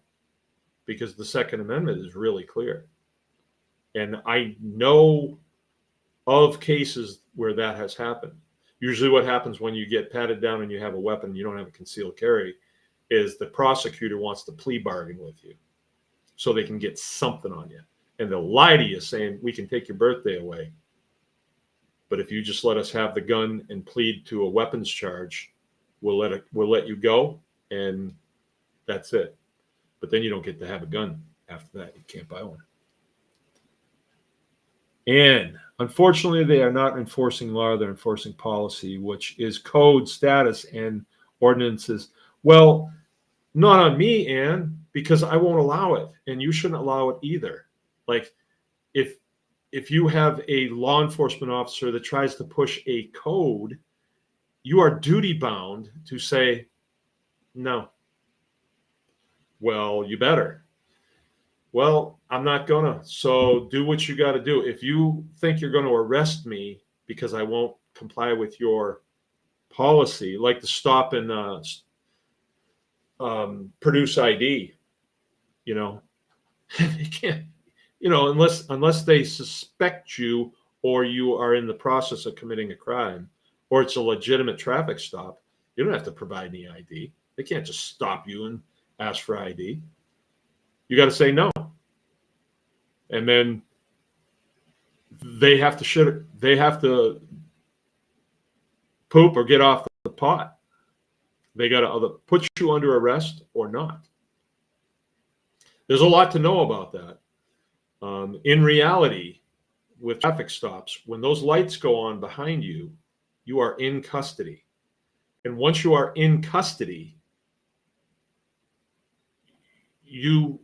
because the Second Amendment is really clear. And I know of cases where that has happened. Usually what happens when you get patted down and you have a weapon, you don't have a concealed carry, is the prosecutor wants to plea bargain with you so they can get something on you. And they'll lie to you saying, we can take your birthday away. But if you just let us have the gun and plead to a weapons charge, we'll let you go, and that's it. But then you don't get to have a gun after that. You can't buy one. And unfortunately, they are not enforcing law, they're enforcing policy, which is code status and ordinances. Well, not on me, Ann, because I won't allow it, and you shouldn't allow it either. Like, if you have a law enforcement officer that tries to push a code, you are duty bound to say, no. Well, you better. Well, I'm not gonna. So do what you got to do. If you think you're going to arrest me because I won't comply with your policy, like the stop and produce ID, they can't, unless they suspect you or you are in the process of committing a crime or it's a legitimate traffic stop, you don't have to provide any ID. They can't just stop you and ask for ID. You got to say no. And then they have to poop or get off the pot. They got to either put you under arrest or not. There's a lot to know about that. In reality, with traffic stops, when those lights go on behind you, you are in custody. And once you are in custody, you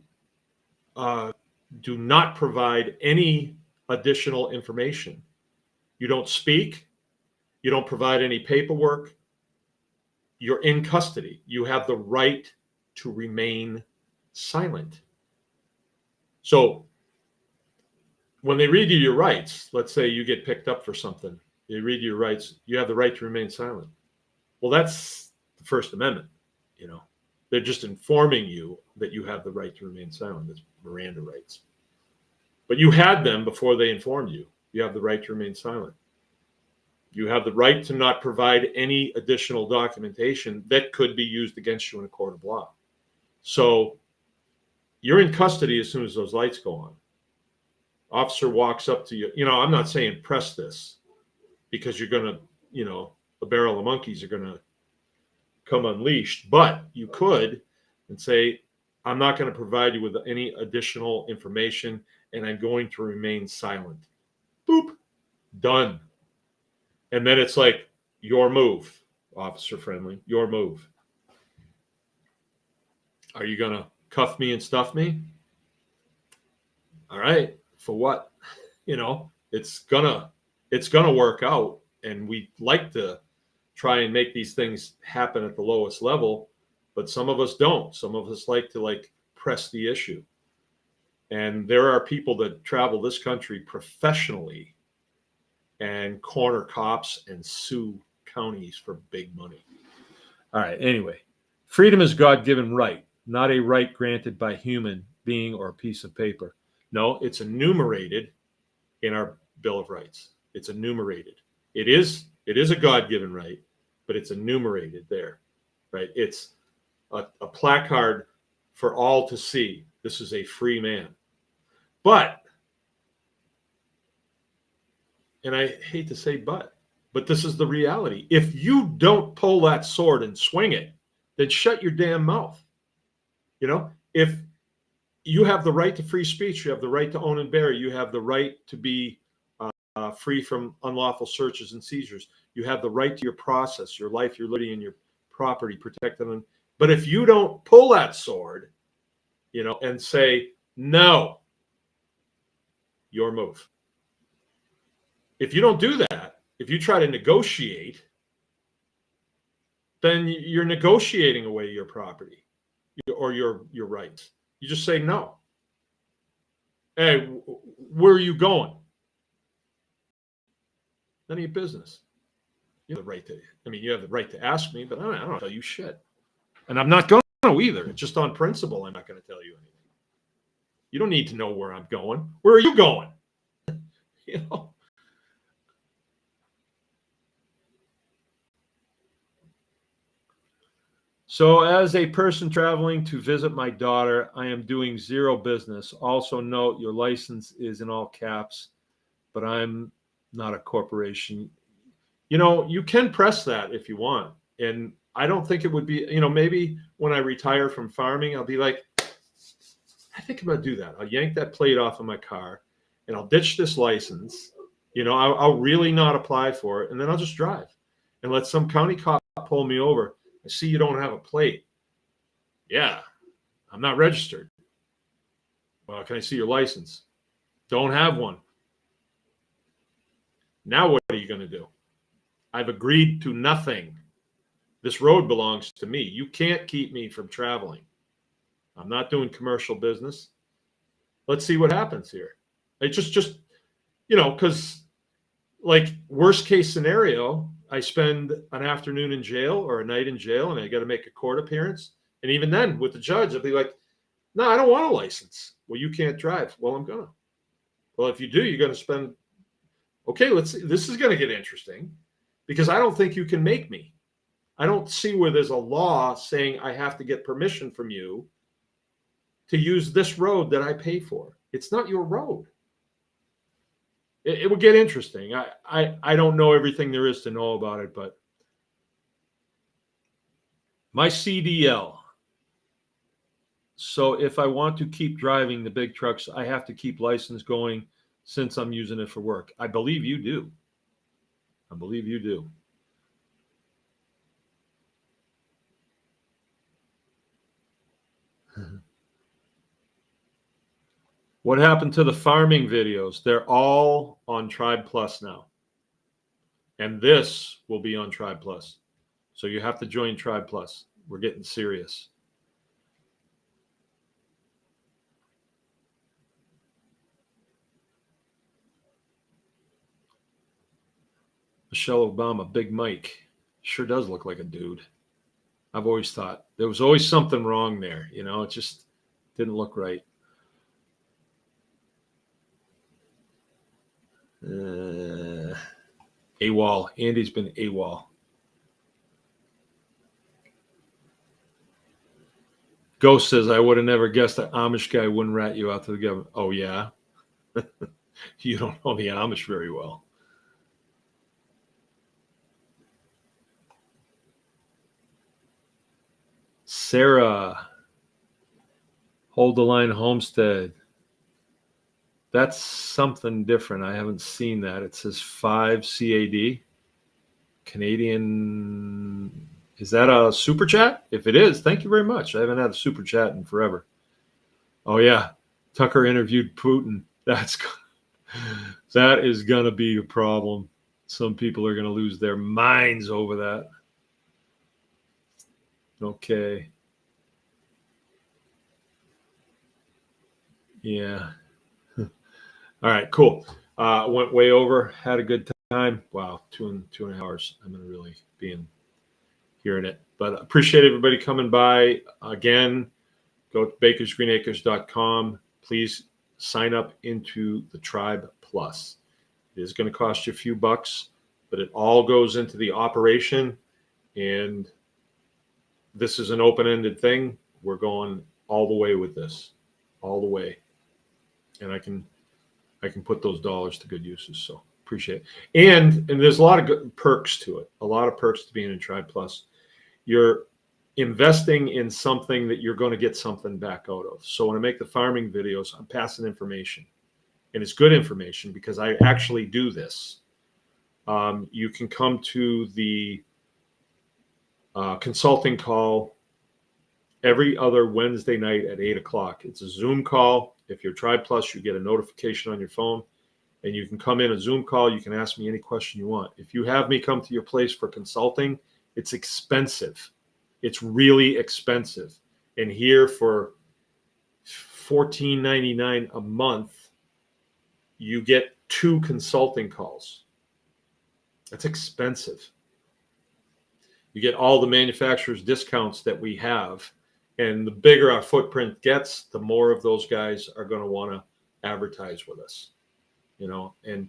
do not provide any additional information. You don't speak. You don't provide any paperwork. You're in custody. You have the right to remain silent. So when they read you your rights, let's say you get picked up for something, they read your rights, you have the right to remain silent. Well, that's the First Amendment, They're just informing you that you have the right to remain silent. It's Miranda rights. But you had them before they informed you. You have the right to remain silent. You have the right to not provide any additional documentation that could be used against you in a court of law. So you're in custody as soon as those lights go on. Officer walks up to you. I'm not saying press this because you're going to, a barrel of monkeys are going to come unleashed, but you could and say, I'm not going to provide you with any additional information and I'm going to remain silent. Boop. Done. And then it's like, your move, officer friendly, your move. Are you going to cuff me and stuff me? All right. For what? It's gonna work out. And we like to try and make these things happen at the lowest level, but some of us don't. Some of us like to press the issue. And there are people that travel this country professionally and corner cops and sue counties for big money. All right. Anyway, freedom is God-given right, not a right granted by human being or a piece of paper. No, it's enumerated in our Bill of Rights. It's enumerated. It is a God-given right, but it's enumerated there, right? It's a placard for all to see. This is a free man. But, and I hate to say but this is the reality. If you don't pull that sword and swing it, then shut your damn mouth. If you have the right to free speech, you have the right to own and bear, you have the right to be free from unlawful searches and seizures. You have the right to your process, your life, your liberty, and your property protected. But if you don't pull that sword, and say, no, your move. If you don't do that, if you try to negotiate, then you're negotiating away your property or your rights. You just say no. Hey, where are you going? None of your business. You have the right to. I mean, you have the right to ask me, but I don't tell you shit, and I'm not going to either. It's just on principle. I'm not going to tell you anything. You don't need to know where I'm going. Where are you going? You know. So, as a person traveling to visit my daughter, I am doing zero business. Also, note your license is in all caps, but I'm not a corporation. You know, you can press that if you want. And I don't think it would be, maybe when I retire from farming, I'll be like, I think I'm going to do that. I'll yank that plate off of my car and I'll ditch this license. I'll really not apply for it. And then I'll just drive and let some county cop pull me over. I see you don't have a plate. Yeah, I'm not registered. Well, can I see your license? Don't have one. Now what are you going to do? I've agreed to nothing. This road belongs to me. You can't keep me from traveling. I'm not doing commercial business. Let's see what happens here. It's just because like worst case scenario, I spend an afternoon in jail or a night in jail and I got to make a court appearance. And even then with the judge, I'll be like, no, I don't want a license. Well, you can't drive. Well, I'm gonna. Well, if you do, you're gonna spend. Okay, let's see. This is gonna get interesting because I don't think you can make me. I don't see where there's a law saying I have to get permission from you to use this road that I pay for. It's not your road. It would get interesting. I don't know everything there is to know about it, but my CDL. So if I want to keep driving the big trucks, I have to keep license going since I'm using it for work. I believe you do. I believe you do. What happened to the farming videos? They're all on Tribe Plus now. And this will be on Tribe Plus. So you have to join Tribe Plus. We're getting serious. Michelle Obama, Big Mike. Sure does look like a dude. I've always thought there was always something wrong there. It just didn't look right. AWOL. Andy's been AWOL. Ghost says, I would have never guessed that Amish guy wouldn't rat you out to the government. Oh, yeah? You don't know the Amish very well. Sarah, Hold the Line Homestead. That's something different. I haven't seen that. It says 5 CAD. Canadian. Is that a super chat? If it is, thank you very much. I haven't had a super chat in forever. Oh, yeah. Tucker interviewed Putin. That is going to be a problem. Some people are going to lose their minds over that. Okay. Yeah. All right, cool. Went way over. Had a good time. Wow, two and a half hours. I'm going to really be hearing it. But appreciate everybody coming by. Again, go to bakersgreenacres.com. Please sign up into the Tribe Plus. It is going to cost you a few bucks, but it all goes into the operation. And this is an open-ended thing. We're going all the way with this, all the way. And I can put those dollars to good uses. So appreciate it. And there's a lot of good perks to it. A lot of perks to being in Tribe Plus. You're investing in something that you're going to get something back out of. So when I make the farming videos, I'm passing information, and it's good information because I actually do this. You can come to the consulting call every other Wednesday night at 8:00. It's a Zoom call. If you're Tribe Plus, you get a notification on your phone, and you can come in a Zoom call. You can ask me any question you want. If you have me come to your place for consulting, it's expensive. It's really expensive. And here for $14.99 a month, you get 2 consulting calls. That's expensive. You get all the manufacturers' discounts that we have. And the bigger our footprint gets, the more of those guys are going to want to advertise with us. And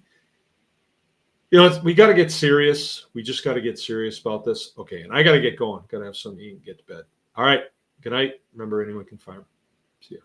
we got to get serious. We just got to get serious about this. Okay, and I got to get going. Got to have something to eat and get to bed. All right. Good night. Remember, anyone can farm. See ya.